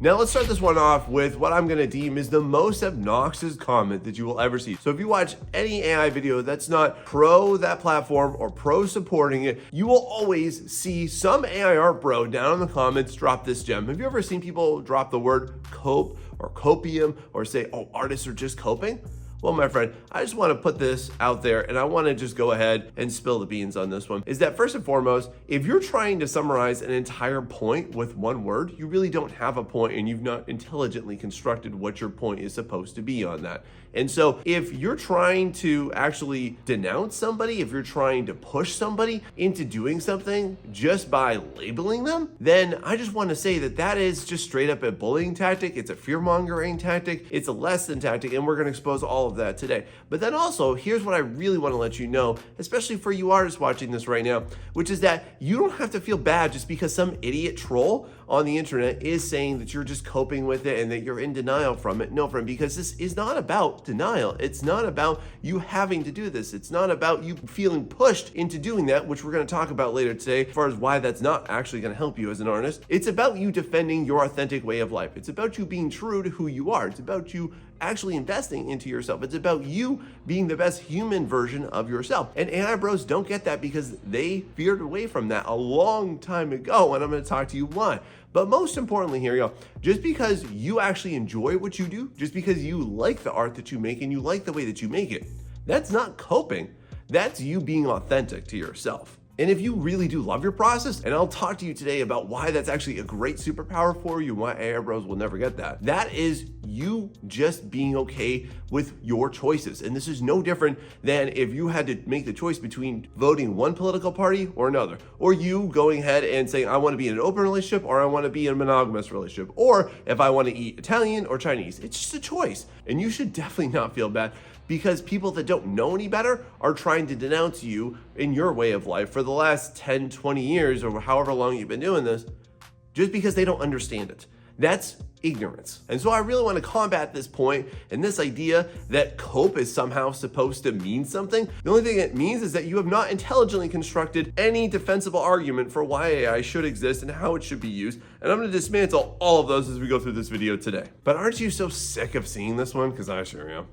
Now let's start this one off with what I'm gonna deem is the most obnoxious comment that you will ever see. So if you watch any AI video that's not pro that platform or pro supporting it, you will always see some AI art bro down in the comments drop this gem. Have you ever seen people drop the word cope or copium or say, oh, artists are just coping? Well, my friend, I just want to put this out there and I want to just go ahead and spill the beans on this one. Is that first and foremost, if you're trying to summarize an entire point with one word, you really don't have a point and you've not intelligently constructed what your point is supposed to be on that. And so if you're trying to actually denounce somebody, if you're trying to push somebody into doing something just by labeling them, then I just want to say that that is just straight up a bullying tactic. It's a fear-mongering tactic. It's a less than tactic, and we're going to expose all of that today. But then also, here's what I really want to let you know, especially for you artists watching this right now, which is that you don't have to feel bad just because some idiot troll on the internet is saying that you're just coping with it and that you're in denial from it. No, friend, because this is not about denial. It's not about you having to do this. It's not about you feeling pushed into doing that, which we're going to talk about later today, as far as why that's not actually going to help you as an artist. It's about you defending your authentic way of life. It's about you being true to who you are. It's about you actually investing into yourself. It's about you being the best human version of yourself. And AI bros don't get that because they veered away from that a long time ago, and I'm going to talk to you why. But most importantly here, y'all, just because you actually enjoy what you do, just because you like the art that you make and you like the way that you make it, that's not coping. That's you being authentic to yourself. And if you really do love your process, and I'll talk to you today about why that's actually a great superpower for you, why AI bros will never get that. That is you just being okay with your choices. And this is no different than if you had to make the choice between voting one political party or another, or you going ahead and saying, I want to be in an open relationship or I want to be in a monogamous relationship, or if I want to eat Italian or Chinese. It's just a choice. And you should definitely not feel bad, because people that don't know any better are trying to denounce you in your way of life for the last 10, 20 years or however long you've been doing this, just because they don't understand it. That's ignorance. And so I really want to combat this point and this idea that cope is somehow supposed to mean something. The only thing it means is that you have not intelligently constructed any defensible argument for why AI should exist and how it should be used. And I'm going to dismantle all of those as we go through this video today. But aren't you so sick of seeing this one? Because I sure am.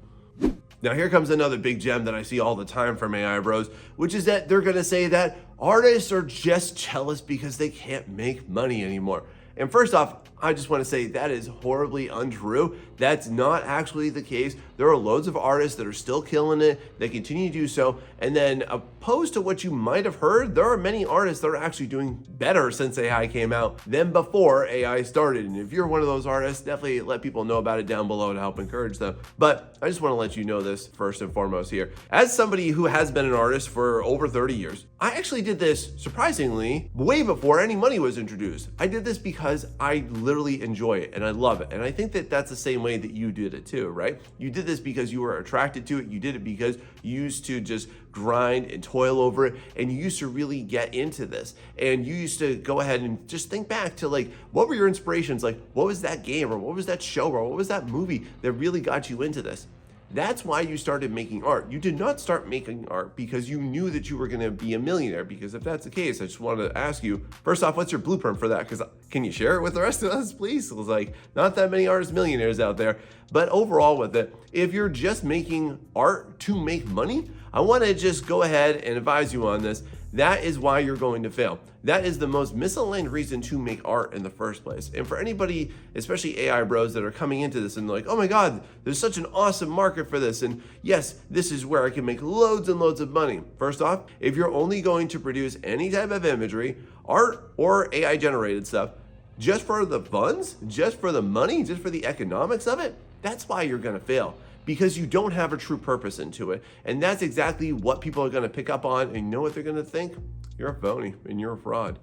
Now here comes another big gem that I see all the time from AI bros, which is that they're gonna say that artists are just jealous because they can't make money anymore. And first off, I just want to say that is horribly untrue. That's not actually the case. There are loads of artists that are still killing it. They continue to do so. And then opposed to what you might have heard, there are many artists that are actually doing better since AI came out than before AI started. And if you're one of those artists, definitely let people know about it down below to help encourage them. But I just want to let you know this first and foremost here. As somebody who has been an artist for over 30 years, I actually did this surprisingly way before any money was introduced. I did this because I literally enjoy it and I love it. And I think that that's the same way that you did it too, right? You did this because you were attracted to it. You did it because you used to just grind and toil over it, and you used to really get into this, and you used to go ahead and just think back to like, what were your inspirations? Like, what was that game, or what was that show, or what was that movie that really got you into this? That's why you started making art. You did not start making art because you knew that you were going to be a millionaire. Because if that's the case, I just wanted to ask you, first off, what's your blueprint for that? Because can you share it with the rest of us, please? It was like, not that many artists millionaires out there. But overall with it, if you're just making art to make money, I want to just go ahead and advise you on this. That is why you're going to fail. That is the most misaligned reason to make art in the first place. And for anybody, especially AI bros that are coming into this and like, oh my God, there's such an awesome market for this. And yes, this is where I can make loads and loads of money. First off, if you're only going to produce any type of imagery, art or AI generated stuff, just for the funds, just for the money, just for the economics of it, that's why you're gonna fail. Because you don't have a true purpose into it. And that's exactly what people are going to pick up on. And you know what they're going to think? You're a phony and you're a fraud.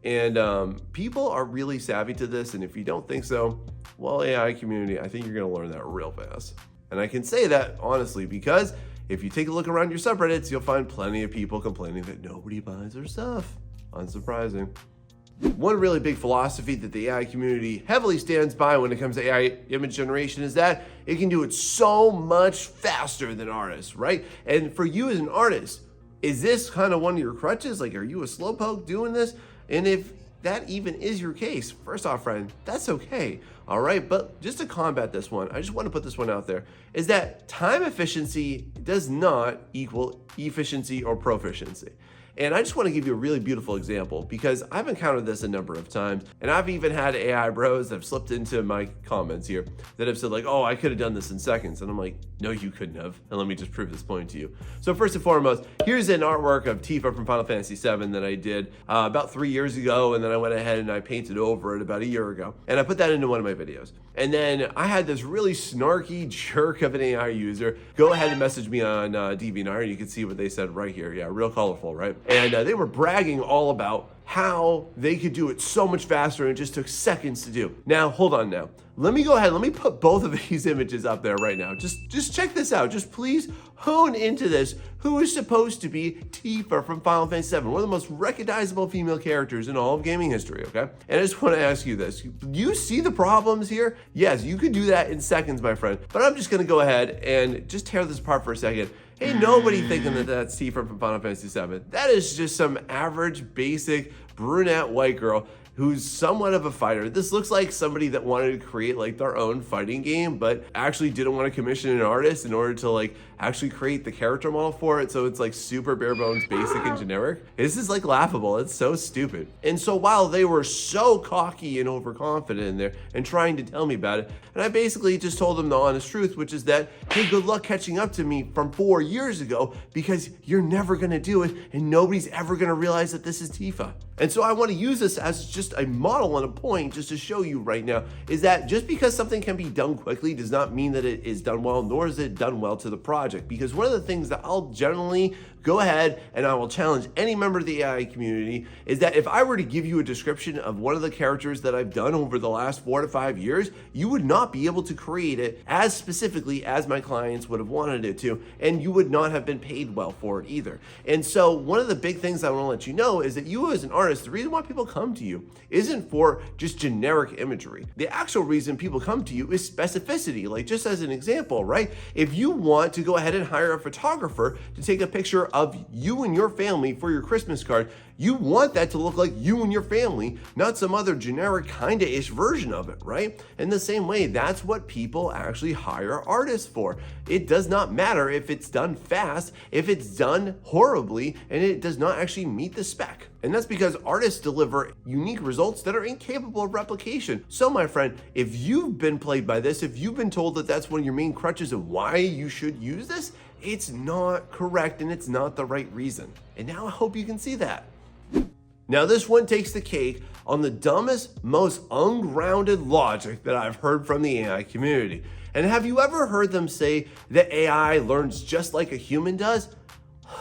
And people are really savvy to this. And if you don't think so, well, AI community, I think you're going to learn that real fast. And I can say that honestly, because if you take a look around your subreddits, you'll find plenty of people complaining that nobody buys their stuff. Unsurprising. One really big philosophy that the AI community heavily stands by when it comes to AI image generation is that it can do it so much faster than artists, right? And for you as an artist, is this kind of one of your crutches? Like, are you a slowpoke doing this? And if that even is your case, first off, friend, that's okay, all right? But just to combat this one, I just want to put this one out there, is that time efficiency does not equal efficiency or proficiency. And I just want to give you a really beautiful example because I've encountered this a number of times, and I've even had AI bros that have slipped into my comments here that have said like, oh, I could have done this in seconds. And I'm like, no, you couldn't have. And let me just prove this point to you. So first and foremost, here's an artwork of Tifa from Final Fantasy VII that I did about 3 years ago, and then I went ahead and I painted over it about a year ago. And I put that into one of my videos. And then I had this really snarky jerk of an AI user go ahead and message me on DeviantArt, and you can see what they said right here. Yeah, real colorful, right? And they were bragging all about how they could do it so much faster and it just took seconds to do. Now, hold on now. Let me go ahead, let me put both of these images up there right now. Just check this out. Just please hone into this. Who is supposed to be Tifa from Final Fantasy VII, one of the most recognizable female characters in all of gaming history, okay? And I just want to ask you this. Do you see the problems here? Yes, you could do that in seconds, my friend. But I'm just gonna go ahead and just tear this apart for a second. Ain't nobody thinking that that's Tifa from Final Fantasy VII. That is just some average, basic, brunette white girl who's somewhat of a fighter. This looks like somebody that wanted to create like their own fighting game, but actually didn't want to commission an artist in order to like actually create the character model for it. So it's like super bare bones, basic and generic. This is like laughable. It's so stupid. And so while they were so cocky and overconfident in there and trying to tell me about it, and I basically just told them the honest truth, which is that, hey, good luck catching up to me from 4 years ago because you're never gonna do it and nobody's ever gonna realize that this is Tifa. And so I want to use this as just a model and a point just to show you right now is that just because something can be done quickly does not mean that it is done well, nor is it done well to the project. Because one of the things that I'll generally go ahead and I will challenge any member of the AI community is that if I were to give you a description of one of the characters that I've done over the last 4 to 5 years, you would not be able to create it as specifically as my clients would have wanted it to, and you would not have been paid well for it either. And so one of the big things I want to let you know is that you as an artist, the reason why people come to you isn't for just generic imagery. The actual reason people come to you is specificity. Like just as an example, right? If you want to go ahead and hire a photographer to take a picture of you and your family for your Christmas card, you want that to look like you and your family, not some other generic kinda-ish version of it, right? In the same way, that's what people actually hire artists for. It does not matter if it's done fast, if it's done horribly, and it does not actually meet the spec. And that's because artists deliver unique results that are incapable of replication. So my friend, if you've been played by this, if you've been told that that's one of your main crutches of why you should use this, it's not correct and it's not the right reason. And now I hope you can see that. Now this one takes the cake on the dumbest, most ungrounded logic that I've heard from the AI community. And have you ever heard them say that AI learns just like a human does?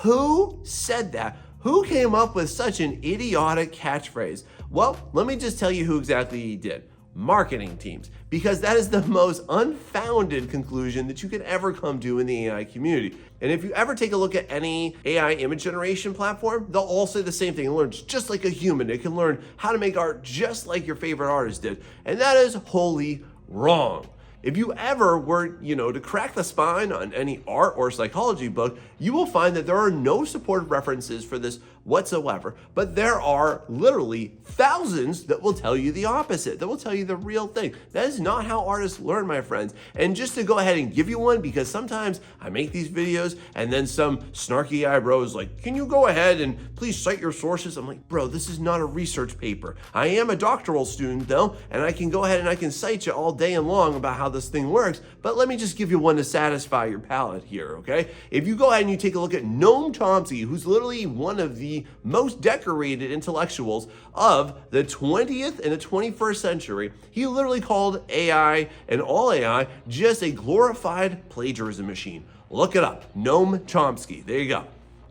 Who said that? Who came up with such an idiotic catchphrase? Well, let me just tell you who exactly did. Marketing teams, because that is the most unfounded conclusion that you could ever come to in the AI community. And if you ever take a look at any AI image generation platform, they'll all say the same thing. It learns just like a human. It can learn how to make art just like your favorite artist did. And that is wholly wrong. If you ever were, to crack the spine on any art or psychology book, you will find that there are no supported references for this whatsoever, but there are literally thousands that will tell you the opposite, that will tell you the real thing. That is not how artists learn, my friends. And just to go ahead and give you one, because sometimes I make these videos and then some snarky eyebrow is like, can you go ahead and please cite your sources? I'm like, bro, this is not a research paper. I am a doctoral student though, and I can go ahead and I can cite you all day and long about how this thing works, but let me just give you one to satisfy your palate here, okay? If you go ahead and you take a look at Noam Chomsky, who's literally one of the most decorated intellectuals of the 20th and the 21st century, he literally called AI and all AI just a glorified plagiarism machine. Look it up, Noam Chomsky, there you go.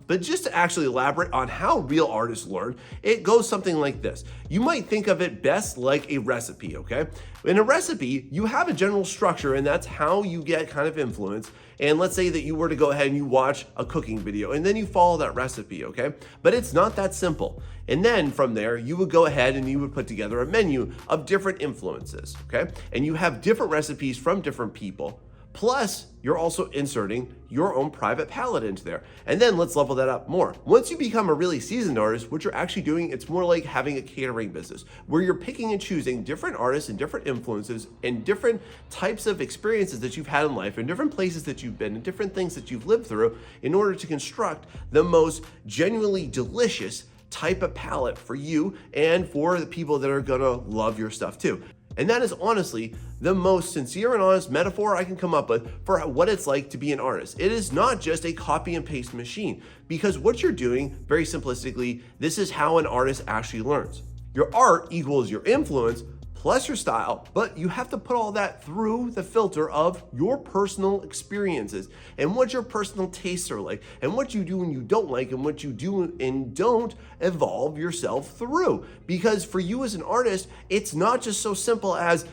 But just to actually elaborate on how real artists learn, it goes something like this. You might think of it best like a recipe, okay? In a recipe, you have a general structure and that's how you get kind of influence. And let's say that you were to go ahead and you watch a cooking video and then you follow that recipe, okay? But it's not that simple. And then from there, you would go ahead and you would put together a menu of different influences, okay? And you have different recipes from different people. Plus, you're also inserting your own private palette into there. And then let's level that up more. Once you become a really seasoned artist, what you're actually doing, it's more like having a catering business where you're picking and choosing different artists and different influences and different types of experiences that you've had in life and different places that you've been and different things that you've lived through in order to construct the most genuinely delicious type of palette for you and for the people that are gonna love your stuff too. And that is honestly the most sincere and honest metaphor I can come up with for what it's like to be an artist. It is not just a copy and paste machine, because what you're doing, very simplistically, this is how an artist actually learns. Your art equals your influence plus your style, but you have to put all that through the filter of your personal experiences and what your personal tastes are like and what you do and you don't like and what you do and don't evolve yourself through. Because for you as an artist, it's not just so simple as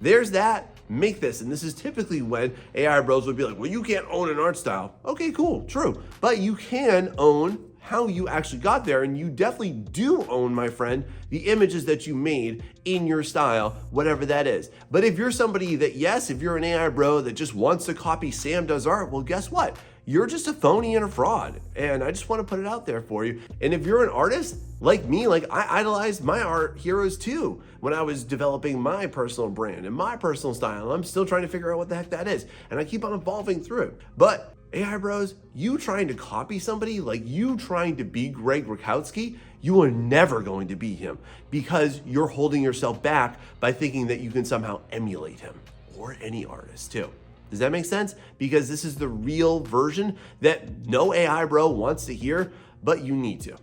there's that, make this. And this is typically when AI bros would be like, well, you can't own an art style. Okay, cool, true. But you can own how you actually got there, and you definitely do own, my friend, the images that you made in your style, whatever that is. But if you're somebody that, yes, if you're an AI bro that just wants to copy Sam Does Art, well, guess what? You're just a phony and a fraud. And I just want to put it out there for you. And if you're an artist like me, like I idolized my art heroes too when I was developing my personal brand and my personal style. I'm still trying to figure out what the heck that is. And I keep on evolving through it. But AI bros, you trying to copy somebody, like you trying to be Greg Rakowski, you are never going to be him because you're holding yourself back by thinking that you can somehow emulate him, or any artist too. Does that make sense? Because this is the real version that no AI bro wants to hear, but you need to.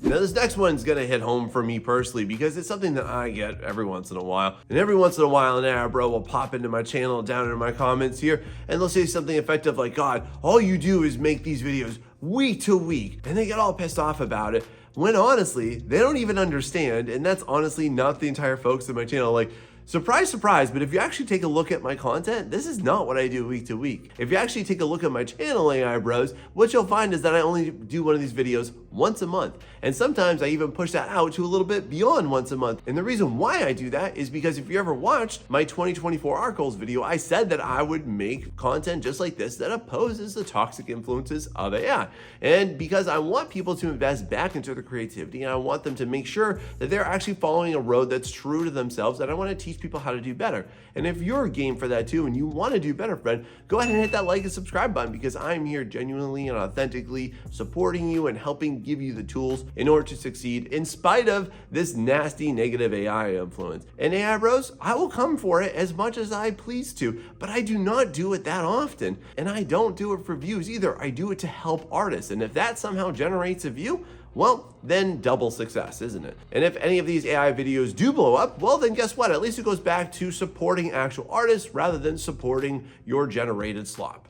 Now this next one's gonna hit home for me personally because it's something that I get every once in a while. And every once in a while an AI bro will pop into my channel down in my comments here and they'll say something effective like, God, all you do is make these videos week to week. And they get all pissed off about it when honestly, they don't even understand. And that's honestly not the entire folks in my channel. Like, surprise, surprise, but if you actually take a look at my content, this is not what I do week to week. If you actually take a look at my channel, AI Bros, what you'll find is that I only do one of these videos once a month. And sometimes I even push that out to a little bit beyond once a month. And the reason why I do that is because if you ever watched my 2024 art goals video, I said that I would make content just like this that opposes the toxic influences of AI. And because I want people to invest back into their creativity, and I want them to make sure that they're actually following a road that's true to themselves, and I want to teach people how to do better. And if you're game for that too and you want to do better, friend, go ahead and hit that like and subscribe button because I'm here genuinely and authentically supporting you and helping give you the tools in order to succeed in spite of this nasty negative AI influence. And AI bros, I will come for it as much as I please to, but I do not do it that often. And I don't do it for views either. I do it to help artists. And if that somehow generates a view, well, then double success, isn't it? And if any of these AI videos do blow up, well, then guess what? At least it goes back to supporting actual artists rather than supporting your generated slop.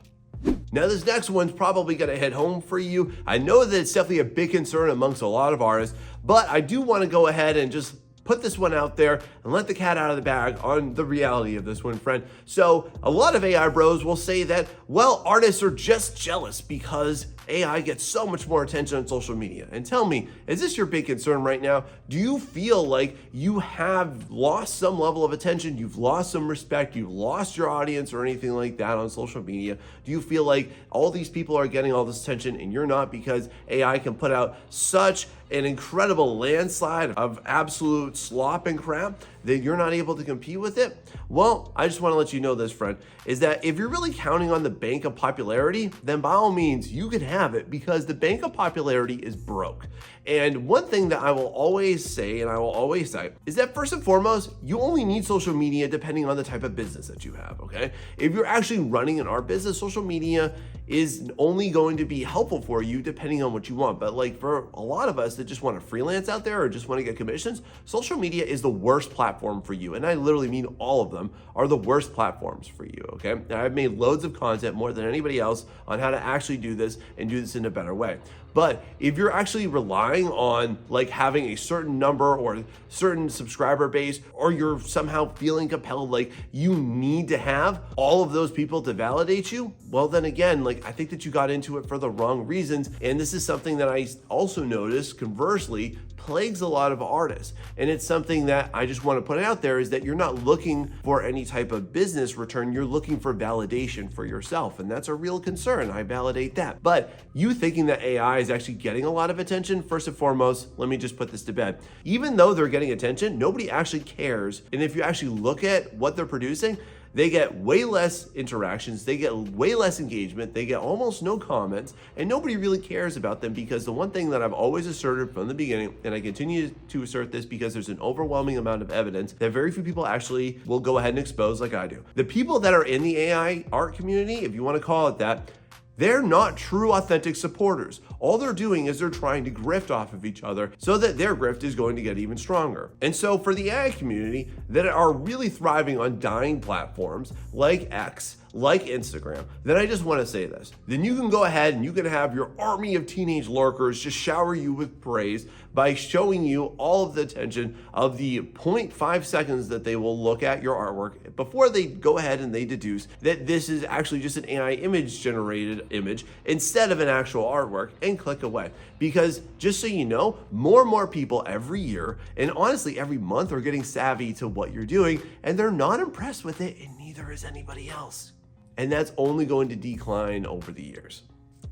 Now, this next one's probably gonna hit home for you. I know that it's definitely a big concern amongst a lot of artists, but I do wanna go ahead and just put this one out there and let the cat out of the bag on the reality of this one, friend. So a lot of AI bros will say that, well, artists are just jealous because AI gets so much more attention on social media. And tell me, is this your big concern right now? Do you feel like you have lost some level of attention? You've lost some respect? You've lost your audience or anything like that on social media? Do you feel like all these people are getting all this attention and you're not because AI can put out such an incredible landslide of absolute slop and crap that you're not able to compete with it? Well, I just want to let you know this, friend, is that if you're really counting on the bank of popularity, then by all means, you can have it because the bank of popularity is broke. And one thing that I will always say, and I will always cite, is that first and foremost, you only need social media depending on the type of business that you have, okay? If you're actually running an art business, social media is only going to be helpful for you depending on what you want. But like for a lot of us that just want to freelance out there or just want to get commissions, social media is the worst platform for you. And I literally mean all of them are the worst platforms for you, okay? And I've made loads of content more than anybody else on how to actually do this and do this in a better way. But if you're actually relying on like having a certain number or certain subscriber base, or you're somehow feeling compelled like you need to have all of those people to validate you, well then again, like I think that you got into it for the wrong reasons. And this is something that I also noticed conversely plagues a lot of artists. And it's something that I just want to put out there, is that you're not looking for any type of business return, you're looking for validation for yourself. And that's a real concern, I validate that. But you thinking that AI is actually getting a lot of attention, first and foremost, let me just put this to bed. Even though they're getting attention, nobody actually cares. And if you actually look at what they're producing, they get way less interactions, they get way less engagement, they get almost no comments, and nobody really cares about them, because the one thing that I've always asserted from the beginning, and I continue to assert this because there's an overwhelming amount of evidence that very few people actually will go ahead and expose like I do. The people that are in the AI art community, if you want to call it that, they're not true, authentic supporters. All they're doing is they're trying to grift off of each other so that their grift is going to get even stronger. And so for the AI community that are really thriving on dying platforms like X, like Instagram, then I just want to say this. Then you can go ahead and you can have your army of teenage lurkers just shower you with praise by showing you all of the attention of the 0.5 seconds that they will look at your artwork before they go ahead and they deduce that this is actually just an AI image generated image instead of an actual artwork, and click away. Because just so you know, more and more people every year, and honestly every month, are getting savvy to what you're doing, and they're not impressed with it, and neither is anybody else. And that's only going to decline over the years.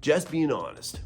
Just being honest.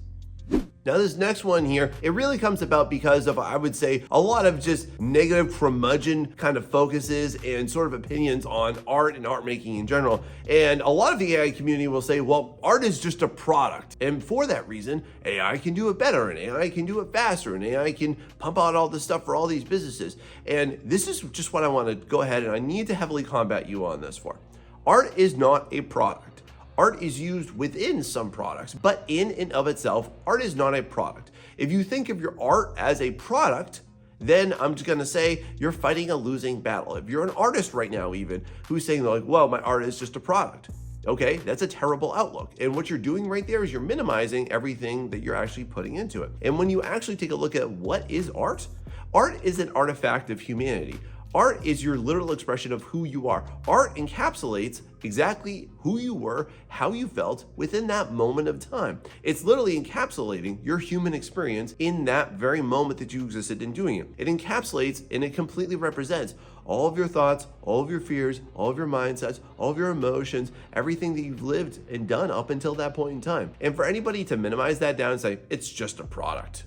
Now this next one here, it really comes about because of, I would say, a lot of just negative curmudgeon kind of focuses and sort of opinions on art and art making in general. And a lot of the AI community will say, well, art is just a product. And for that reason, AI can do it better, and AI can do it faster, and AI can pump out all this stuff for all these businesses. And this is just what I want to go ahead and I need to heavily combat you on this for. Art is not a product. Art is used within some products, but in and of itself, art is not a product. If you think of your art as a product, then I'm just gonna say you're fighting a losing battle. If you're an artist right now even, who's saying like, well, my art is just a product. Okay, that's a terrible outlook. And what you're doing right there is you're minimizing everything that you're actually putting into it. And when you actually take a look at what is art, art is an artifact of humanity. Art is your literal expression of who you are. Art encapsulates exactly who you were, how you felt within that moment of time. It's literally encapsulating your human experience in that very moment that you existed in doing it. It encapsulates and it completely represents all of your thoughts, all of your fears, all of your mindsets, all of your emotions, everything that you've lived and done up until that point in time. And for anybody to minimize that down and say, it's just a product,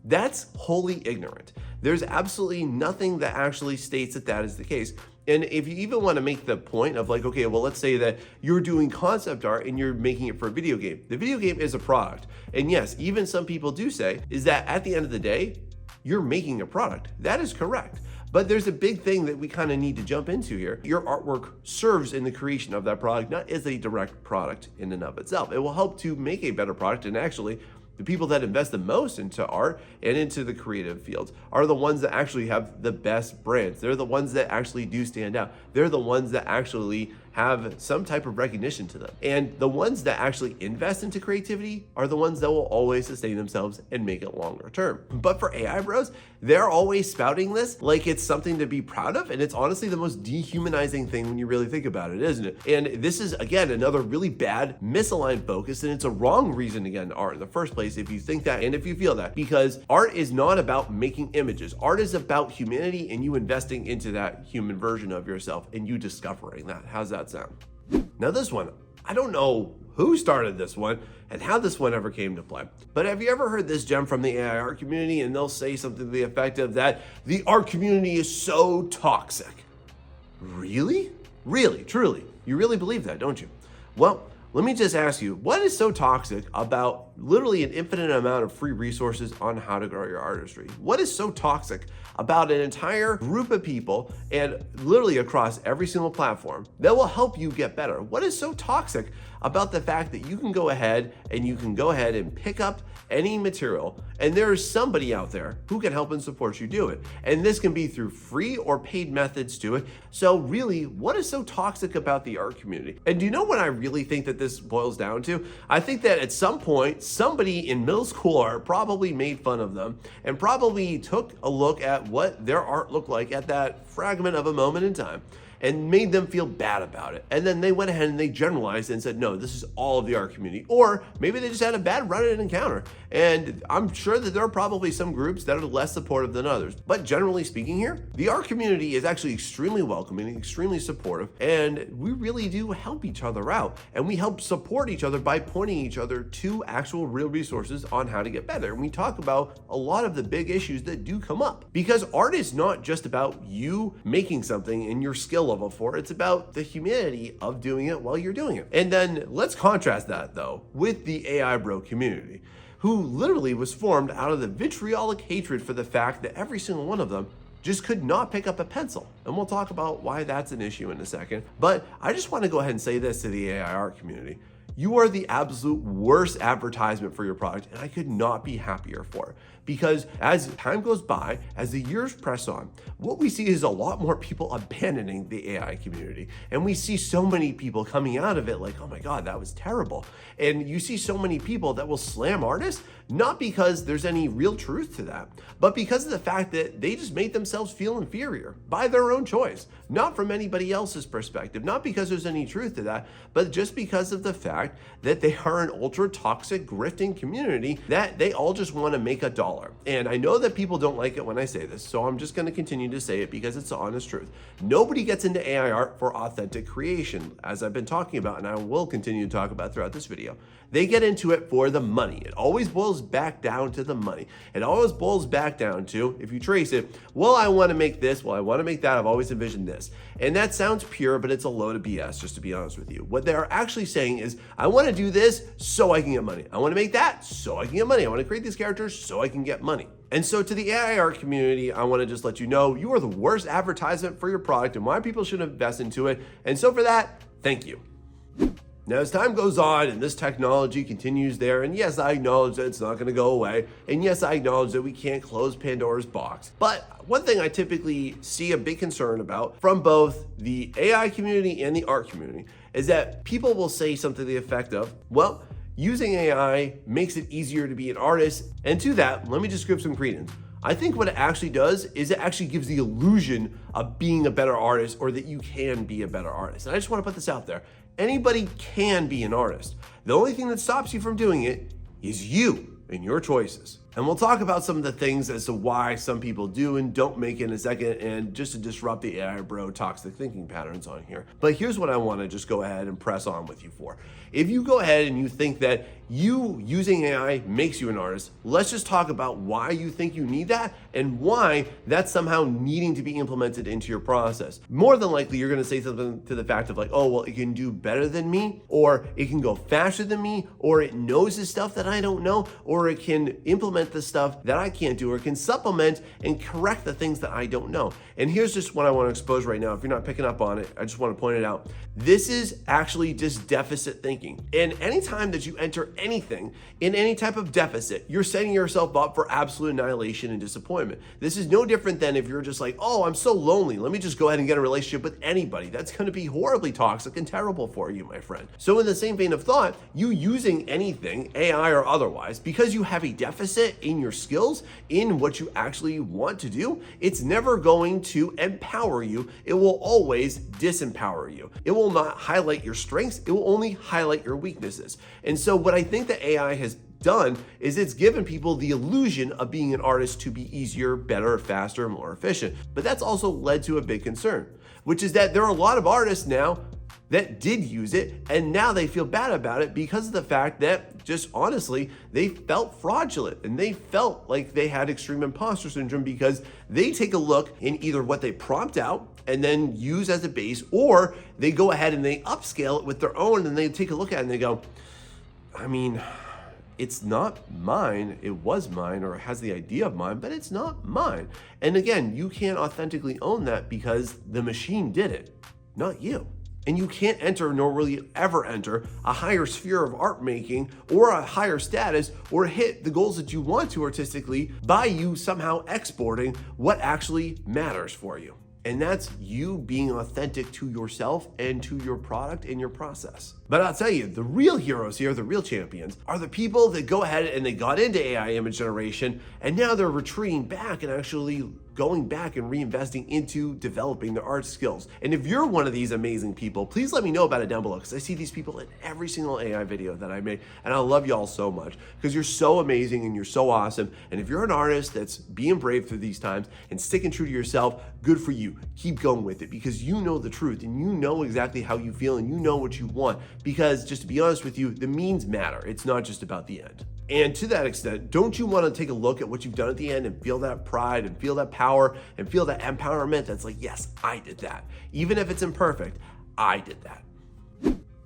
that's wholly ignorant. There's absolutely nothing that actually states that that is the case. And if you even want to make the point of like, okay, well, let's say that you're doing concept art and you're making it for a video game. The video game is a product. And yes, even some people do say is that at the end of the day, you're making a product. That is correct. But there's a big thing that we kind of need to jump into here. Your artwork serves in the creation of that product, not as a direct product in and of itself. It will help to make a better product, and actually, the people that invest the most into art and into the creative fields are the ones that actually have the best brands. They're the ones that actually do stand out. They're the ones that actually have some type of recognition to them. And the ones that actually invest into creativity are the ones that will always sustain themselves and make it longer term. But for AI bros, they're always spouting this like it's something to be proud of. And it's honestly the most dehumanizing thing when you really think about it, isn't it? And this is, again, another really bad misaligned focus. And it's a wrong reason to get into art in the first place if you think that and if you feel that. Because art is not about making images. Art is about humanity and you investing into that human version of yourself and you discovering that. How's that sound? Now this one, I don't know who started this one and how this one ever came to play, but have you ever heard this gem from the AI art community and they'll say something to the effect of that the art community is so toxic? Really? Really? Truly? You really believe that, don't you? Well, let me just ask you, what is so toxic about literally an infinite amount of free resources on how to grow your artistry? What is so toxic about an entire group of people and literally across every single platform that will help you get better? What is so toxic about the fact that you can go ahead and pick up any material and there is somebody out there who can help and support you do it? And this can be through free or paid methods to it. So really, what is so toxic about the art community? And do you know what I really think that this boils down to? I think that at some point, somebody in middle school art probably made fun of them and probably took a look at what their art looked like at that fragment of a moment in time and made them feel bad about it. And then they went ahead and they generalized and said, no, this is all of the art community. Or maybe they just had a bad Reddit encounter. And I'm sure that there are probably some groups that are less supportive than others. But generally speaking here, the art community is actually extremely welcoming and extremely supportive. And we really do help each other out. And we help support each other by pointing each other to actual real resources on how to get better. And we talk about a lot of the big issues that do come up. Because art is not just about you making something and your skill level for it. It's about the humanity of doing it while you're doing it. And then let's contrast that though with the AI bro community, who literally was formed out of the vitriolic hatred for the fact that every single one of them just could not pick up a pencil. And we'll talk about why that's an issue in a second. But I just want to go ahead and say this to the AI art community. You are the absolute worst advertisement for your product, and I could not be happier for it. Because as time goes by, as the years press on, what we see is a lot more people abandoning the AI community. And we see so many people coming out of it like, oh my God, that was terrible. And you see so many people that will slam artists, not because there's any real truth to that, but because of the fact that they just make themselves feel inferior by their own choice, not from anybody else's perspective, not because there's any truth to that, but just because of the fact that they are an ultra toxic grifting community that they all just want to make a dollar. And I know that people don't like it when I say this, so I'm just going to continue to say it because it's the honest truth. Nobody gets into AI art for authentic creation, as I've been talking about, and I will continue to talk about throughout this video. They get into it for the money. It always boils back down to the money. It always boils back down to, if you trace it, well, I want to make this, well, I want to make that, I've always envisioned this. And that sounds pure, but it's a load of BS, just to be honest with you. What they're actually saying is, I want to do this so I can get money. I want to make that so I can get money. I want to create these characters so I can get money. And so to the AI art community, I want to just let you know, you are the worst advertisement for your product and why people should invest into it. And so for that, thank you. Now, as time goes on and this technology continues there, and yes, I acknowledge that it's not going to go away, and yes, I acknowledge that we can't close Pandora's box. But one thing I typically see a big concern about from both the AI community and the art community is that people will say something to the effect of, well, using AI makes it easier to be an artist. And to that, let me just give some credence. I think what it actually does is it actually gives the illusion of being a better artist or that you can be a better artist. And I just want to put this out there. Anybody can be an artist. The only thing that stops you from doing it is you and your choices. And we'll talk about some of the things as to why some people do and don't make it in a second, and just to disrupt the AI bro toxic thinking patterns on here. But here's what I want to just go ahead and press on with you for. If you go ahead and you think that you using AI makes you an artist, let's just talk about why you think you need that and why that's somehow needing to be implemented into your process. More than likely, you're going to say something to the fact of like, oh, well, it can do better than me, or it can go faster than me, or it knows the stuff that I don't know, or it can implement the stuff that I can't do, or can supplement and correct the things that I don't know. And here's just what I want to expose right now. If you're not picking up on it, I just want to point it out. This is actually just deficit thinking. And anytime that you enter anything in any type of deficit, you're setting yourself up for absolute annihilation and disappointment. This is no different than if you're just like, oh, I'm so lonely, let me just go ahead and get a relationship with anybody. That's going to be horribly toxic and terrible for you, my friend. So in the same vein of thought, you using anything, AI or otherwise, because you have a deficit in your skills, in what you actually want to do, it's never going to empower you. It will always disempower you. It will not highlight your strengths. It will only highlight your weaknesses. And so what I think that AI has done is it's given people the illusion of being an artist to be easier, better, faster, more efficient. But that's also led to a big concern, which is that there are a lot of artists now that did use it, and now they feel bad about it because of the fact that, just honestly, they felt fraudulent and they felt like they had extreme imposter syndrome because they take a look in either what they prompt out and then use as a base, or they go ahead and they upscale it with their own and they take a look at it and they go, I mean, it's not mine, it was mine, or it has the idea of mine, but it's not mine. And again, you can't authentically own that because the machine did it, not you. And you can't enter, nor will you ever enter, a higher sphere of art making or a higher status or hit the goals that you want to artistically by you somehow exporting what actually matters for you. And that's you being authentic to yourself and to your product and your process. But I'll tell you, the real heroes here, the real champions, are the people that go ahead and they got into AI image generation, and now they're retreating back and actually going back and reinvesting into developing their art skills. And if you're one of these amazing people, please let me know about it down below, because I see these people in every single AI video that I make, and I love y'all so much because you're so amazing and you're so awesome. And if you're an artist that's being brave through these times and sticking true to yourself, good for you. Keep going with it, because you know the truth and you know exactly how you feel and you know what you want. Because just to be honest with you, the means matter. It's not just about the end. And to that extent, don't you want to take a look at what you've done at the end and feel that pride and feel that power and feel that empowerment that's like, yes, I did that. Even if it's imperfect, I did that.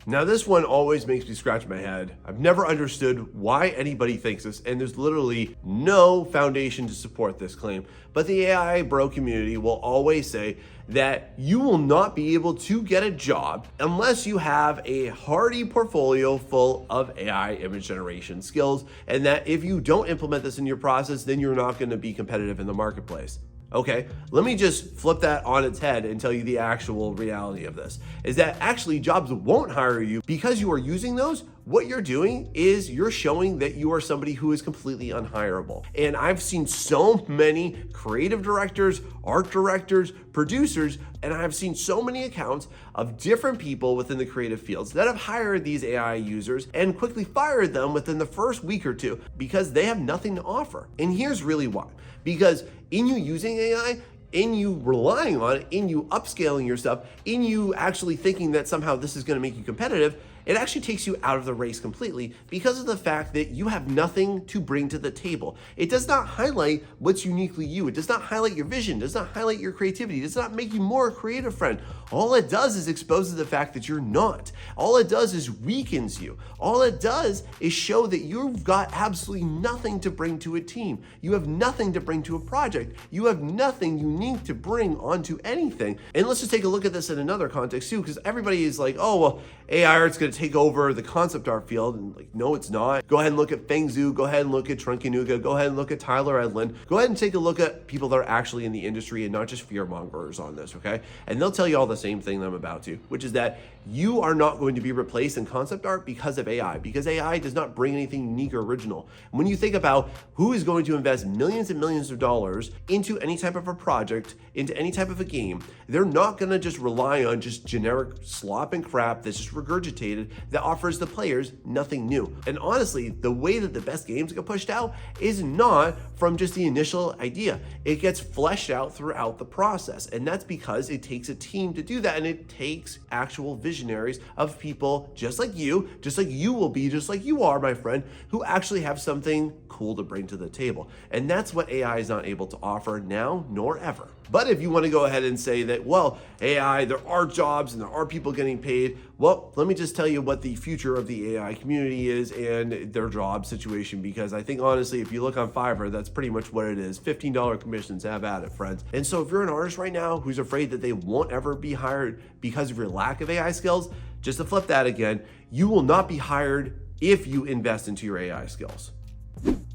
Now, this one always makes me scratch my head. I've never understood why anybody thinks this, and there's literally no foundation to support this claim. But the AI bro community will always say that you will not be able to get a job unless you have a hearty portfolio full of AI image generation skills, and that if you don't implement this in your process, then you're not going to be competitive in the marketplace. Okay, let me just flip that on its head and tell you the actual reality of this, is that actually jobs won't hire you because you are using those. What you're doing is you're showing that you are somebody who is completely unhireable. And I've seen so many creative directors, art directors, producers, and I've seen so many accounts of different people within the creative fields that have hired these AI users and quickly fired them within the first week or two because they have nothing to offer. And here's really why. Because in you using AI, in you relying on it, in you upscaling yourself, in you actually thinking that somehow this is going to make you competitive, it actually takes you out of the race completely because of the fact that you have nothing to bring to the table. It does not highlight what's uniquely you. It does not highlight your vision. It does not highlight your creativity. It does not make you more a creative friend. All it does is exposes the fact that you're not. All it does is weakens you. All it does is show that you've got absolutely nothing to bring to a team. You have nothing to bring to a project. You have nothing unique to bring onto anything. And let's just take a look at this in another context too, because everybody is like, oh, well, AI art's going to take over the concept art field, and like, no, it's not. Go ahead and look at Feng Zhu, go ahead and look at Trunkinuga, go ahead and look at Tyler Edlin, go ahead and take a look at people that are actually in the industry and not just fear mongers on this, okay? And they'll tell you all the same thing that I'm about to, which is that you are not going to be replaced in concept art because of AI, because AI does not bring anything unique or original. When you think about who is going to invest millions and millions of dollars into any type of a project, into any type of a game, they're not gonna just rely on just generic slop and crap that's just regurgitated that offers the players nothing new. And honestly, the way that the best games get pushed out is not from just the initial idea. It gets fleshed out throughout the process. And that's because it takes a team to do that. And it takes actual visionaries of people just like you will be, just like you are, my friend, who actually have something cool to bring to the table. And that's what AI is not able to offer now nor ever. But if you want to go ahead and say that, well, AI, there are jobs and there are people getting paid, well, let me just tell you what the future of the AI community is and their job situation, because I think honestly, if you look on Fiverr, that's pretty much what it is. $15 commissions, have at it, friends. And so if you're an artist right now who's afraid that they won't ever be hired because of your lack of AI skills, just to flip that again, you will not be hired if you invest into your AI skills.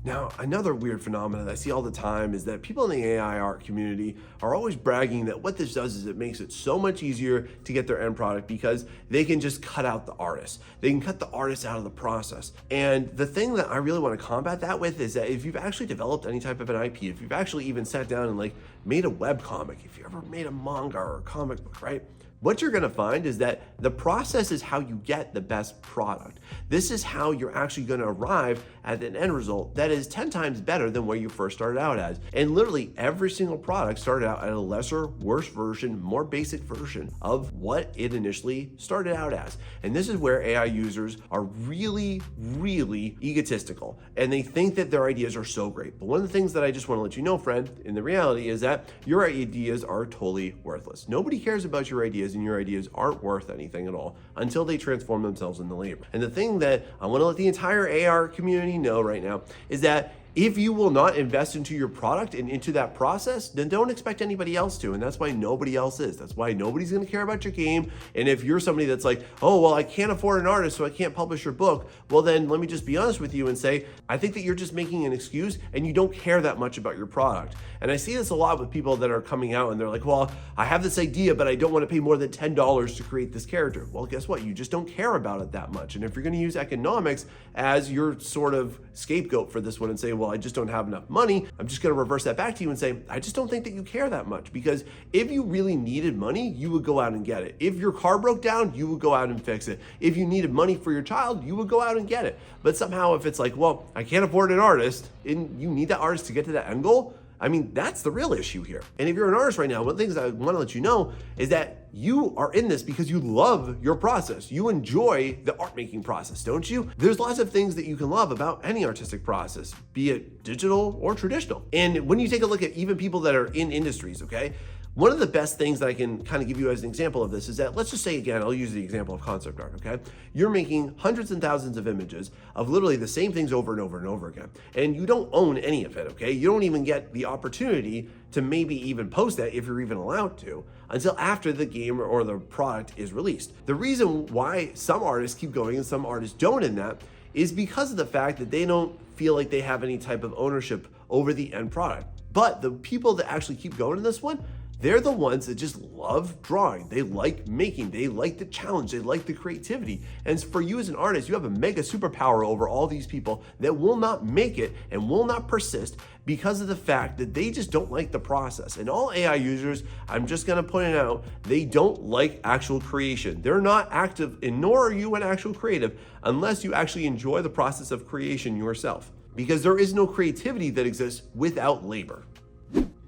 Now, another weird phenomenon that I see all the time is that people in the AI art community are always bragging that what this does is it makes it so much easier to get their end product because they can just cut out the artist. They can cut the artist out of the process. And the thing that I really want to combat that with is that if you've actually developed any type of an IP, if you've actually even sat down and like made a web comic, if you ever made a manga or a comic book, right? What you're gonna find is that the process is how you get the best product. This is how you're actually gonna arrive at an end result that is 10 times better than where you first started out as. And literally every single product started out at a lesser, worse version, more basic version of what it initially started out as. And this is where AI users are really, really egotistical. And they think that their ideas are so great. But one of the things that I just wanna let you know, friend, in the reality is that your ideas are totally worthless. Nobody cares about your ideas, and your ideas aren't worth anything at all until they transform themselves into labor. And the thing that I want to let the entire AR community know right now is that If you will not invest into your product and into that process, then don't expect anybody else to. And that's why nobody else is. That's why nobody's gonna care about your game. And if you're somebody that's like, oh, well, I can't afford an artist, so I can't publish your book, well, then let me just be honest with you and say, I think that you're just making an excuse and you don't care that much about your product. And I see this a lot with people that are coming out and they're like, well, I have this idea, but I don't want to pay more than $10 to create this character. Well, guess what? You just don't care about it that much. And if you're going to use economics as your sort of scapegoat for this one and say, well, I just don't have enough money, I'm just going to reverse that back to you and say, I just don't think that you care that much, because if you really needed money, you would go out and get it. If your car broke down, you would go out and fix it. If you needed money for your child, you would go out and get it. But somehow if it's like, well, I can't afford an artist, and you need that artist to get to that end goal, I mean, that's the real issue here. And if you're an artist right now, one of the things I want to let you know is that you are in this because you love your process. You enjoy the art making process, don't you? There's lots of things that you can love about any artistic process, be it digital or traditional. And when you take a look at even people that are in industries, okay, one of the best things that I can kind of give you as an example of this is that, let's just say again, I'll use the example of concept art, okay? You're making hundreds and thousands of images of literally the same things over and over and over again. And you don't own any of it, okay? You don't even get the opportunity to maybe even post that, if you're even allowed to, until after the game or the product is released. The reason why some artists keep going and some artists don't in that is because of the fact that they don't feel like they have any type of ownership over the end product. But the people that actually keep going in this one, they're the ones that just love drawing. They like making, they like the challenge, they like the creativity. And for you as an artist, you have a mega superpower over all these people that will not make it and will not persist because of the fact that they just don't like the process. And all AI users, I'm just gonna point it out, they don't like actual creation. They're not active, and nor are you an actual creative unless you actually enjoy the process of creation yourself. Because there is no creativity that exists without labor.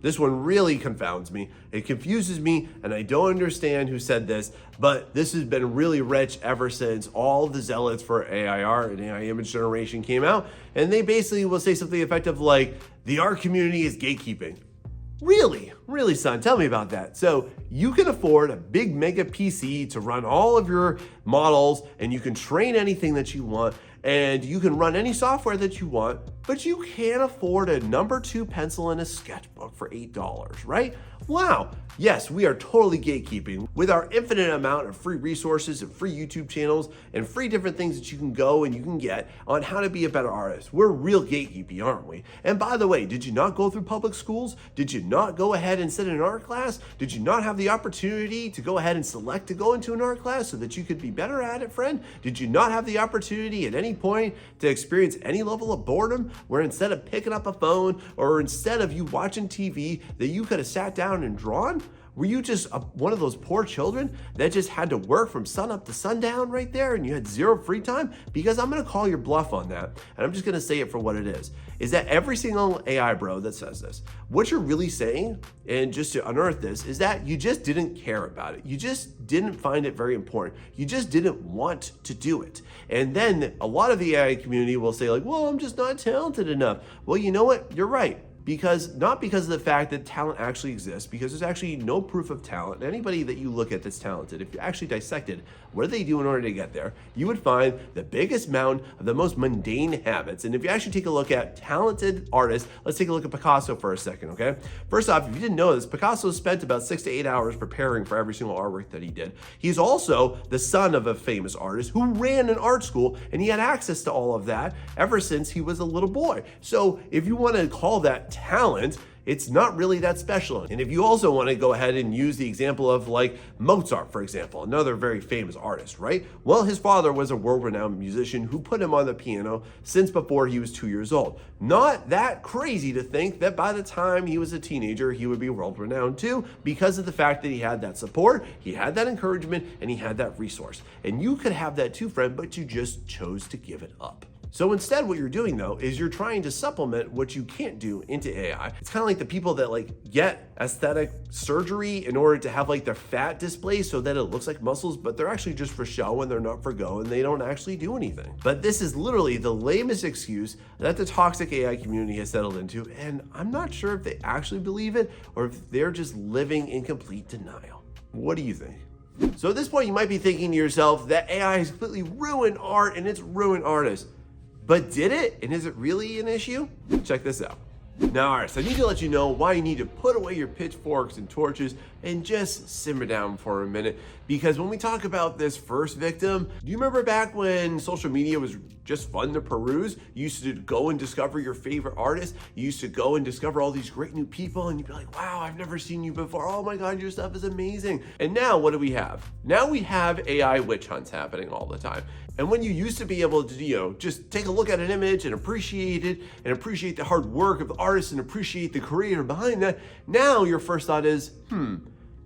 This one really confounds me. It confuses me, and I don't understand who said this, but this has been really rich ever since all the zealots for AI art and AI image generation came out, and they basically will say something effective like, the art community is gatekeeping. Really? Really, son? Tell me about that. So you can afford a big mega PC to run all of your models, and you can train anything that you want, and you can run any software that you want, but you can't afford a number 2 pencil and a sketchbook for $8, right? Wow. Yes, we are totally gatekeeping with our infinite amount of free resources and free YouTube channels and free different things that you can go and you can get on how to be a better artist. We're real gatekeeping, aren't we? And by the way, did you not go through public schools? Did you not go ahead and sit in an art class? Did you not have the opportunity to go ahead and select to go into an art class so that you could be better at it, friend? Did you not have the opportunity at any point to experience any level of boredom where instead of picking up a phone or instead of you watching TV that you could have sat down and drawn? Were you just one of those poor children that just had to work from sun up to sundown right there and you had zero free time? Because I'm gonna call your bluff on that, and I'm just gonna say it for what it is that every single AI bro that says this, what you're really saying, and just to unearth this, is that you just didn't care about it. You just didn't find it very important. You just didn't want to do it. And then a lot of the AI community will say like, well, I'm just not talented enough. Well, you know what? You're right. Not because of the fact that talent actually exists, because there's actually no proof of talent. Anybody that you look at that's talented, if you actually dissected what do they do in order to get there, you would find the biggest mountain of the most mundane habits. And if you actually take a look at talented artists, let's take a look at Picasso for a second, okay? First off, if you didn't know this, Picasso spent about 6 to 8 hours preparing for every single artwork that he did. He's also the son of a famous artist who ran an art school, and he had access to all of that ever since he was a little boy. So if you want to call that talent, it's not really that special. And if you also want to go ahead and use the example of like Mozart, for example, another very famous artist, right? Well, his father was a world-renowned musician who put him on the piano since before he was 2 years old. Not that crazy to think that by the time he was a teenager, he would be world-renowned too, because of the fact that he had that support, he had that encouragement, and he had that resource. And you could have that too, friend, but you just chose to give it up. So instead, what you're doing though, is you're trying to supplement what you can't do into AI. It's kind of like the people that like get aesthetic surgery in order to have like their fat displaced so that it looks like muscles, but they're actually just for show and they're not for go and they don't actually do anything. But this is literally the lamest excuse that the toxic AI community has settled into. And I'm not sure if they actually believe it or if they're just living in complete denial. What do you think? So at this point, you might be thinking to yourself that AI has completely ruined art and it's ruined artists. But did it? And is it really an issue? Check this out. Now, artists, I need to let you know why you need to put away your pitchforks and torches and just simmer down for a minute. Because when we talk about this first victim, do you remember back when social media was just fun to peruse? You used to go and discover your favorite artists. You used to go and discover all these great new people and you'd be like, wow, I've never seen you before. Oh my God, your stuff is amazing. And now what do we have? Now we have AI witch hunts happening all the time. And when you used to be able to, just take a look at an image and appreciate it and appreciate the hard work of the artist and appreciate the creator behind that, now your first thought is,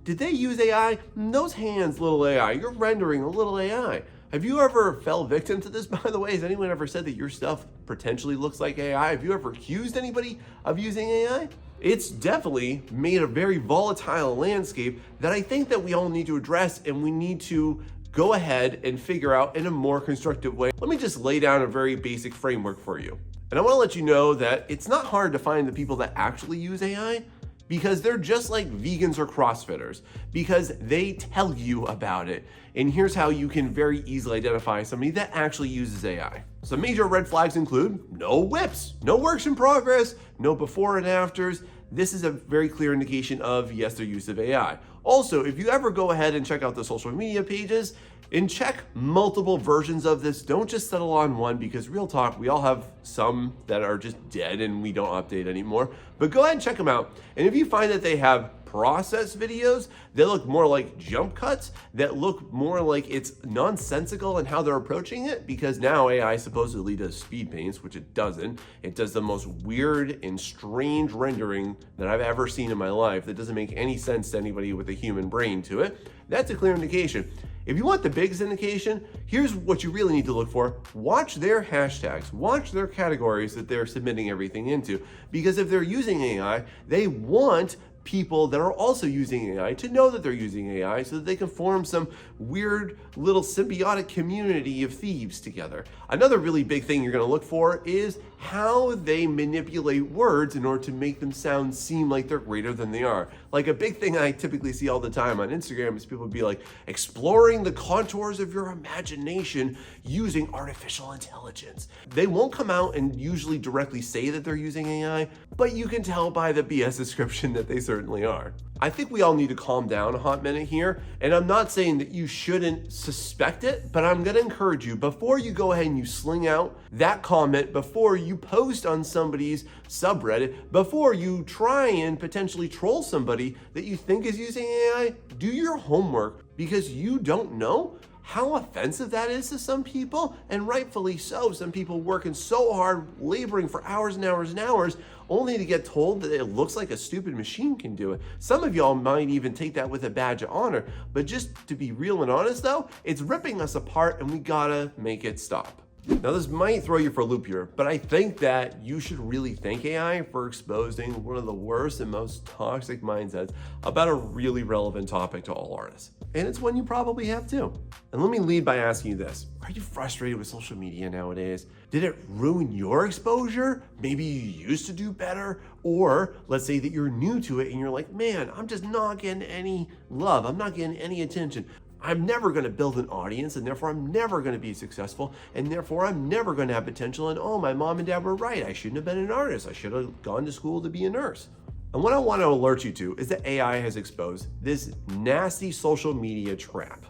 did they use AI? Those hands, little AI, you're rendering a little AI. Have you ever fell victim to this, by the way? Has anyone ever said that your stuff potentially looks like AI? Have you ever accused anybody of using AI? It's definitely made a very volatile landscape that I think that we all need to address, and we need to go ahead and figure out in a more constructive way. Let me just lay down a very basic framework for you. And I want to let you know that it's not hard to find the people that actually use AI, because they're just like vegans or CrossFitters, because they tell you about it. And here's how you can very easily identify somebody that actually uses AI. Some major red flags include no whips, no works in progress, no before and afters. This is a very clear indication of, yes, their use of AI. Also, if you ever go ahead and check out the social media pages and check multiple versions of this, don't just settle on one, because real talk, we all have some that are just dead and we don't update anymore. But go ahead and check them out. And if you find that they have process videos that look more like jump cuts, that look more like it's nonsensical in how they're approaching it, because now AI supposedly does speed paints, which it doesn't. It does the most weird and strange rendering that I've ever seen in my life that doesn't make any sense to anybody with a human brain to it. That's a clear indication. If you want the biggest indication, here's what you really need to look for. Watch their hashtags, watch their categories that they're submitting everything into, because if they're using AI, they want people that are also using AI to know that they're using AI so that they can form some weird little symbiotic community of thieves together. Another really big thing you're going to look for is how they manipulate words in order to make them seem like they're greater than they are. Like a big thing I typically see all the time on Instagram is people be like, exploring the contours of your imagination using artificial intelligence. They won't come out and usually directly say that they're using AI, but you can tell by the BS description that they certainly are. I think we all need to calm down a hot minute here, and I'm not saying that you shouldn't suspect it, but I'm gonna encourage you, before you go ahead and you sling out that comment, before you post on somebody's subreddit, before you try and potentially troll somebody that you think is using AI, do your homework, because you don't know how offensive that is to some people, and rightfully so. Some people working so hard, laboring for hours and hours and hours, only to get told that it looks like a stupid machine can do it. Some of y'all might even take that with a badge of honor, but just to be real and honest though, it's ripping us apart and we gotta make it stop. Now this might throw you for a loop here, but I think that you should really thank AI for exposing one of the worst and most toxic mindsets about a really relevant topic to all artists. And it's one you probably have too. And let me lead by asking you this. Are you frustrated with social media nowadays? Did it ruin your exposure? Maybe you used to do better? Or let's say that you're new to it and you're like, man, I'm just not getting any love. I'm not getting any attention. I'm never going to build an audience, and therefore I'm never going to be successful, and therefore I'm never going to have potential, and oh, my mom and dad were right. I shouldn't have been an artist. I should have gone to school to be a nurse. And what I want to alert you to is that AI has exposed this nasty social media trap,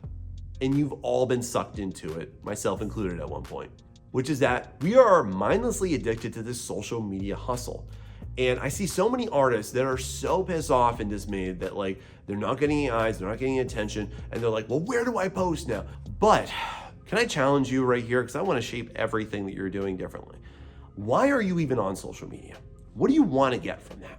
and you've all been sucked into it, myself included at one point, which is that we are mindlessly addicted to this social media hustle. And I see so many artists that are so pissed off and dismayed that like they're not getting eyes, they're not getting attention, and they're like, well, where do I post now? But can I challenge you right here? Because I want to shape everything that you're doing differently. Why are you even on social media? What do you want to get from that?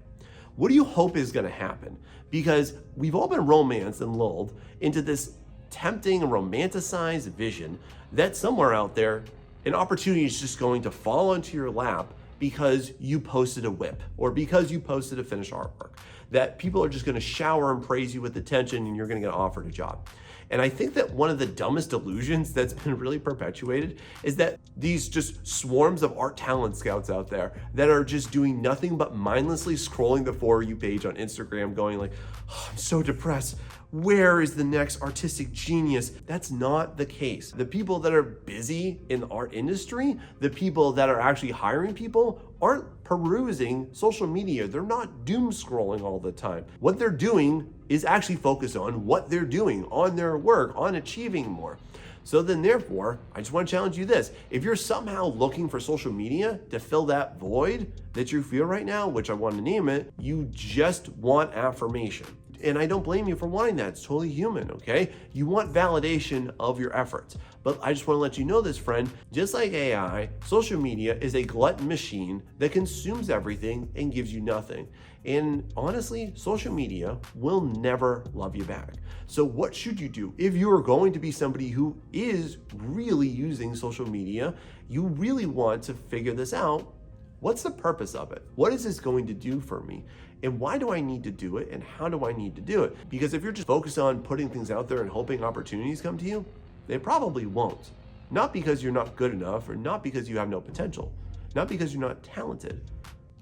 What do you hope is going to happen? Because we've all been romanced and lulled into this tempting and romanticized vision that somewhere out there, an opportunity is just going to fall into your lap because you posted a whip or because you posted a finished artwork, that people are just going to shower and praise you with attention and you're going to get offered a job. And I think that one of the dumbest delusions that's been really perpetuated is that these just swarms of art talent scouts out there that are just doing nothing but mindlessly scrolling the For You page on Instagram going like, oh, I'm so depressed. where is the next artistic genius? That's not the case. The people that are busy in the art industry, the people that are actually hiring people, aren't perusing social media. They're not doom scrolling all the time. What they're doing is actually focus on what they're doing, on their work, on achieving more. So then therefore, I just want to challenge you this. If you're somehow looking for social media to fill that void that you feel right now, which I want to name it, you just want affirmation. And I don't blame you for wanting that. It's totally human, okay? You want validation of your efforts. But I just want to let you know this, friend, just like AI, social media is a glutton machine that consumes everything and gives you nothing. And honestly, social media will never love you back. So what should you do? If you are going to be somebody who is really using social media, you really want to figure this out. What's the purpose of it? What is this going to do for me? And why do I need to do it? And how do I need to do it? Because if you're just focused on putting things out there and hoping opportunities come to you, they probably won't. Not because you're not good enough, or not because you have no potential, not because you're not talented,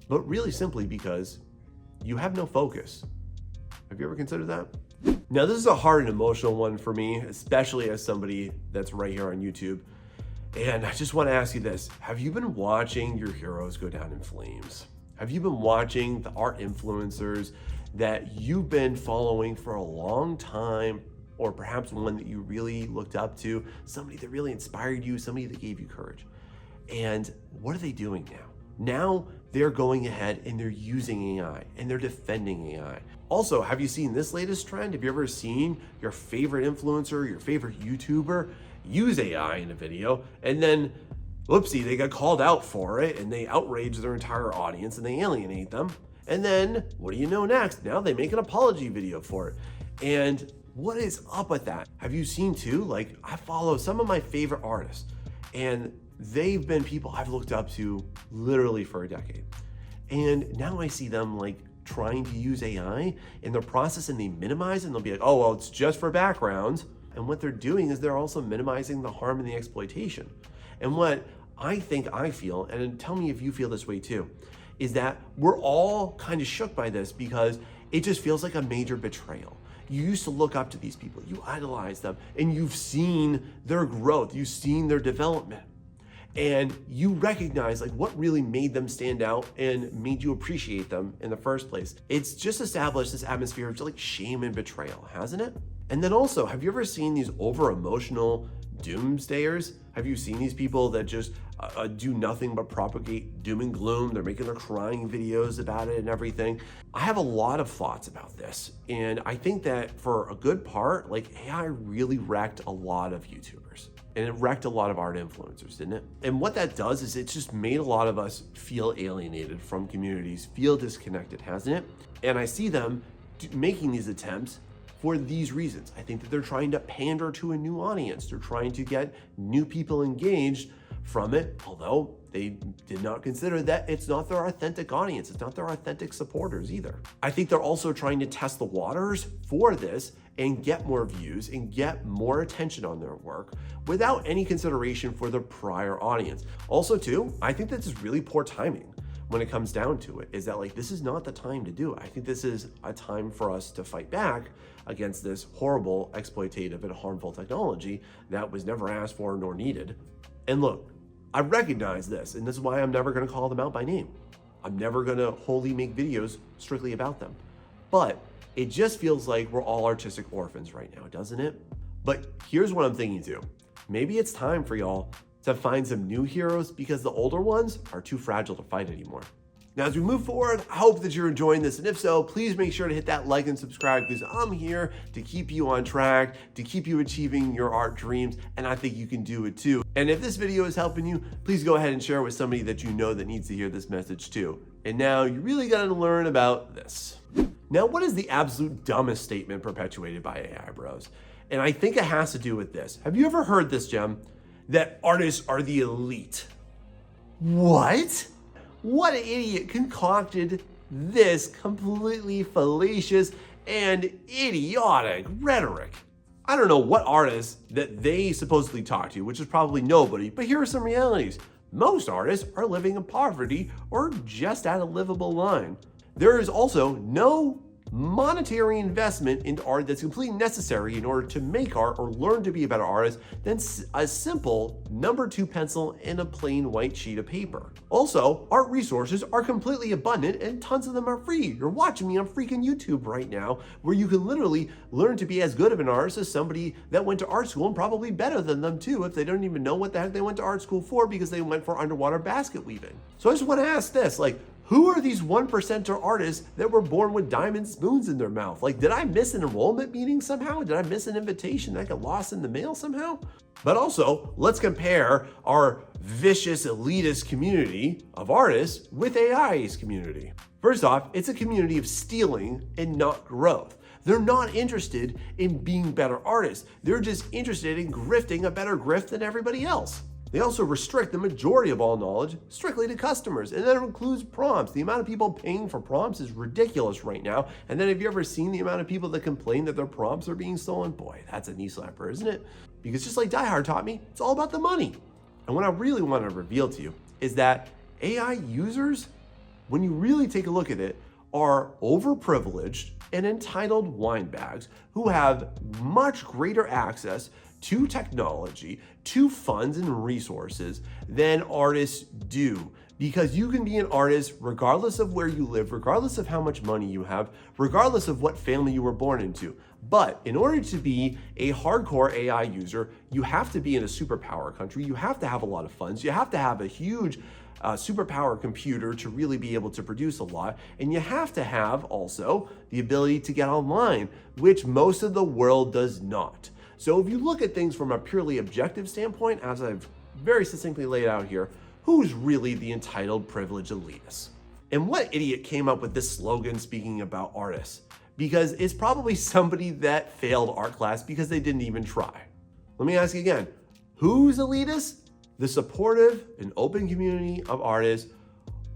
but really simply because you have no focus. Have you ever considered that? Now, this is a hard and emotional one for me, especially as somebody that's right here on YouTube. And I just want to ask you this. Have you been watching your heroes go down in flames? Have you been watching the art influencers that you've been following for a long time, or perhaps one that you really looked up to, somebody that really inspired you, somebody that gave you courage? And what are they doing now? Now they're going ahead and they're using AI and they're defending AI. Also, have you seen this latest trend? Have you ever seen your favorite influencer, your favorite YouTuber use AI in a video, and then whoopsie, they got called out for it and they outrage their entire audience and they alienate them. And then what do you know next? Now they make an apology video for it. And what is up with that? Have you seen too? Like, I follow some of my favorite artists and they've been people I've looked up to literally for a decade. And now I see them like trying to use AI in their process and they minimize it and they'll be like, oh, well, it's just for background. And what they're doing is they're also minimizing the harm and the exploitation. And what I feel, and tell me if you feel this way too, is that we're all kind of shook by this because it just feels like a major betrayal. You used to look up to these people, you idolize them, and you've seen their growth, you've seen their development. And you recognize like what really made them stand out and made you appreciate them in the first place. It's just established this atmosphere of like shame and betrayal, hasn't it? And then also, have you ever seen these over-emotional doomsdayers? Have you seen these people that just do nothing but propagate doom and gloom? They're making their crying videos about it and everything. I have a lot of thoughts about this. And I think that for a good part, like AI really wrecked a lot of YouTubers. And it wrecked a lot of art influencers, didn't it? And what that does is it's just made a lot of us feel alienated from communities, feel disconnected, hasn't it? And I see them making these attempts for these reasons. I think that they're trying to pander to a new audience. They're trying to get new people engaged from it, although they did not consider that it's not their authentic audience. It's not their authentic supporters either. I think they're also trying to test the waters for this and get more views and get more attention on their work without any consideration for their prior audience. Also too, I think this is really poor timing when it comes down to it, is that like, this is not the time to do it. I think this is a time for us to fight back against this horrible, exploitative, and harmful technology that was never asked for nor needed. And look, I recognize this, and this is why I'm never gonna call them out by name. I'm never gonna wholly make videos strictly about them. But it just feels like we're all artistic orphans right now, doesn't it? But here's what I'm thinking too. Maybe it's time for y'all to find some new heroes because the older ones are too fragile to fight anymore. Now, as we move forward, I hope that you're enjoying this. And if so, please make sure to hit that like and subscribe because I'm here to keep you on track, to keep you achieving your art dreams. And I think you can do it too. And if this video is helping you, please go ahead and share it with somebody that you know that needs to hear this message too. And now you really got to learn about this. Now, what is the absolute dumbest statement perpetuated by AI bros? And I think it has to do with this. Have you ever heard this, Gem? That artists are the elite. What? What idiot concocted this completely fallacious and idiotic rhetoric? I don't know what artists that they supposedly talk to, which is probably nobody, but here are some realities. Most artists are living in poverty or just at a livable line. There is also no monetary investment into art that's completely necessary in order to make art or learn to be a better artist than a simple number 2 pencil and a plain white sheet of paper. Also, art resources are completely abundant and tons of them are free. You're watching me on freaking YouTube right now, where you can literally learn to be as good of an artist as somebody that went to art school, and probably better than them too if they don't even know what the heck they went to art school for because they went for underwater basket weaving. So I just want to ask this, like, who are these 1%er artists that were born with diamond spoons in their mouth? Like, did I miss an enrollment meeting somehow? Did I miss an invitation that got lost in the mail somehow? But also, let's compare our vicious elitist community of artists with AI's community. First off, it's a community of stealing and not growth. They're not interested in being better artists. They're just interested in grifting a better grift than everybody else. They also restrict the majority of all knowledge strictly to customers, and that includes prompts. The amount of people paying for prompts is ridiculous right now. And then have you ever seen the amount of people that complain that their prompts are being stolen? Boy, that's a knee slapper, isn't it? Because just like Die Hard taught me, it's all about the money. And what I really want to reveal to you is that AI users, when you really take a look at it, are overprivileged and entitled winebags who have much greater access to technology, to funds and resources than artists do. Because you can be an artist regardless of where you live, regardless of how much money you have, regardless of what family you were born into. But in order to be a hardcore AI user, you have to be in a superpower country, you have to have a lot of funds, you have to have a huge superpower computer to really be able to produce a lot, and you have to have also the ability to get online, which most of the world does not. So if you look at things from a purely objective standpoint, as I've very succinctly laid out here, who's really the entitled privileged elitist? And what idiot came up with this slogan speaking about artists? Because it's probably somebody that failed art class because they didn't even try. Let me ask you again, who's elitist? The supportive and open community of artists,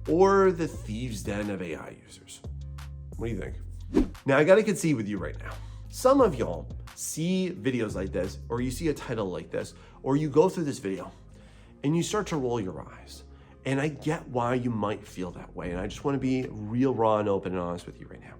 or the thieves' den of AI users? What do you think? Now, I gotta concede with you right now. Some of y'all see videos like this, or you see a title like this, or you go through this video and you start to roll your eyes. And I get why you might feel that way. And I just want to be real, raw, and open and honest with you right now.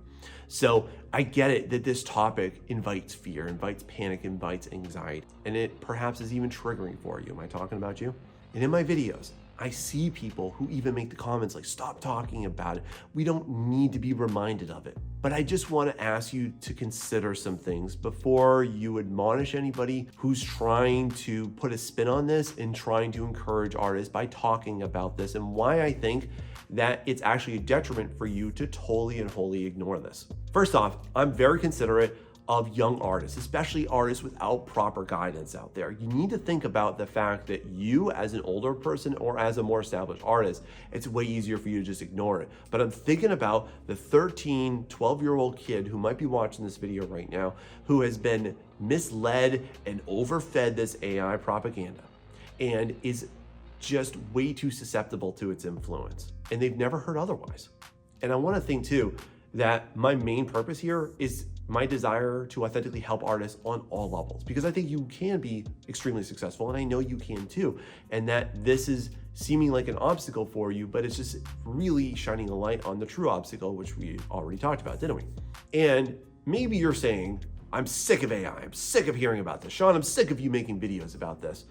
So I get it that this topic invites fear, invites panic, invites anxiety, and it perhaps is even triggering for you. Am I talking about you? And in my videos, I see people who even make the comments like, stop talking about it. We don't need to be reminded of it. But I just want to ask you to consider some things before you admonish anybody who's trying to put a spin on this and trying to encourage artists by talking about this, and why I think that it's actually a detriment for you to totally and wholly ignore this. First off, I'm very considerate of young artists, especially artists without proper guidance out there. You need to think about the fact that you, as an older person or as a more established artist, it's way easier for you to just ignore it. But I'm thinking about the 13, 12-year-old kid who might be watching this video right now, who has been misled and overfed this AI propaganda and is just way too susceptible to its influence. And they've never heard otherwise. And I want to think too that my main purpose here is my desire to authentically help artists on all levels, because I think you can be extremely successful, and I know you can too, and that this is seeming like an obstacle for you, but it's just really shining a light on the true obstacle, which we already talked about, didn't we? And maybe you're saying, I'm sick of AI, I'm sick of hearing about this. Sean, I'm sick of you making videos about this.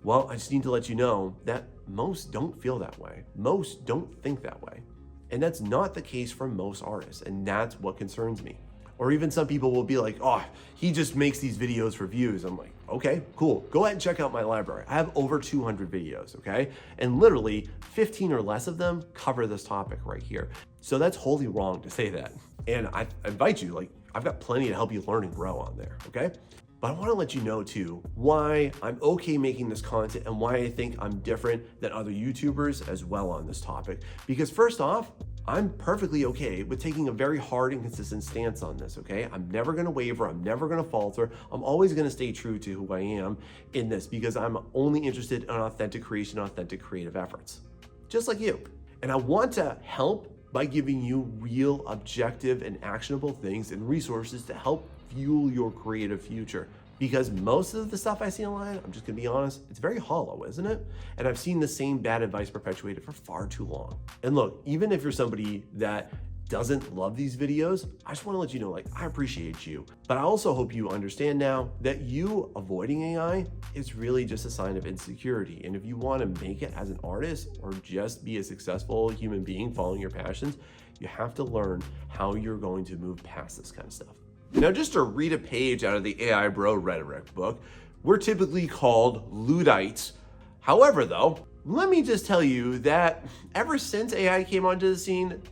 Well, I just need to let you know that most don't feel that way. Most don't think that way. And that's not the case for most artists, and that's what concerns me. Or even some people will be like, oh, he just makes these videos for views. I'm like, okay, cool. Go ahead and check out my library. I have over 200 videos, okay? And literally 15 or less of them cover this topic right here. So that's wholly wrong to say that. And I invite you, like, I've got plenty to help you learn and grow on there, okay? But I want to let you know too why I'm okay making this content and why I think I'm different than other YouTubers as well on this topic. Because first off, I'm perfectly okay with taking a very hard and consistent stance on this, okay? I'm never gonna waver, I'm never gonna falter. I'm always gonna stay true to who I am in this, because I'm only interested in authentic creation, authentic creative efforts, just like you. And I want to help by giving you real, objective, and actionable things and resources to help fuel your creative future. Because most of the stuff I see online, I'm just gonna be honest, it's very hollow, isn't it? And I've seen the same bad advice perpetuated for far too long. And look, even if you're somebody that doesn't love these videos, I just want to let you know, like, I appreciate you. But I also hope you understand now that you avoiding AI is really just a sign of insecurity. And if you want to make it as an artist or just be a successful human being following your passions, you have to learn how you're going to move past this kind of stuff. Now, just to read a page out of the AI Bro Rhetoric book, we're typically called Luddites. However, though, let me just tell you that ever since AI came onto the scene,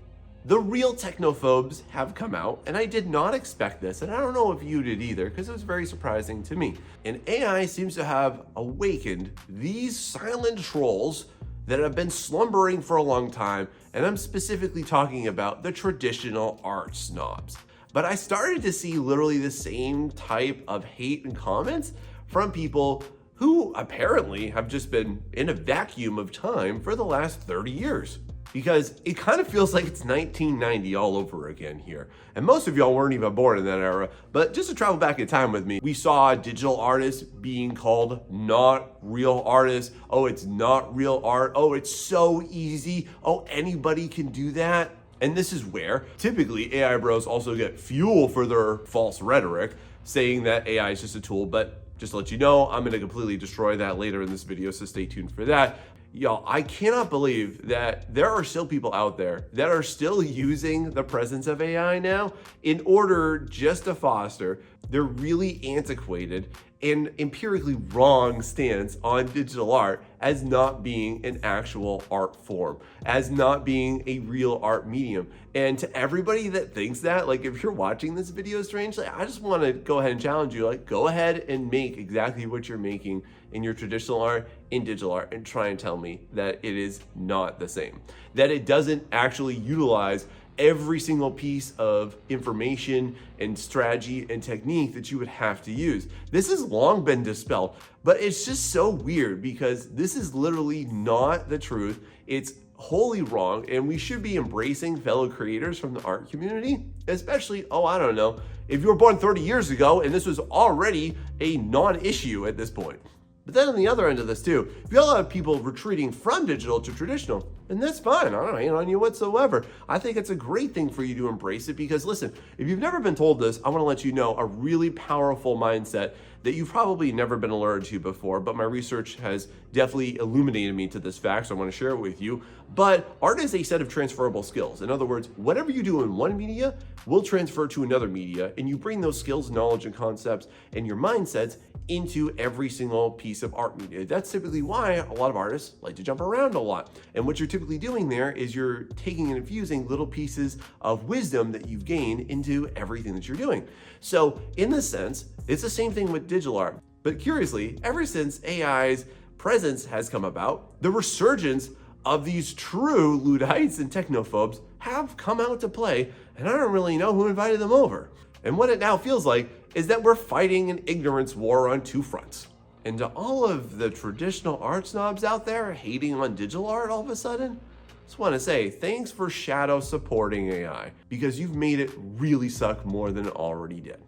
the real technophobes have come out, and I did not expect this, and I don't know if you did either, because it was very surprising to me. And AI seems to have awakened these silent trolls that have been slumbering for a long time, and I'm specifically talking about the traditional art snobs. But I started to see literally the same type of hate and comments from people who apparently have just been in a vacuum of time for the last 30 years. Because it kind of feels like it's 1990 all over again here. And most of y'all weren't even born in that era, but just to travel back in time with me, we saw digital artists being called not real artists. Oh, it's not real art. Oh, it's so easy. Oh, anybody can do that. And this is where typically AI bros also get fuel for their false rhetoric, saying that AI is just a tool. But just to let you know, I'm gonna completely destroy that later in this video, so stay tuned for that. Y'all, I cannot believe that there are still people out there that are still using the presence of AI now in order just to foster their really antiquated and empirically wrong stance on digital art as not being an actual art form, as not being a real art medium. And to everybody that thinks that, like, if you're watching this video strangely, I just want to go ahead and challenge you, like, go ahead and make exactly what you're making in your traditional art, in digital art, and try and tell me that it is not the same, that it doesn't actually utilize every single piece of information and strategy and technique that you would have to use. This has long been dispelled, but it's just so weird because this is literally not the truth. It's wholly wrong, and we should be embracing fellow creators from the art community, especially, I don't know, if you were born 30 years ago and this was already a non-issue at this point. But then on the other end of this too, if you all have people retreating from digital to traditional, and that's fine, I don't hate on you whatsoever. I think it's a great thing for you to embrace it because listen, if you've never been told this, I wanna let you know a really powerful mindset that you've probably never been alerted to before, but my research has definitely illuminated me to this fact, so I wanna share it with you. But art is a set of transferable skills. In other words, whatever you do in one media will transfer to another media, and you bring those skills, knowledge, and concepts and your mindsets into every single piece of art media. That's typically why a lot of artists like to jump around a lot. And what you're typically doing there is you're taking and infusing little pieces of wisdom that you've gained into everything that you're doing. So in this sense, it's the same thing with digital art. But curiously, ever since AI's presence has come about, the resurgence of these true Luddites and technophobes have come out to play, and I don't really know who invited them over. And what it now feels like is that we're fighting an ignorance war on two fronts. And to all of the traditional art snobs out there hating on digital art all of a sudden, I just want to say thanks for shadow supporting AI because you've made it really suck more than it already did.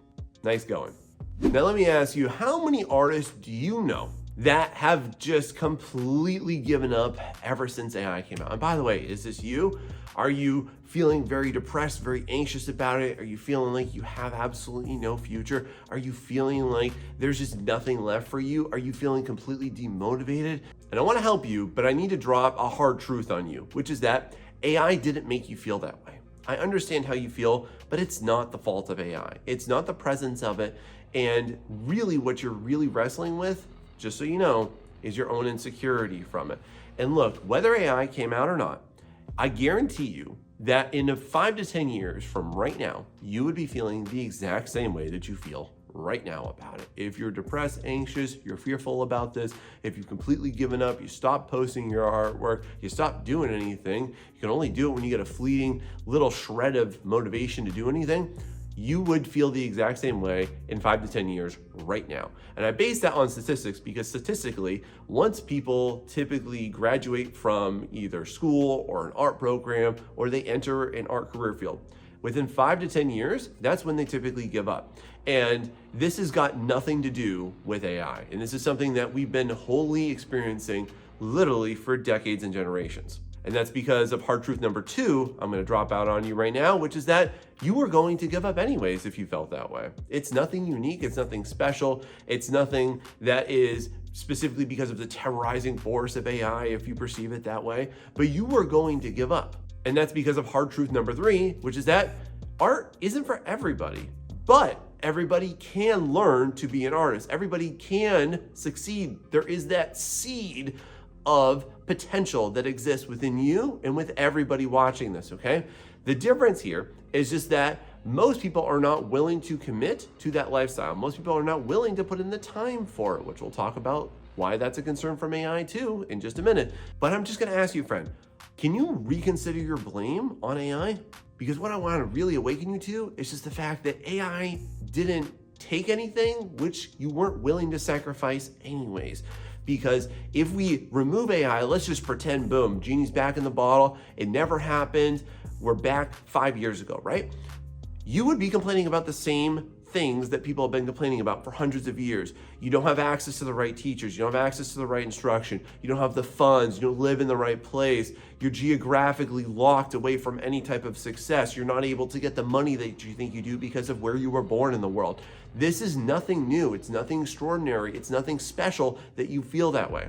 Nice going. Now let me ask you, how many artists do you know that have just completely given up ever since AI came out? And by the way, is this you? Are you feeling very depressed, very anxious about it? Are you feeling like you have absolutely no future? Are you feeling like there's just nothing left for you? Are you feeling completely demotivated? And I want to help you, but I need to drop a hard truth on you, which is that AI didn't make you feel that way. I understand how you feel, but it's not the fault of AI. It's not the presence of it. And really what you're really wrestling with, just so you know, is your own insecurity from it. And look, whether AI came out or not, I guarantee you that in 5 to 10 years from right now, you would be feeling the exact same way that you feel right now about it. If you're depressed, anxious, you're fearful about this, if you've completely given up, you stop posting your artwork, you stop doing anything, you can only do it when you get a fleeting little shred of motivation to do anything, you would feel the exact same way in 5 to 10 years right now. And I base that on statistics because statistically, once people typically graduate from either school or an art program, or they enter an art career field, within 5 to 10 years, that's when they typically give up. And this has got nothing to do with AI. And this is something that we've been wholly experiencing literally for decades and generations. And that's because of hard truth number 2, I'm gonna drop out on you right now, which is that you were going to give up anyways if you felt that way. It's nothing unique, it's nothing special, it's nothing that is specifically because of the terrorizing force of AI if you perceive it that way, but you were going to give up. And that's because of hard truth number 3, which is that art isn't for everybody, but everybody can learn to be an artist. Everybody can succeed. There is that seed of potential that exists within you and with everybody watching this, okay? The difference here is just that most people are not willing to commit to that lifestyle. Most people are not willing to put in the time for it, which we'll talk about why that's a concern from AI too in just a minute. But I'm just gonna ask you, friend, can you reconsider your blame on AI? Because what I want to really awaken you to is just the fact that AI didn't take anything which you weren't willing to sacrifice anyways. Because if we remove AI, let's just pretend, boom, genie's back in the bottle, it never happened, we're back 5 years ago, right? You would be complaining about the same things that people have been complaining about for hundreds of years. You don't have access to the right teachers, you don't have access to the right instruction, you don't have the funds, you don't live in the right place, you're geographically locked away from any type of success, you're not able to get the money that you think you do because of where you were born in the world. This is nothing new, it's nothing extraordinary, it's nothing special that you feel that way.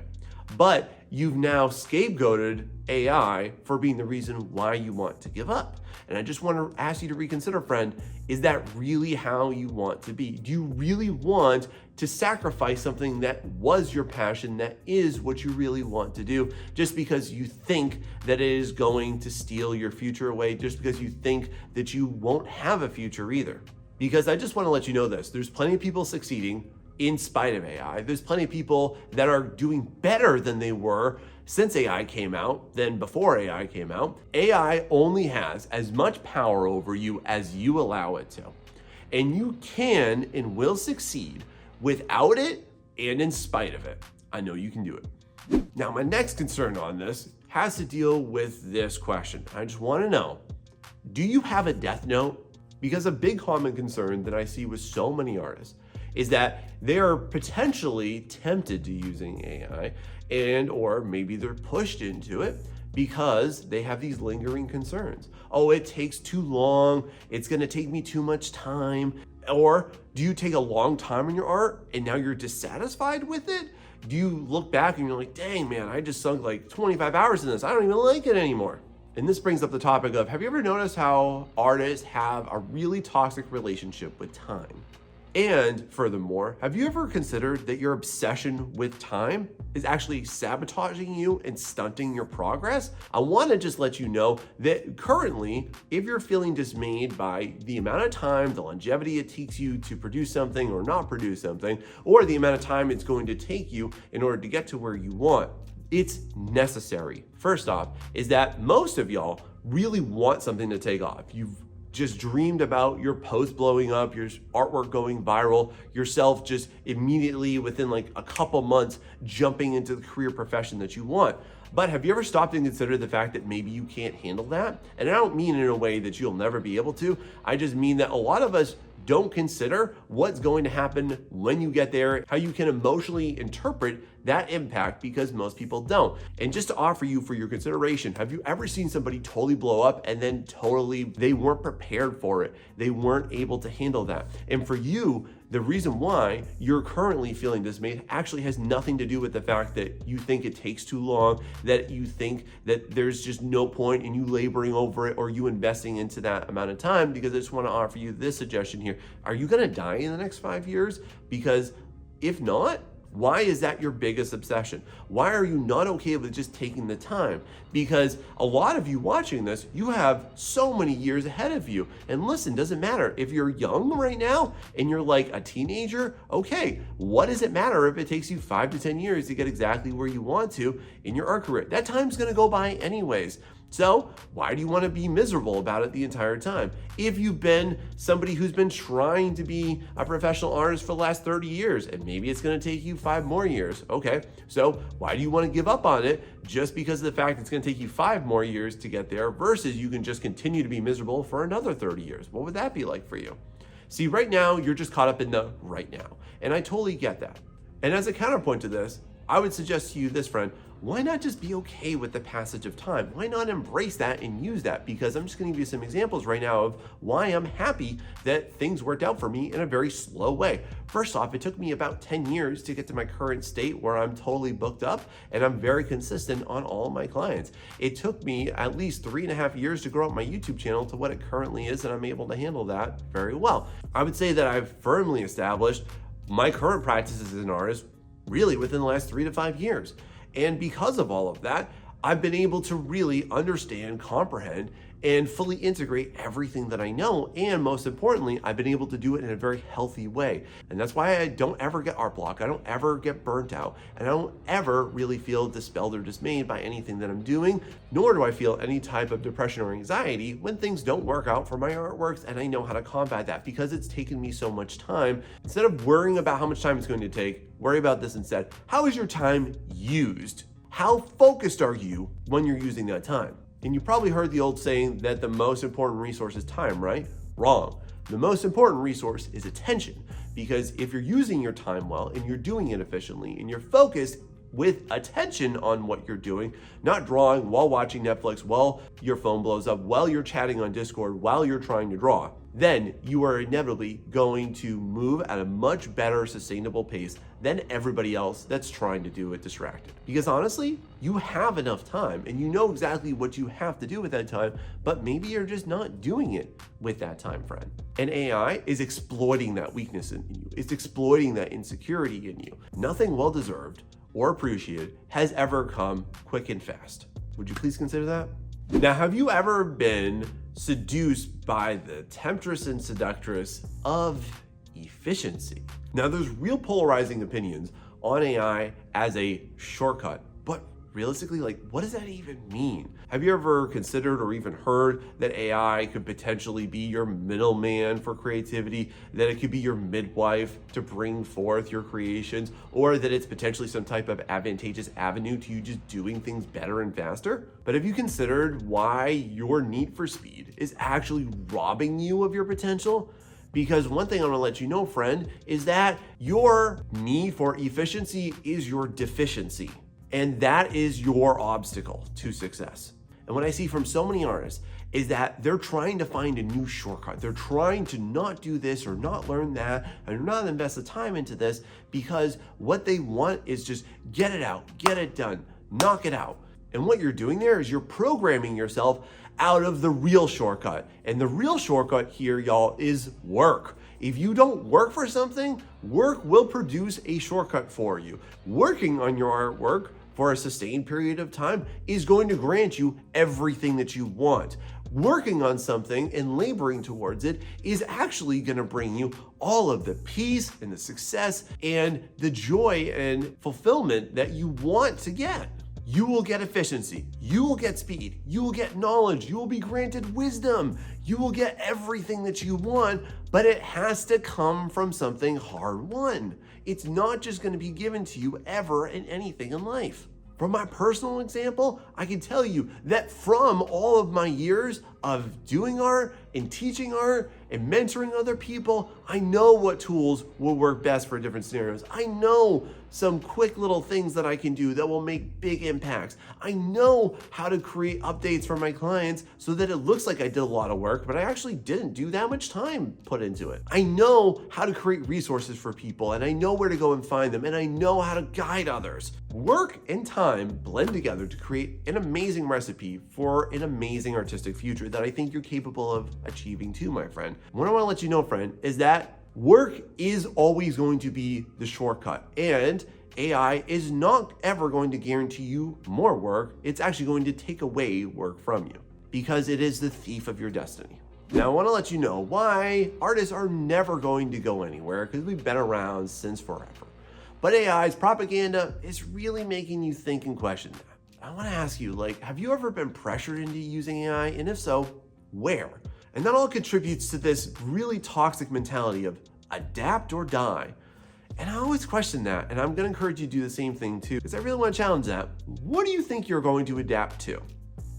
But you've now scapegoated AI for being the reason why you want to give up. And I just want to ask you to reconsider, friend, is that really how you want to be? Do you really want to sacrifice something that was your passion, that is what you really want to do, just because you think that it is going to steal your future away, just because you think that you won't have a future either? Because I just want to let you know this, there's plenty of people succeeding in spite of AI. There's plenty of people that are doing better than they were since AI came out than before AI came out. AI only has as much power over you as you allow it to. And you can and will succeed without it and in spite of it. I know you can do it. Now, my next concern on this has to deal with this question. I just want to know, do you have a death note? Because a big common concern that I see with so many artists is that they are potentially tempted to using AI and or maybe they're pushed into it because they have these lingering concerns. Oh, it takes too long, it's gonna take me too much time. Or do you take a long time in your art and now you're dissatisfied with it? Do you look back and you're like, dang man, I just sunk like 25 hours in this, I don't even like it anymore. And this brings up the topic of, have you ever noticed how artists have a really toxic relationship with time? And furthermore, have you ever considered that your obsession with time is actually sabotaging you and stunting your progress? I want to just let you know that currently, if you're feeling dismayed by the amount of time, the longevity it takes you to produce something or not produce something, or the amount of time it's going to take you in order to get to where you want, it's necessary. First off, is that most of y'all really want something to take off. You've just dreamed about your post blowing up, your artwork going viral, yourself just immediately within like a couple months jumping into the career profession that you want. But have you ever stopped and considered the fact that maybe you can't handle that? And I don't mean in a way that you'll never be able to. I just mean that a lot of us don't consider what's going to happen when you get there, how you can emotionally interpret that impact, because most people don't. And just to offer you for your consideration, have you ever seen somebody totally blow up and then they weren't prepared for it? They weren't able to handle that. And for you, the reason why you're currently feeling dismayed actually has nothing to do with the fact that you think it takes too long, that you think that there's just no point in you laboring over it or you investing into that amount of time. Because I just want to offer you this suggestion here. Are you going to die in the next 5 years? Because if not, why is that your biggest obsession? Why are you not okay with just taking the time? Because a lot of you watching this, you have so many years ahead of you. And listen, doesn't matter if you're young right now and you're like a teenager, okay, what does it matter if it takes you 5 to 10 years to get exactly where you want to in your art career? That time's gonna go by anyways. So why do you want to be miserable about it the entire time? If you've been somebody who's been trying to be a professional artist for the last 30 years, and maybe it's going to take you 5 more years, okay, so why do you want to give up on it just because of the fact it's going to take you 5 more years to get there versus you can just continue to be miserable for another 30 years? What would that be like for you? See, right now, you're just caught up in the right now, and I totally get that. And as a counterpoint to this, I would suggest to you this, friend, why not just be okay with the passage of time? Why not embrace that and use that? Because I'm just gonna give you some examples right now of why I'm happy that things worked out for me in a very slow way. First off, it took me about 10 years to get to my current state where I'm totally booked up and I'm very consistent on all of my clients. It took me at least 3.5 years to grow up my YouTube channel to what it currently is, and I'm able to handle that very well. I would say that I've firmly established my current practices as an artist really within the last 3 to 5 years. And because of all of that, I've been able to really understand, comprehend, and fully integrate everything that I know. And most importantly, I've been able to do it in a very healthy way. And that's why I don't ever get art block. I don't ever get burnt out. And I don't ever really feel dispelled or dismayed by anything that I'm doing, nor do I feel any type of depression or anxiety when things don't work out for my artworks. And I know how to combat that because it's taken me so much time. Instead of worrying about how much time it's going to take, worry about this instead. How is your time used? How focused are you when you're using that time? And you probably heard the old saying that the most important resource is time, right? Wrong. The most important resource is attention, because if you're using your time well and you're doing it efficiently and you're focused with attention on what you're doing, not drawing while watching Netflix, while your phone blows up, while you're chatting on Discord, while you're trying to draw, then you are inevitably going to move at a much better sustainable pace than everybody else that's trying to do it distracted. Because honestly, you have enough time and you know exactly what you have to do with that time, but maybe you're just not doing it with that time, friend. And AI is exploiting that weakness in you. It's exploiting that insecurity in you. Nothing well-deserved or appreciated has ever come quick and fast. Would you please consider that? Now, have you ever been seduced by the temptress and seductress of efficiency? Now, there's real polarizing opinions on AI as a shortcut, but realistically, what does that even mean? Have you ever considered or even heard that AI could potentially be your middleman for creativity, that it could be your midwife to bring forth your creations, or that it's potentially some type of advantageous avenue to you just doing things better and faster? But have you considered why your need for speed is actually robbing you of your potential? Because one thing I'm gonna let you know, friend, is that your need for efficiency is your deficiency. And that is your obstacle to success. And what I see from so many artists is that they're trying to find a new shortcut. They're trying to not do this or not learn that and not invest the time into this because what they want is just get it out, get it done, knock it out. And what you're doing there is you're programming yourself out of the real shortcut. And the real shortcut here, y'all, is work. If you don't work for something, work will produce a shortcut for you. Working on your artwork for a sustained period of time is going to grant you everything that you want. Working on something and laboring towards it is actually going to bring you all of the peace and the success and the joy and fulfillment that you want to get. You will get efficiency, you will get speed, you will get knowledge, you will be granted wisdom, you will get everything that you want, but it has to come from something hard-won. It's not just going to be given to you ever in anything in life. From my personal example, I can tell you that from all of my years of doing art and teaching art and mentoring other people, I know what tools will work best for different scenarios. I know some quick little things that I can do that will make big impacts. I know how to create updates for my clients so that it looks like I did a lot of work, but I actually didn't do that much time put into it. I know how to create resources for people, and I know where to go and find them, and I know how to guide others. Work and time blend together to create an amazing recipe for an amazing artistic future that I think you're capable of achieving too, my friend. What I want to let you know, friend, is that work is always going to be the shortcut, and AI is not ever going to guarantee you more work. It's actually going to take away work from you because it is the thief of your destiny. Now, I want to let you know why artists are never going to go anywhere, because we've been around since forever. But AI's propaganda is really making you think and question that. I want to ask you, have you ever been pressured into using AI? And if so, where? And that all contributes to this really toxic mentality of adapt or die. And I always question that, and I'm going to encourage you to do the same thing too, because I really want to challenge that. What do you think you're going to adapt to?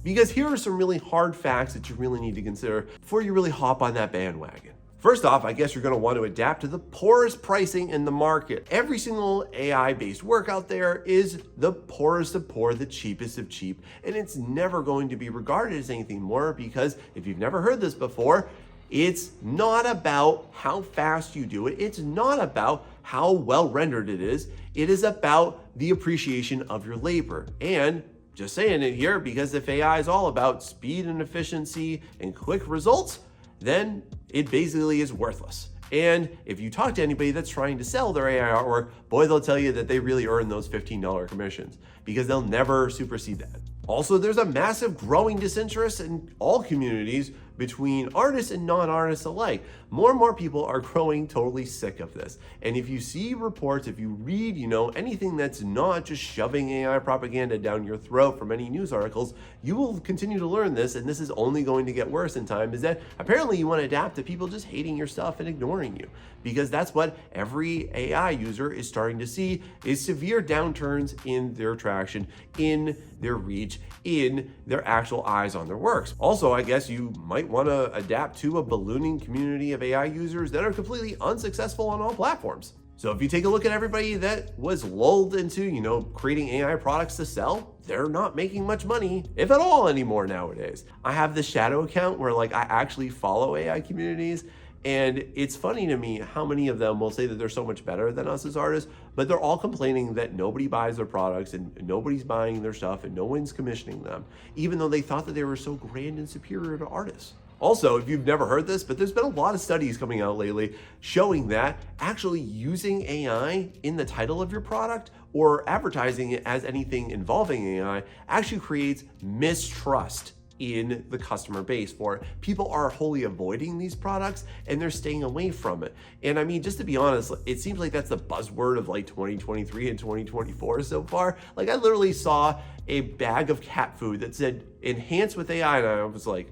Because here are some really hard facts that you really need to consider before you really hop on that bandwagon. First off, I guess you're going to want to adapt to the poorest pricing in the market. Every single AI-based work out there is the poorest of poor, the cheapest of cheap, and it's never going to be regarded as anything more because if you've never heard this before, it's not about how fast you do it. It's not about how well rendered it is. It is about the appreciation of your labor. And just saying it here, because if AI is all about speed and efficiency and quick results, then it basically is worthless. And if you talk to anybody that's trying to sell their AI artwork, boy, they'll tell you that they really earn those $15 commissions because they'll never supersede that. Also, there's a massive growing disinterest in all communities between artists and non-artists alike. More and more people are growing totally sick of this. And if you see reports, if you read, anything that's not just shoving AI propaganda down your throat from any news articles, you will continue to learn this, and this is only going to get worse in time, is that apparently you want to adapt to people just hating your stuff and ignoring you. Because that's what every AI user is starting to see, is severe downturns in their traction, in their reach, in their actual eyes on their works. Also, I guess you might want to adapt to a ballooning community of AI users that are completely unsuccessful on all platforms. So if you take a look at everybody that was lulled into, creating AI products to sell, they're not making much money, if at all, anymore nowadays. I have this shadow account where I actually follow AI communities, and it's funny to me how many of them will say that they're so much better than us as artists, but they're all complaining that nobody buys their products and nobody's buying their stuff and no one's commissioning them, even though they thought that they were so grand and superior to artists. Also, if you've never heard this, but there's been a lot of studies coming out lately showing that actually using AI in the title of your product or advertising it as anything involving AI actually creates mistrust in the customer base for it. People are wholly avoiding these products and they're staying away from it. And I mean, just to be honest, it seems like that's the buzzword of 2023 and 2024 so far. I literally saw a bag of cat food that said enhance with AI, and I was like,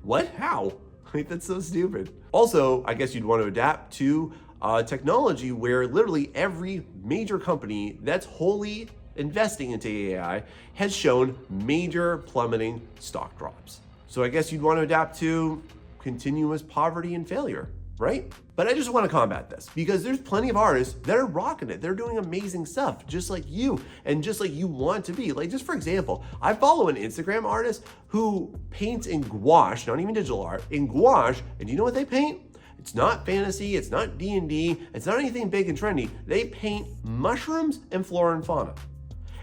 what? How? That's so stupid. Also, I guess you'd want to adapt to technology where literally every major company that's wholly investing into AI has shown major plummeting stock drops. So I guess you'd want to adapt to continuous poverty and failure, right? But I just want to combat this because there's plenty of artists that are rocking it. They're doing amazing stuff just like you and just like you want to be. Just for example, I follow an Instagram artist who paints in gouache, not even digital art, in gouache, and do you know what they paint? It's not fantasy, it's not D&D, it's not anything big and trendy. They paint mushrooms and flora and fauna.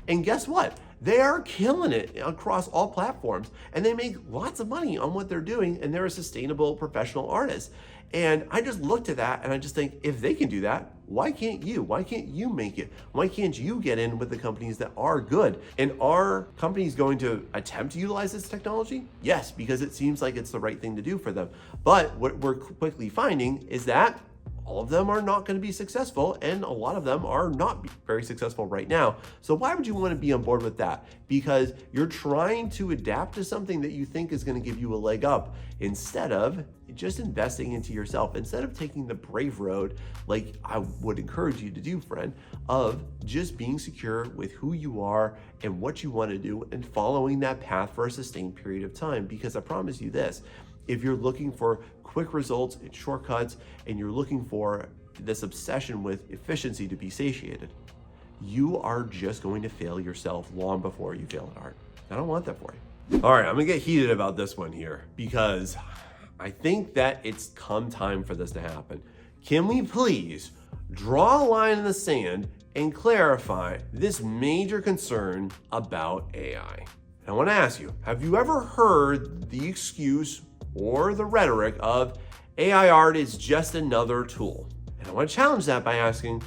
And guess what? They are killing it across all platforms and they make lots of money on what they're doing, and they're a sustainable professional artist. And I just look to that and I just think, if they can do that, why can't you? Why can't you make it? Why can't you get in with the companies that are good? And are companies going to attempt to utilize this technology? Yes, because it seems like it's the right thing to do for them. But what we're quickly finding is that all of them are not going to be successful, and a lot of them are not very successful right now. So why would you want to be on board with that? Because you're trying to adapt to something that you think is going to give you a leg up instead of just investing into yourself, instead of taking the brave road, like I would encourage you to do, friend, of just being secure with who you are and what you want to do and following that path for a sustained period of time. Because I promise you this, if you're looking for quick results and shortcuts, and you're looking for this obsession with efficiency to be satiated, you are just going to fail yourself long before you fail at art. I don't want that for you. All right, I'm gonna get heated about this one here because I think that it's come time for this to happen. Can we please draw a line in the sand and clarify this major concern about AI? And I wanna ask you, have you ever heard the excuse or the rhetoric of AI art is just another tool? And I want to challenge that by asking,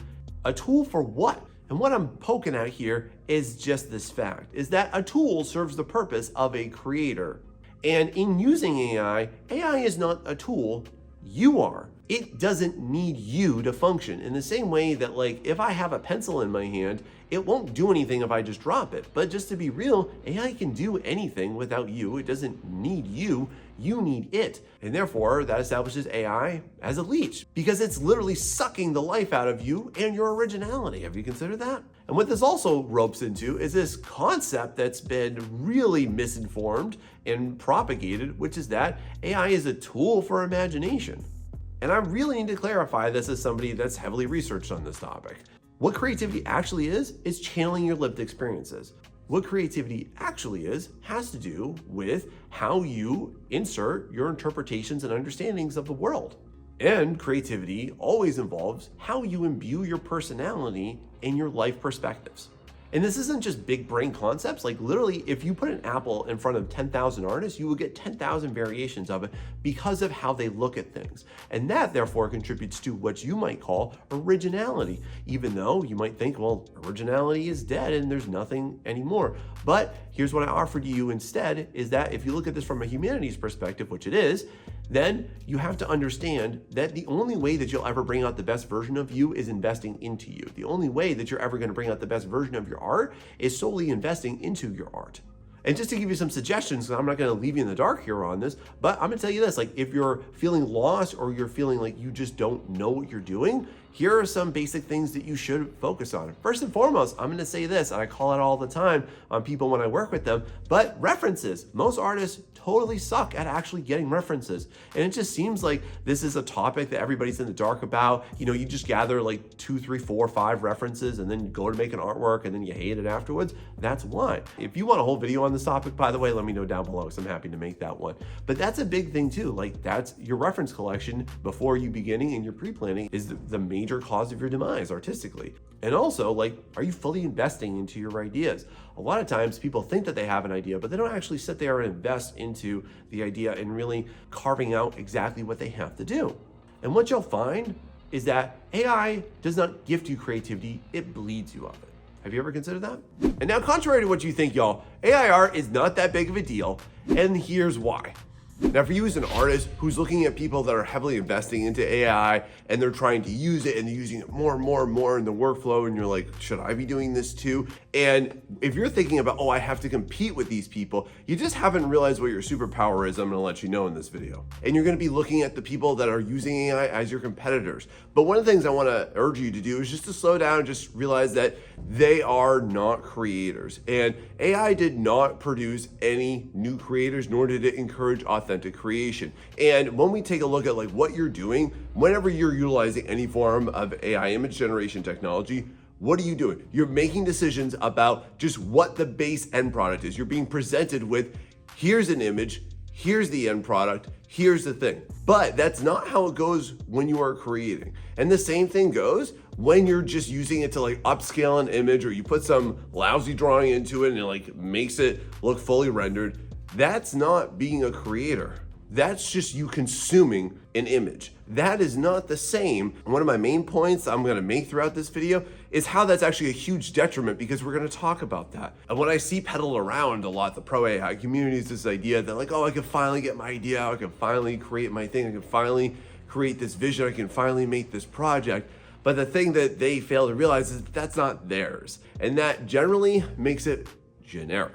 a tool for what? And what I'm poking at here is just this fact, is that a tool serves the purpose of a creator. And in using AI, AI is not a tool, you are. It doesn't need you to function in the same way that if I have a pencil in my hand, it won't do anything if I just drop it. But just to be real, AI can do anything without you. It doesn't need you, you need it. And therefore, that establishes AI as a leech because it's literally sucking the life out of you and your originality. Have you considered that? And what this also ropes into is this concept that's been really misinformed and propagated, which is that AI is a tool for imagination. And I really need to clarify this as somebody that's heavily researched on this topic. What creativity actually is channeling your lived experiences. What creativity actually has to do with how you insert your interpretations and understandings of the world. And creativity always involves how you imbue your personality and your life perspectives. And this isn't just big brain concepts. Like literally, if you put an apple in front of 10,000 artists, you will get 10,000 variations of it because of how they look at things. And that therefore contributes to what you might call originality, even though you might think, well, originality is dead and there's nothing anymore. But here's what I offer to you instead is that if you look at this from a humanities perspective, which it is, then you have to understand that the only way that you'll ever bring out the best version of you is investing into you. The only way that you're ever going to bring out the best version of your art is solely investing into your art. And just to give you some suggestions, I'm not going to leave you in the dark here on this, but I'm going to tell you this, like if you're feeling lost or you're feeling like you just don't know what you're doing, here are some basic things that you should focus on. First and foremost, I'm going to say this, and I call it all the time on people when I work with them, but references. Most artists totally suck at actually getting references. And it just seems like this is a topic that everybody's in the dark about. You know, you just gather like 2, 3, 4, 5 references and then you go to make an artwork and then you hate it afterwards. That's why. If you want a whole video on this topic, by the way, let me know down below because I'm happy to make that one. But that's a big thing too. Like that's your reference collection before you beginning and your pre-planning is the major cause of your demise artistically. And also, like, are you fully investing into your ideas? A lot of times people think that they have an idea, but they don't actually sit there and invest into the idea and really carving out exactly what they have to do. And what you'll find is that AI does not gift you creativity, it bleeds you of it. Have you ever considered that? And now, contrary to what you think, y'all, AI art is not that big of a deal, and here's why. Now, for you as an artist who's looking at people that are heavily investing into AI and they're trying to use it and they're using it more and more and more in the workflow, and you're like, should I be doing this too? And if you're thinking about, oh, I have to compete with these people, you just haven't realized what your superpower is. I'm gonna let you know in this video. And you're gonna be looking at the people that are using AI as your competitors. But one of the things I wanna urge you to do is just to slow down and just realize that they are not creators. And AI did not produce any new creators, nor did it encourage authentic creation. And when we take a look at like what you're doing, whenever you're utilizing any form of AI image generation technology, what are you doing? You're making decisions about just what the base end product is. You're being presented with, here's an image, here's the end product, here's the thing. But that's not how it goes when you are creating. And the same thing goes when you're just using it to like upscale an image, or you put some lousy drawing into it and it like makes it look fully rendered. That's not being a creator. That's just you consuming an image. That is not the same. One of my main points I'm gonna make throughout this video is how that's actually a huge detriment, because we're gonna talk about that. And what I see peddled around a lot, the pro AI community, is this idea that like, oh, I can finally get my idea out, I can finally create my thing, I can finally create this vision, I can finally make this project. But the thing that they fail to realize is that that's not theirs. And that generally makes it generic.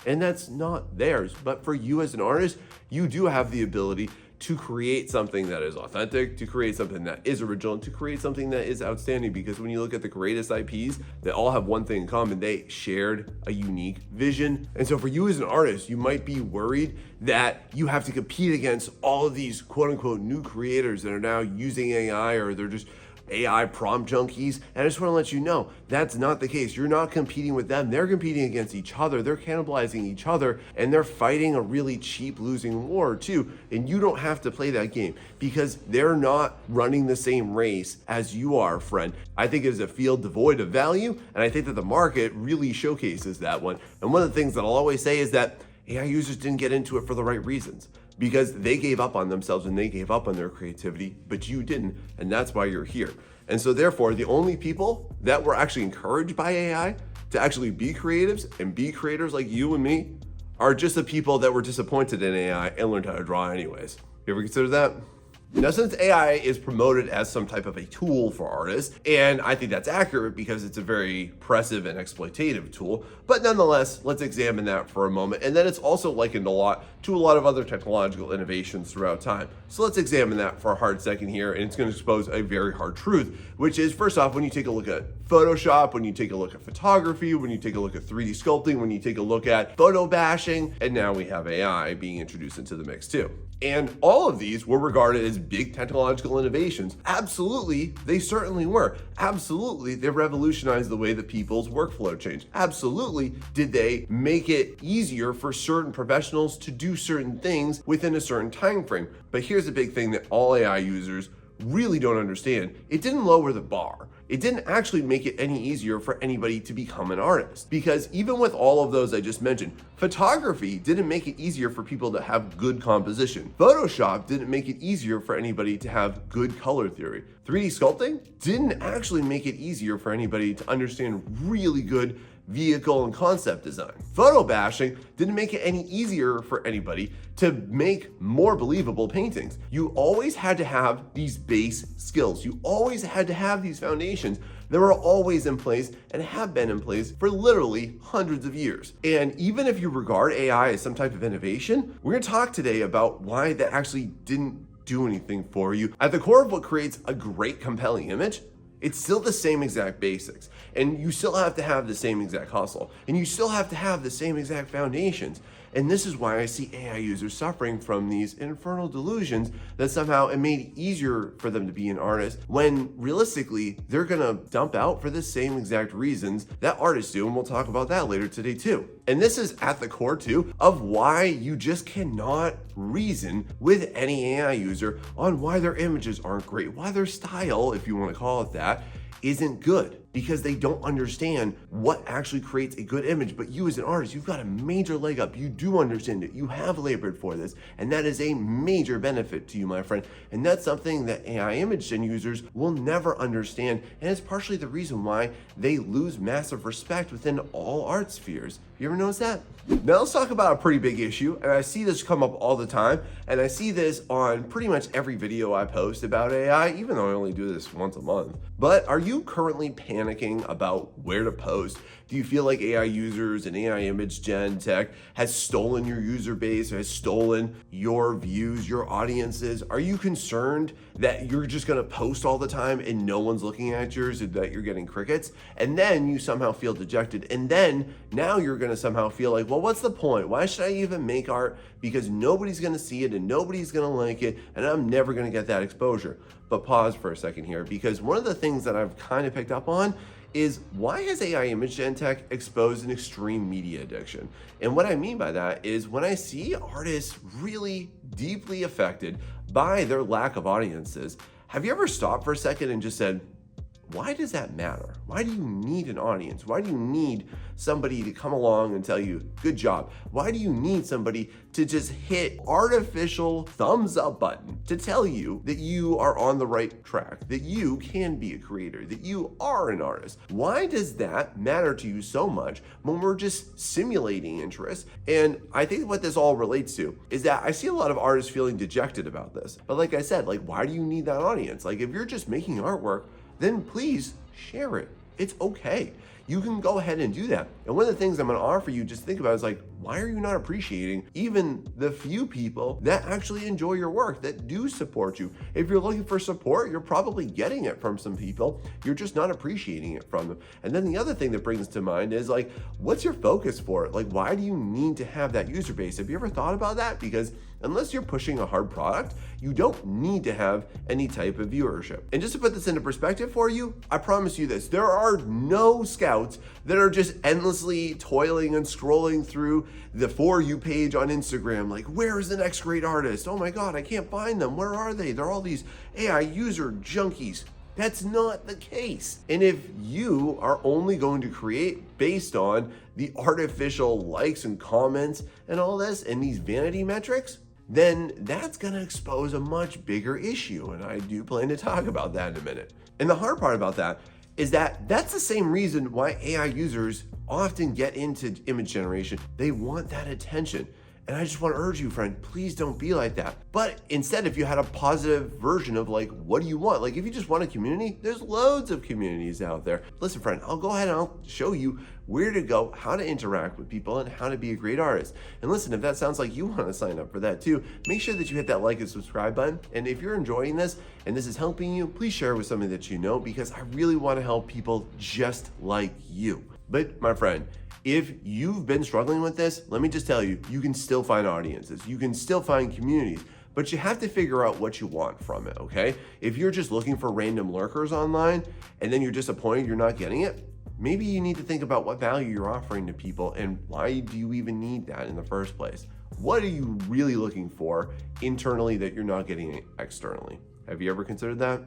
And that's not theirs. But for you as an artist, you do have the ability to create something that is authentic, to create something that is original, and to create something that is outstanding. Because when you look at the greatest IPs, they all have one thing in common: they shared a unique vision. And so for you as an artist, you might be worried that you have to compete against all of these quote unquote new creators that are now using AI, or they're just AI prompt junkies. And I just want to let you know that's not the case. You're not competing with them. They're competing against each other. They're cannibalizing each other, and they're fighting a really cheap losing war too. And you don't have to play that game because they're not running the same race as you are, friend. I think it is a field devoid of value, and I think that the market really showcases that one. And one of the things that I'll always say is that AI users didn't get into it for the right reasons, because they gave up on themselves and they gave up on their creativity, but you didn't, and that's why you're here. And so therefore, the only people that were actually encouraged by AI to actually be creatives and be creators like you and me are just the people that were disappointed in AI and learned how to draw anyways. You ever consider that? Now, since AI is promoted as some type of a tool for artists, and I think that's accurate because it's a very oppressive and exploitative tool, but nonetheless, let's examine that for a moment. And then it's also likened a lot to a lot of other technological innovations throughout time. So let's examine that for a hard second here, and it's going to expose a very hard truth, which is, first off, when you take a look at Photoshop, when you take a look at photography, when you take a look at 3D sculpting, when you take a look at photo bashing, and now we have AI being introduced into the mix too. And all of these were regarded as big technological innovations? Absolutely, they certainly were. Absolutely, they revolutionized the way that people's workflow changed. Absolutely, did they make it easier for certain professionals to do certain things within a certain time frame? But here's the big thing that all AI users really don't understand. It didn't lower the bar. It didn't actually make it any easier for anybody to become an artist. Because even with all of those I just mentioned, photography didn't make it easier for people to have good composition. Photoshop didn't make it easier for anybody to have good color theory. 3D sculpting didn't actually make it easier for anybody to understand really good vehicle and concept design. Photo bashing didn't make it any easier for anybody to make more believable paintings. You always had to have these base skills. You always had to have these foundations that were always in place and have been in place for literally hundreds of years. And even if you regard AI as some type of innovation, we're gonna talk today about why that actually didn't do anything for you. At the core of what creates a great, compelling image, it's still the same exact basics, and you still have to have the same exact hustle, and you still have to have the same exact foundations. And this is why I see AI users suffering from these infernal delusions that somehow it made it easier for them to be an artist, when realistically, they're gonna dump out for the same exact reasons that artists do, and we'll talk about that later today too. And this is at the core too of why you just cannot reason with any AI user on why their images aren't great, why their style, if you want to call it that, isn't good, because they don't understand what actually creates a good image. But you as an artist, you've got a major leg up. You do understand it. You have labored for this, and that is a major benefit to you, my friend. And that's something that AI image gen users will never understand, and it's partially the reason why they lose massive respect within all art spheres. You ever notice that? Now let's talk about a pretty big issue, and I see this come up all the time, and I see this on pretty much every video I post about AI, even though I only do this once a month. But are you currently panicking about where to post? Do you feel like AI users and AI image gen tech has stolen your user base, or has stolen your views, your audiences? Are you concerned that you're just gonna post all the time and no one's looking at yours, and that you're getting crickets? And then you somehow feel dejected, and then now you're gonna somehow feel like, well, what's the point? Why should I even make art? Because nobody's gonna see it and nobody's gonna like it, and I'm never gonna get that exposure. But pause for a second here, because one of the things that I've kind of picked up on is, why has AI image gen tech exposed an extreme media addiction? And what I mean by that is, when I see artists really deeply affected by their lack of audiences, have you ever stopped for a second and just said, why does that matter? Why do you need an audience? Why do you need somebody to come along and tell you, good job? Why do you need somebody to just hit artificial thumbs up button to tell you that you are on the right track, that you can be a creator, that you are an artist? Why does that matter to you so much when we're just simulating interest? And I think what this all relates to is that I see a lot of artists feeling dejected about this. But like I said, like, why do you need that audience? Like, if you're just making artwork, then please share it. It's okay. You can go ahead and do that. And one of the things I'm gonna offer you, just think about, is like, why are you not appreciating even the few people that actually enjoy your work, that do support you? If you're looking for support, you're probably getting it from some people. You're just not appreciating it from them. And then the other thing that brings to mind is, like, what's your focus for it? Like, why do you need to have that user base? Have you ever thought about that? Because unless you're pushing a hard product, you don't need to have any type of viewership. And just to put this into perspective for you, I promise you this, there are no scouts that are just endlessly toiling and scrolling through the For You page on Instagram, like, where is the next great artist? Oh my God, I can't find them. Where are they? They're all these AI user junkies. That's not the case. And if you are only going to create based on the artificial likes and comments and all this and these vanity metrics, then that's gonna expose a much bigger issue. And I do plan to talk about that in a minute. And the hard part about that is that that's the same reason why AI users often get into image generation. They want that attention. And I just want to urge you, friend, please don't be like that. But instead, if you had a positive version of, like, what do you want? Like, if you just want a community, there's loads of communities out there. Listen, friend, I'll go ahead and I'll show you where to go, how to interact with people, and how to be a great artist. And listen, if that sounds like you want to sign up for that too, make sure that you hit that like and subscribe button. And if you're enjoying this and this is helping you, please share it with somebody that you know, because I really want to help people just like you. But my friend, if you've been struggling with this, let me just tell you, you can still find audiences. You can still find communities. but you have to figure out what you want from it, okay? If you're just looking for random lurkers online and then you're disappointed you're not getting it, maybe you need to think about what value you're offering to people and why do you even need that in the first place? What are you really looking for internally that you're not getting externally? Have you ever considered that?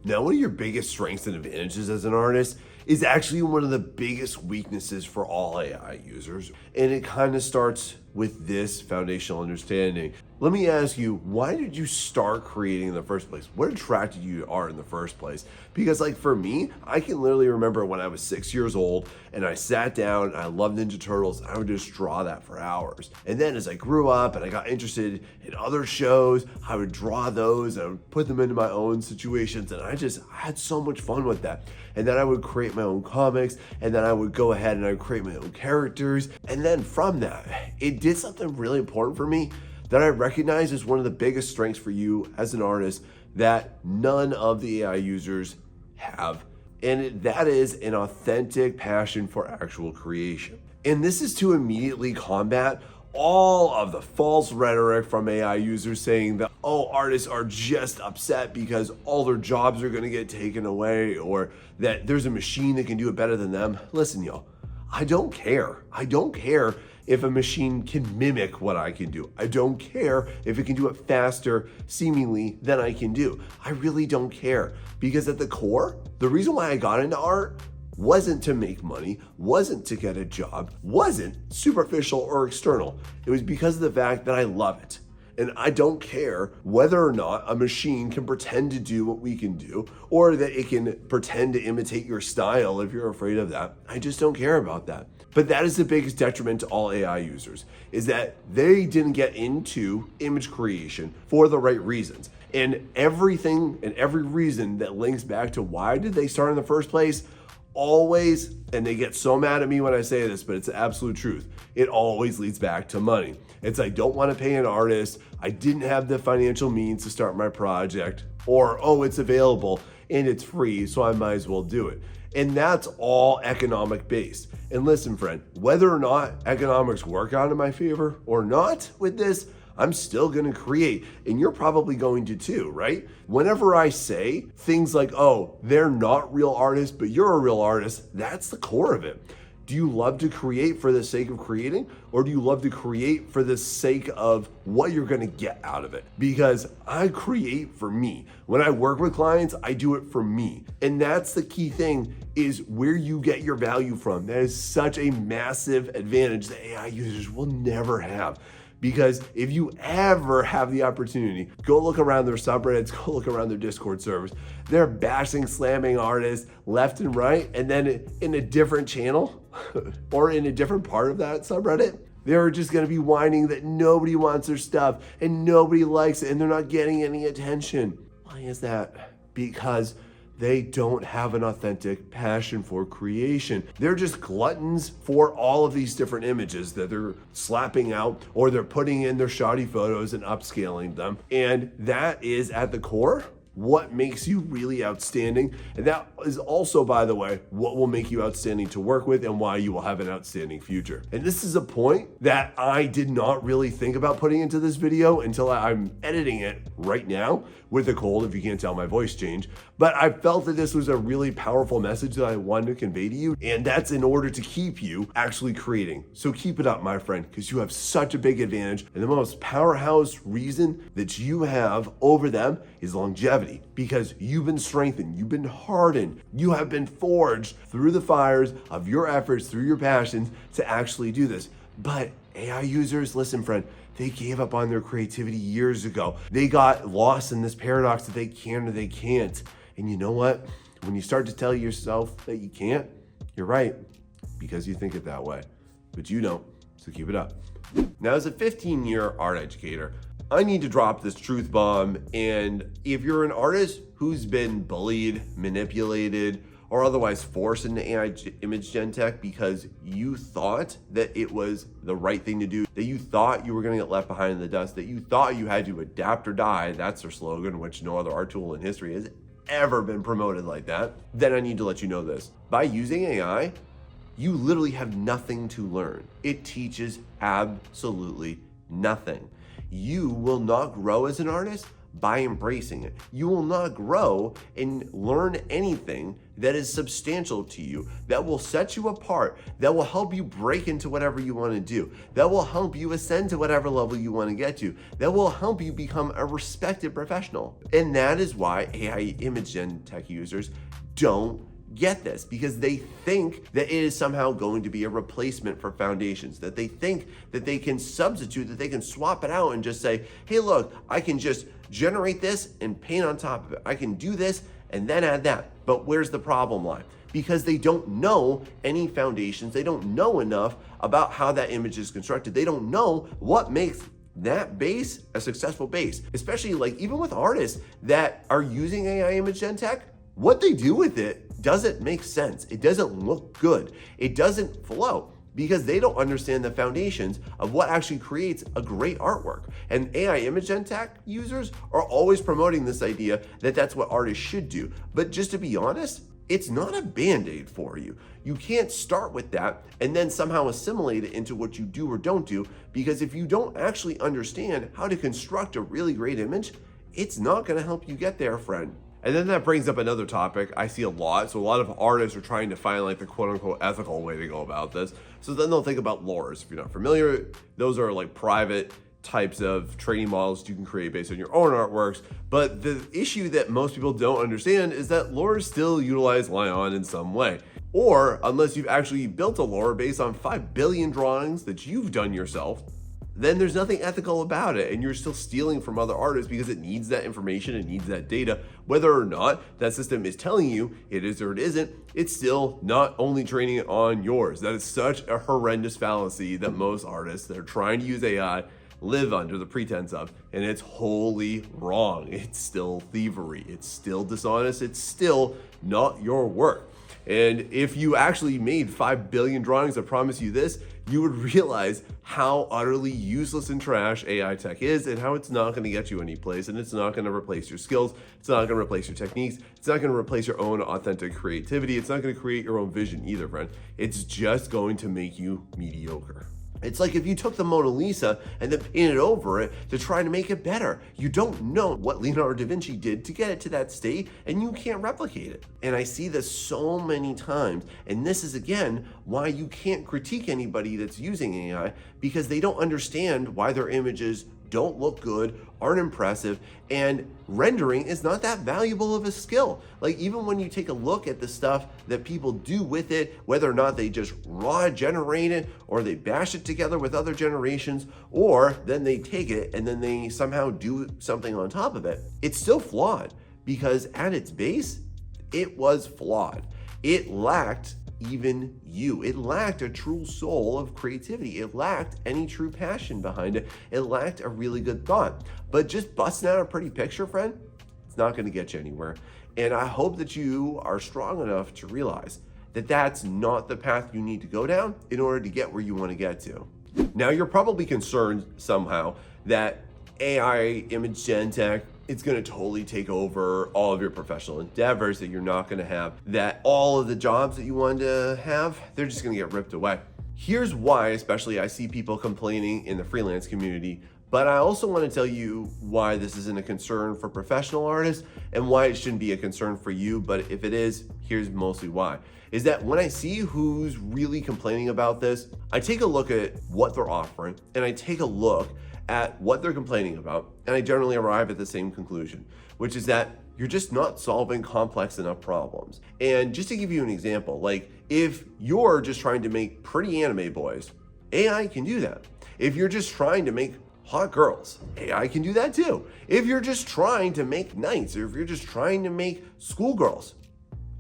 Now, one of your biggest strengths and advantages as an artist is actually one of the biggest weaknesses for all AI users. And it kind of starts with this foundational understanding. Let me ask you, why did you start creating in the first place? What attracted you to art in the first place? Because like for me, I can literally remember when I was 6 years old and I sat down and I loved Ninja Turtles. I would just draw that for hours. And then as I grew up and I got interested in other shows, I would draw those and I would put them into my own situations. And I had so much fun with that. And then I would create my own comics, and then I would go ahead and I would create my own characters. And then from that, it did something really important for me that I recognize is one of the biggest strengths for you as an artist that none of the AI users have. And that is an authentic passion for actual creation. And this is to immediately combat all of the false rhetoric from AI users saying that, oh, artists are just upset because all their jobs are gonna get taken away, or that there's a machine that can do it better than them. Listen, y'all, I don't care. I don't care if a machine can mimic what I can do. I don't care if it can do it faster, seemingly, than I can do. I really don't care, because at the core, the reason why I got into art wasn't to make money, wasn't to get a job, wasn't superficial or external. It was because of the fact that I love it. And I don't care whether or not a machine can pretend to do what we can do, or that it can pretend to imitate your style if you're afraid of that. I just don't care about that. But that is the biggest detriment to all AI users, is that they didn't get into image creation for the right reasons. And everything and every reason that links back to why did they start in the first place, always, and they get so mad at me when I say this, but it's the absolute truth, it always leads back to money. It's I don't want to pay an artist, I didn't have the financial means to start my project, or oh, it's available and it's free, so I might as well do it. And that's all economic based. And listen, friend, whether or not economics work out in my favor or not with this, I'm still gonna create, and you're probably going to too, right? Whenever I say things like, oh, they're not real artists, but you're a real artist, that's the core of it. Do you love to create for the sake of creating, or do you love to create for the sake of what you're gonna get out of it? Because I create for me. When I work with clients, I do it for me. And that's the key thing, is where you get your value from. That is such a massive advantage that AI users will never have. Because if you ever have the opportunity, go look around their subreddits, go look around their Discord servers. They're bashing, slamming artists left and right, and then in a different channel or in a different part of that subreddit, they're just gonna be whining that nobody wants their stuff and nobody likes it and they're not getting any attention. Why is that? Because they don't have an authentic passion for creation. They're just gluttons for all of these different images that they're slapping out, or they're putting in their shoddy photos and upscaling them. And that is at the core what makes you really outstanding. And that is also, by the way, what will make you outstanding to work with and why you will have an outstanding future. And this is a point that I did not really think about putting into this video until I'm editing it right now with a cold, if you can't tell my voice change. But I felt that this was a really powerful message that I wanted to convey to you. And that's in order to keep you actually creating. So keep it up, my friend, because you have such a big advantage. And the most powerhouse reason that you have over them is longevity, because you've been strengthened, you've been hardened, you have been forged through the fires of your efforts, through your passions to actually do this. But AI users, listen, friend, they gave up on their creativity years ago. They got lost in this paradox that they can or they can't. And you know what? When you start to tell yourself that you can't, you're right, because you think it that way, but you don't, so keep it up. Now, as a 15-year art educator, I need to drop this truth bomb. And if you're an artist who's been bullied, manipulated, or otherwise forced into AI image gen tech because you thought that it was the right thing to do, that you thought you were gonna get left behind in the dust, that you thought you had to adapt or die, that's their slogan, which no other art tool in history has ever been promoted like that, then I need to let you know this. By using AI, you literally have nothing to learn. It teaches absolutely nothing. You will not grow as an artist by embracing it. You will not grow and learn anything that is substantial to you, that will set you apart, that will help you break into whatever you want to do, that will help you ascend to whatever level you want to get to, that will help you become a respected professional. And that is why AI image gen tech users don't get this, because they think that it is somehow going to be a replacement for foundations, that they think that they can substitute, that they can swap it out and just say, hey, look, I can just generate this and paint on top of it. I can do this and then add that. But where's the problem lie? Because they don't know any foundations. They don't know enough about how that image is constructed. They don't know what makes that base a successful base, especially like even with artists that are using AI image gen tech. What they do with it doesn't make sense. It doesn't look good. It doesn't flow because they don't understand the foundations of what actually creates a great artwork. And AI image gen tech users are always promoting this idea that that's what artists should do. But just to be honest, it's not a band-aid for you. You can't start with that and then somehow assimilate it into what you do or don't do, because if you don't actually understand how to construct a really great image, it's not gonna help you get there, friend. And then that brings up another topic I see a lot. So a lot of artists are trying to find like the quote unquote ethical way to go about this. So then they'll think about lures. If you're not familiar, those are like private types of training models you can create based on your own artworks. But the issue that most people don't understand is that lures still utilize Lion in some way. Or unless you've actually built a lure based on 5 billion drawings that you've done yourself, then there's nothing ethical about it, and you're still stealing from other artists because it needs that information, it needs that data. Whether or not that system is telling you it is or it isn't, it's still not only training it on yours. That is such a horrendous fallacy that most artists that are trying to use AI live under the pretense of, and it's wholly wrong. It's still thievery, it's still dishonest, it's still not your work. And if you actually made 5 billion drawings that promise you this, you would realize how utterly useless and trash AI tech is, and how it's not going to get you any place, and it's not going to replace your skills, it's not going to replace your techniques, it's not going to replace your own authentic creativity, it's not going to create your own vision either, friend. It's just going to make you mediocre. It's like if you took the Mona Lisa and then painted over it to try to make it better. You don't know what Leonardo da Vinci did to get it to that state, and you can't replicate it. And I see this so many times, and this is again why you can't critique anybody that's using AI, because they don't understand why their images don't look good, aren't impressive, and rendering is not that valuable of a skill. Like even when you take a look at the stuff that people do with it, whether or not they just raw generate it or they bash it together with other generations, or then they take it and then they somehow do something on top of it, it's still flawed, because at its base, it was flawed. It lacked even you. It lacked a true soul of creativity. It lacked any true passion behind it. It lacked a really good thought. But just busting out a pretty picture, friend, it's not going to get you anywhere. And I hope that you are strong enough to realize that that's not the path you need to go down in order to get where you want to get to. Now, you're probably concerned somehow that AI image gen tech, it's going to totally take over all of your professional endeavors, that you're not going to have, that all of the jobs that you wanted to have, they're just going to get ripped away. Here's why, especially I see people complaining in the freelance community, but I also want to tell you why this isn't a concern for professional artists and why it shouldn't be a concern for you. But if it is, here's mostly why. Is that when I see who's really complaining about this, I take a look at what they're offering and I take a look at what they're complaining about, and I generally arrive at the same conclusion, which is that you're just not solving complex enough problems. And just to give you an example, like if you're just trying to make pretty anime boys, AI can do that. If you're just trying to make hot girls, AI can do that too. If you're just trying to make knights, or if you're just trying to make schoolgirls,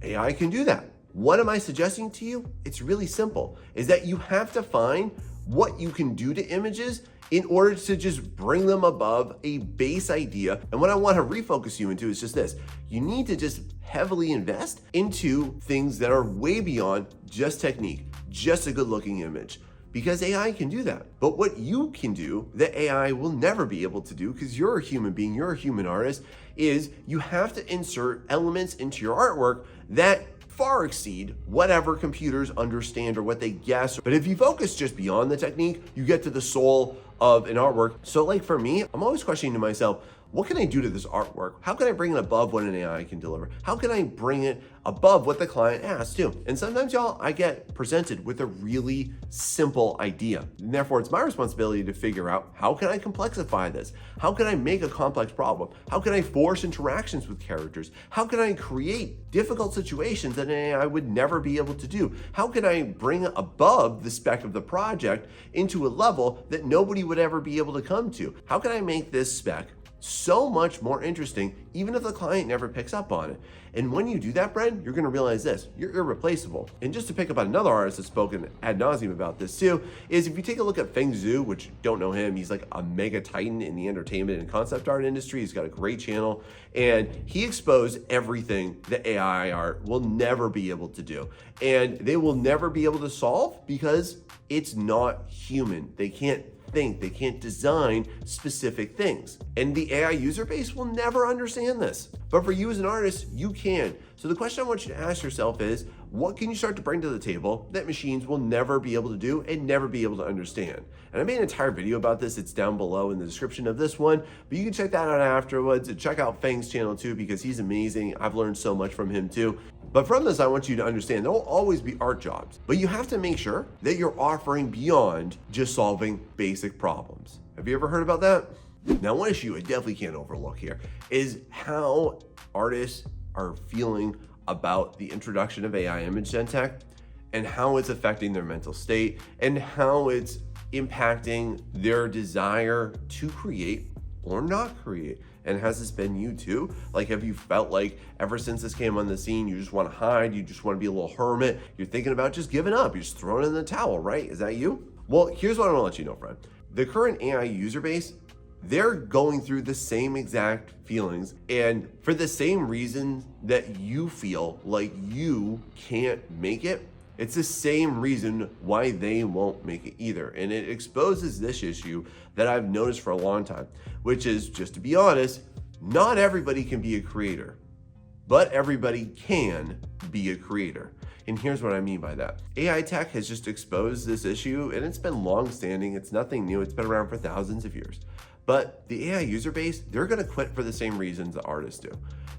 AI can do that. What am I suggesting to you? It's really simple, is that you have to find what you can do to images in order to just bring them above a base idea. And what I want to refocus you into is just this. You need to just heavily invest into things that are way beyond just technique, just a good looking image, because AI can do that. But what you can do that AI will never be able to do, because you're a human being, you're a human artist, is you have to insert elements into your artwork that far exceed whatever computers understand or what they guess. But if you focus just beyond the technique, you get to the soul of an artwork. So like for me, I'm always questioning to myself, what can I do to this artwork? How can I bring it above what an AI can deliver? How can I bring it above what the client asks too? And sometimes, y'all, I get presented with a really simple idea. And therefore, it's my responsibility to figure out, how can I complexify this? How can I make a complex problem? How can I force interactions with characters? How can I create difficult situations that an AI would never be able to do? How can I bring above the spec of the project into a level that nobody would ever be able to come to? How can I make this spec so much more interesting, even if the client never picks up on it? And when you do that, Brent, you're gonna realize this: you're irreplaceable. And just to pick up on another artist that's spoken ad nauseum about this too, is if you take a look at Feng Zhu, which don't know him, he's like a mega titan in the entertainment and concept art industry. He's got a great channel, and he exposed everything that AI art will never be able to do. And they will never be able to solve because it's not human. They can't think, they can't design specific things. And the AI user base will never understand this. But for you as an artist, you can. So the question I want you to ask yourself is, what can you start to bring to the table that machines will never be able to do and never be able to understand? And I made an entire video about this. It's down below in the description of this one, but you can check that out afterwards, and check out Feng's channel too, because he's amazing. I've learned so much from him too. But from this, I want you to understand there will always be art jobs, but you have to make sure that you're offering beyond just solving basic problems. Have you ever heard about that? Now, one issue I definitely can't overlook here is how artists are feeling about the introduction of AI image gen tech, and how it's affecting their mental state, and how it's impacting their desire to create or not create. And has this been you too? Like, have you felt like ever since this came on the scene, you just want to hide, you just want to be a little hermit, you're thinking about just giving up, you're just throwing in the towel, right? Is that you? Well, here's what I want to let you know, friend. The current AI user base, they're going through the same exact feelings, and for the same reason that you feel like you can't make it, it's the same reason why they won't make it either. And it exposes this issue that I've noticed for a long time, which is, just to be honest, not everybody can be a creator, but everybody can be a creator. And here's what I mean by that. AI tech has just exposed this issue, and it's been long-standing. It's nothing new. It's been around for thousands of years. But the AI user base, they're gonna quit for the same reasons that artists do.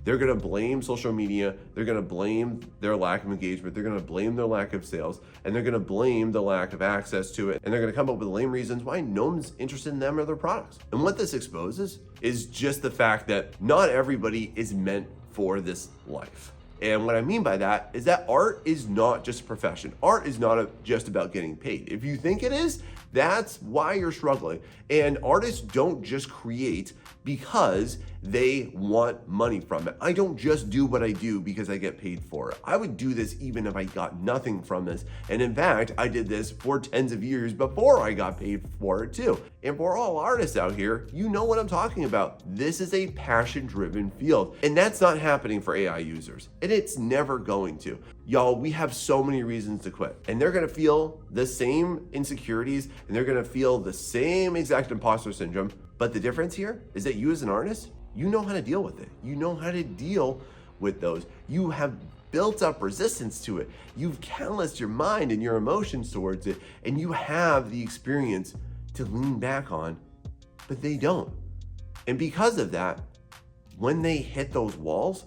They're gonna blame social media, they're gonna blame their lack of engagement, they're gonna blame their lack of sales, and they're gonna blame the lack of access to it, and they're gonna come up with lame reasons why no one's interested in them or their products. And what this exposes is just the fact that not everybody is meant for this life. And what I mean by that is that art is not just a profession. Art is not just about getting paid. If you think it is, that's why you're struggling. And artists don't just create because they want money from it. I don't just do what I do because I get paid for it. I would do this even if I got nothing from this. And in fact, I did this for tens of years before I got paid for it too. And for all artists out here, you know what I'm talking about. This is a passion-driven field. And that's not happening for AI users. And it's never going to. Y'all, we have so many reasons to quit. And they're gonna feel the same insecurities, and they're gonna feel the same exact imposter syndrome. But the difference here is that you as an artist, you know how to deal with it. You know how to deal with those. You have built up resistance to it. You've calloused your mind and your emotions towards it, and you have the experience to lean back on, but they don't. And because of that, when they hit those walls,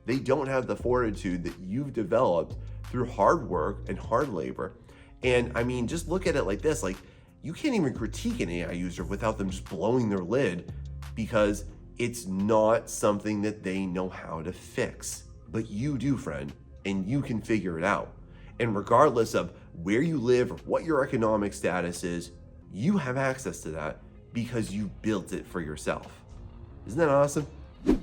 they don't have the fortitude that you've developed through hard work and hard labor. And I mean, just look at it like this, like, you can't even critique an AI user without them just blowing their lid, because it's not something that they know how to fix. But you do, friend, and you can figure it out. And regardless of where you live or what your economic status is, you have access to that because you built it for yourself. Isn't that awesome?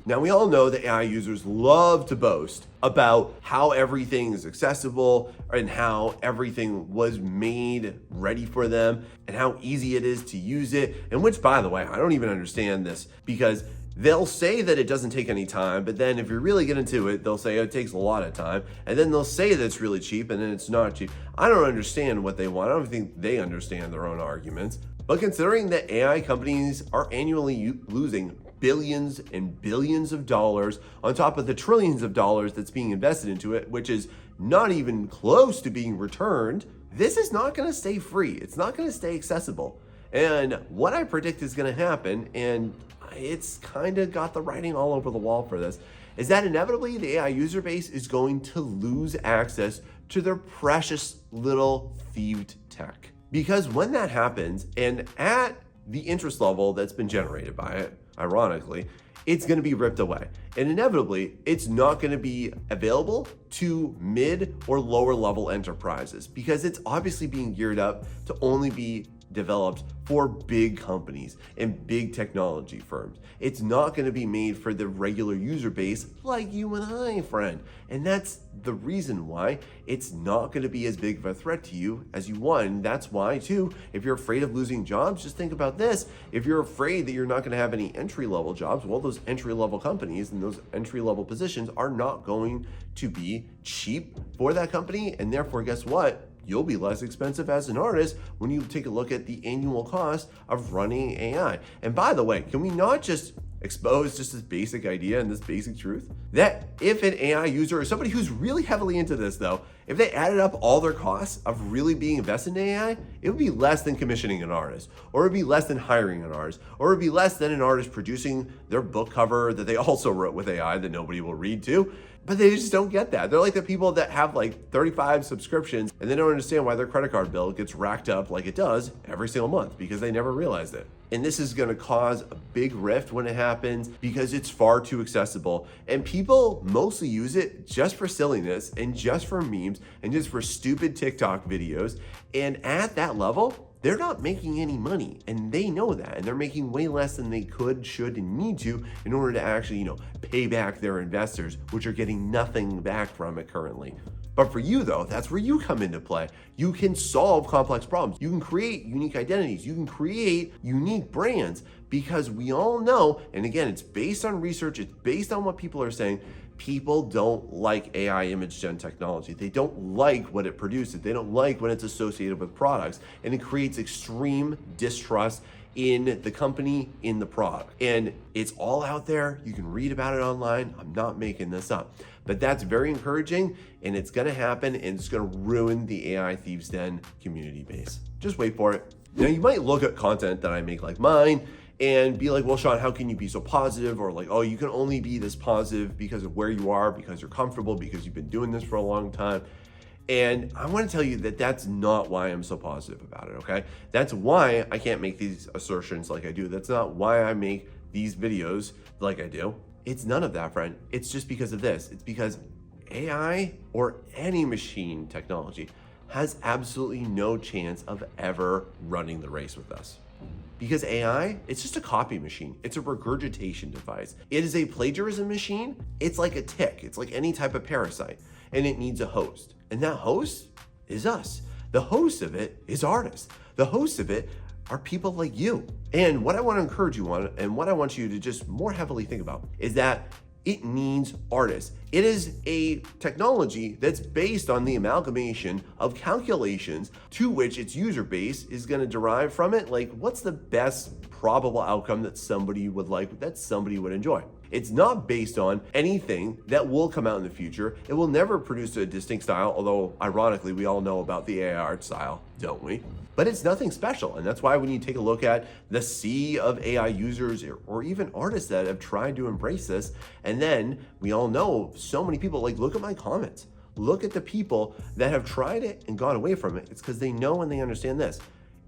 Now, we all know that AI users love to boast about how everything is accessible and how everything was made ready for them and how easy it is to use it. And which, by the way, I don't even understand this, because they'll say that it doesn't take any time, but then if you really get into it, they'll say it takes a lot of time. And then they'll say that it's really cheap, and then it's not cheap. I don't understand what they want. I don't think they understand their own arguments. But considering that AI companies are annually losing billions and billions of dollars on top of the trillions of dollars that's being invested into it, which is not even close to being returned, this is not going to stay free. It's not going to stay accessible. And what I predict is going to happen, and it's kind of got the writing all over the wall for this, is that inevitably the AI user base is going to lose access to their precious little thieved tech. Because when that happens, and at the interest level that's been generated by it, ironically, it's going to be ripped away. And inevitably, it's not going to be available to mid or lower level enterprises because it's obviously being geared up to only be developed for big companies and big technology firms. It's not going to be made for the regular user base like you and I, friend. And that's the reason why it's not going to be as big of a threat to you as you want. And that's why, too, if you're afraid of losing jobs, just think about this. If you're afraid that you're not going to have any entry-level jobs, well, those entry-level companies and those entry-level positions are not going to be cheap for that company. And therefore, guess what? You'll be less expensive as an artist when you take a look at the annual cost of running AI. And by the way, can we not just expose just this basic idea and this basic truth? That if an AI user or somebody who's really heavily into this though, if they added up all their costs of really being invested in AI, it would be less than commissioning an artist, or it'd be less than hiring an artist, or it'd be less than an artist producing their book cover that they also wrote with AI that nobody will read to. But they just don't get that. They're like the people that have like 35 subscriptions and they don't understand why their credit card bill gets racked up like it does every single month because they never realized it. And this is going to cause a big rift when it happens because it's far too accessible. And people mostly use it just for silliness and just for memes and just for stupid TikTok videos. And at that level, they're not making any money, and they know that, and they're making way less than they could, should, and need to in order to actually, pay back their investors, which are getting nothing back from it currently. But for you though, that's where you come into play. You can solve complex problems. You can create unique identities. You can create unique brands because we all know, and again, it's based on research, it's based on what people are saying, people don't like AI image gen technology. They don't like what it produces. They don't like when it's associated with products, and it creates extreme distrust in the company, in the product. And it's all out there. You can read about it online. I'm not making this up. But that's very encouraging, and it's gonna happen, and it's gonna ruin the AI Thieves Den community base. Just wait for it. Now, you might look at content that I make like mine and be like, well, Sean, how can you be so positive? Or like, oh, you can only be this positive because of where you are, because you're comfortable, because you've been doing this for a long time. And I want to tell you that that's not why I'm so positive about it, okay? That's why I can't make these assertions like I do. That's not why I make these videos like I do. It's none of that, friend. It's just because of this. It's because AI or any machine technology has absolutely no chance of ever running the race with us. Because AI, it's just a copy machine. It's a regurgitation device. It is a plagiarism machine. It's like a tick. It's like any type of parasite. And it needs a host. And that host is us. The host of it is artists. The host of it are people like you. And what I want to encourage you on, and what I want you to just more heavily think about, is that it needs artists. It is a technology that's based on the amalgamation of calculations to which its user base is going to derive from it. Like, what's the best probable outcome that somebody would like, that somebody would enjoy? It's not based on anything that will come out in the future. It will never produce a distinct style, although ironically, we all know about the AI art style, don't we? But it's nothing special. And that's why when you take a look at the sea of AI users or even artists that have tried to embrace this, and then we all know so many people, like, look at my comments. Look at the people that have tried it and gone away from it. It's because they know and they understand this.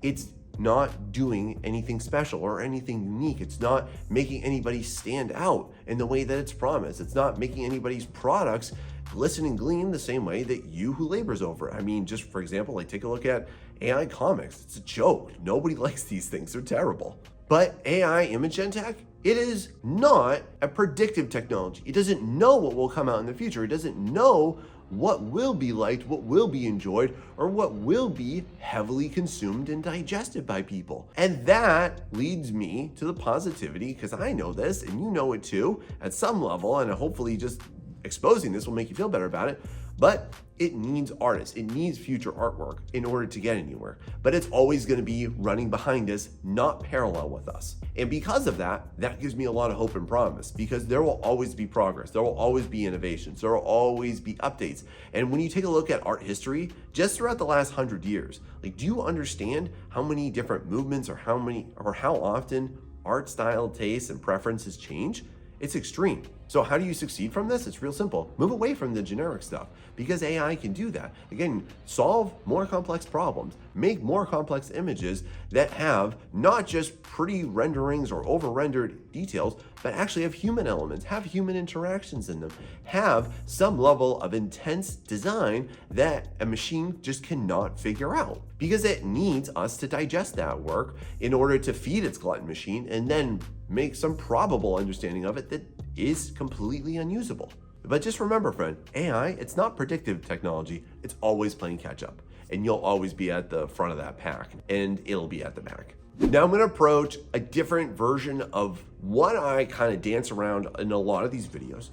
It's not doing anything special or anything unique. It's not making anybody stand out in the way that it's promised. It's not making anybody's products glisten and gleam the same way that you who labors over it. I mean, just for example, like, take a look at AI comics. It's a joke. Nobody likes these things. They're terrible. But AI image gen tech, it is not a predictive technology. It doesn't know what will come out in the future. It doesn't know what will be liked, what will be enjoyed, or what will be heavily consumed and digested by people. And that leads me to the positivity, because I know this and you know it too at some level, and hopefully just exposing this will make you feel better about it. but it needs artists, it needs future artwork in order to get anywhere. But it's always going to be running behind us, not parallel with us. And because of that, that gives me a lot of hope and promise, because there will always be progress, there will always be innovations, there will always be updates. And when you take a look at art history, just throughout the last 100 years, like, do you understand how many different movements or how often art style, tastes, and preferences change? It's extreme. So how do you succeed from this? It's real simple. Move away from the generic stuff, because AI can do that. Again, solve more complex problems, make more complex images that have not just pretty renderings or over-rendered details, but actually have human elements, have human interactions in them, have some level of intense design that a machine just cannot figure out, because it needs us to digest that work in order to feed its glutton machine and then make some probable understanding of it that is completely unusable. But just remember, friend, AI, it's not predictive technology. It's always playing catch up, and you'll always be at the front of that pack, and it'll be at the back. Now I'm going to approach a different version of what I kind of dance around in a lot of these videos.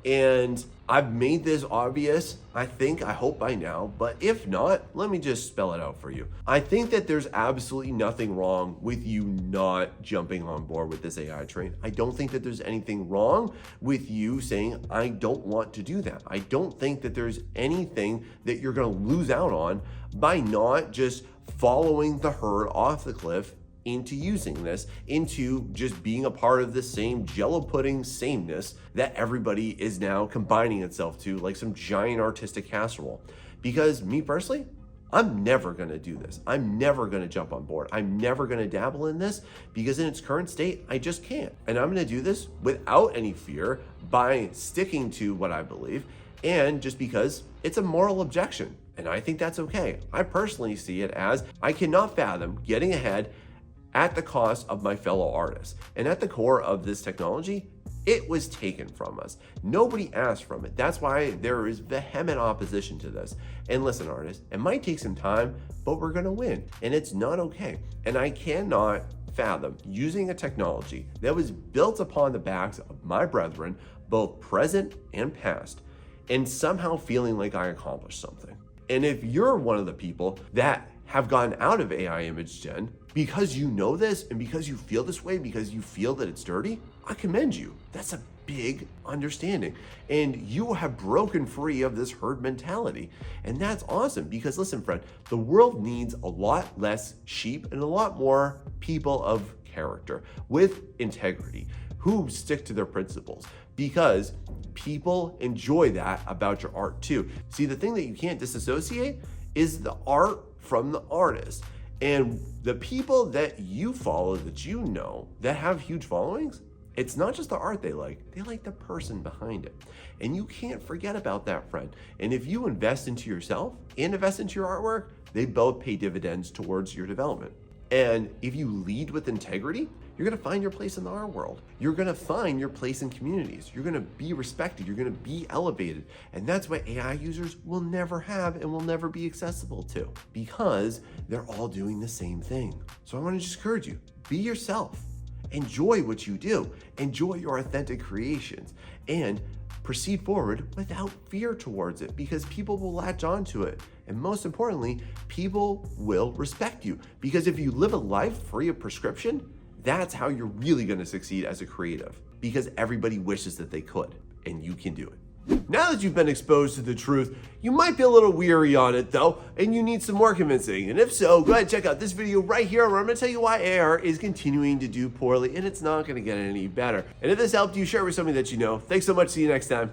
And I've made this obvious, I hope by now, but if not, let me just spell it out for you. I think that there's absolutely nothing wrong with you not jumping on board with this AI train. I don't think that there's anything wrong with you saying, I don't want to do that. I don't think that there's anything that you're going to lose out on by not just following the herd off the cliff into using this, into just being a part of the same Jello pudding sameness that everybody is now combining itself to, like some giant artistic casserole. Because me personally, I'm never gonna do this. I'm never gonna jump on board. I'm never gonna dabble in this, because in its current state, I just can't. And I'm gonna do this without any fear, by sticking to what I believe, and just because it's a moral objection. And I think that's okay. I personally see it as, I cannot fathom getting ahead at the cost of my fellow artists. And at the core of this technology, it was taken from us. Nobody asked from it. That's why there is vehement opposition to this. And listen, artists, it might take some time, but we're gonna win, and it's not okay. And I cannot fathom using a technology that was built upon the backs of my brethren, both present and past, and somehow feeling like I accomplished something. And if you're one of the people that have gotten out of AI image gen because you know this, and because you feel this way, because you feel that it's dirty, I commend you. That's a big understanding. And you have broken free of this herd mentality. And that's awesome, because listen, friend, the world needs a lot less sheep and a lot more people of character with integrity who stick to their principles, because people enjoy that about your art too. See, the thing that you can't disassociate is the art from the artist. And the people that you follow, that you know, that have huge followings, it's not just the art they like the person behind it. And you can't forget about that, friend. And if you invest into yourself and invest into your artwork, they both pay dividends towards your development. And if you lead with integrity, you're gonna find your place in the art world. You're gonna find your place in communities. You're gonna be respected. You're gonna be elevated. And that's what AI users will never have and will never be accessible to, because they're all doing the same thing. So I wanna just encourage you, be yourself. Enjoy what you do. Enjoy your authentic creations, and proceed forward without fear towards it, because people will latch onto it. And most importantly, people will respect you, because if you live a life free of prescription, that's how you're really going to succeed as a creative, because everybody wishes that they could, and you can do it. Now that you've been exposed to the truth, you might be a little weary on it though, and you need some more convincing. And if so, go ahead and check out this video right here, where I'm going to tell you why AR is continuing to do poorly, and it's not going to get any better. And if this helped you, share it with somebody that you know. Thanks so much. See you next time.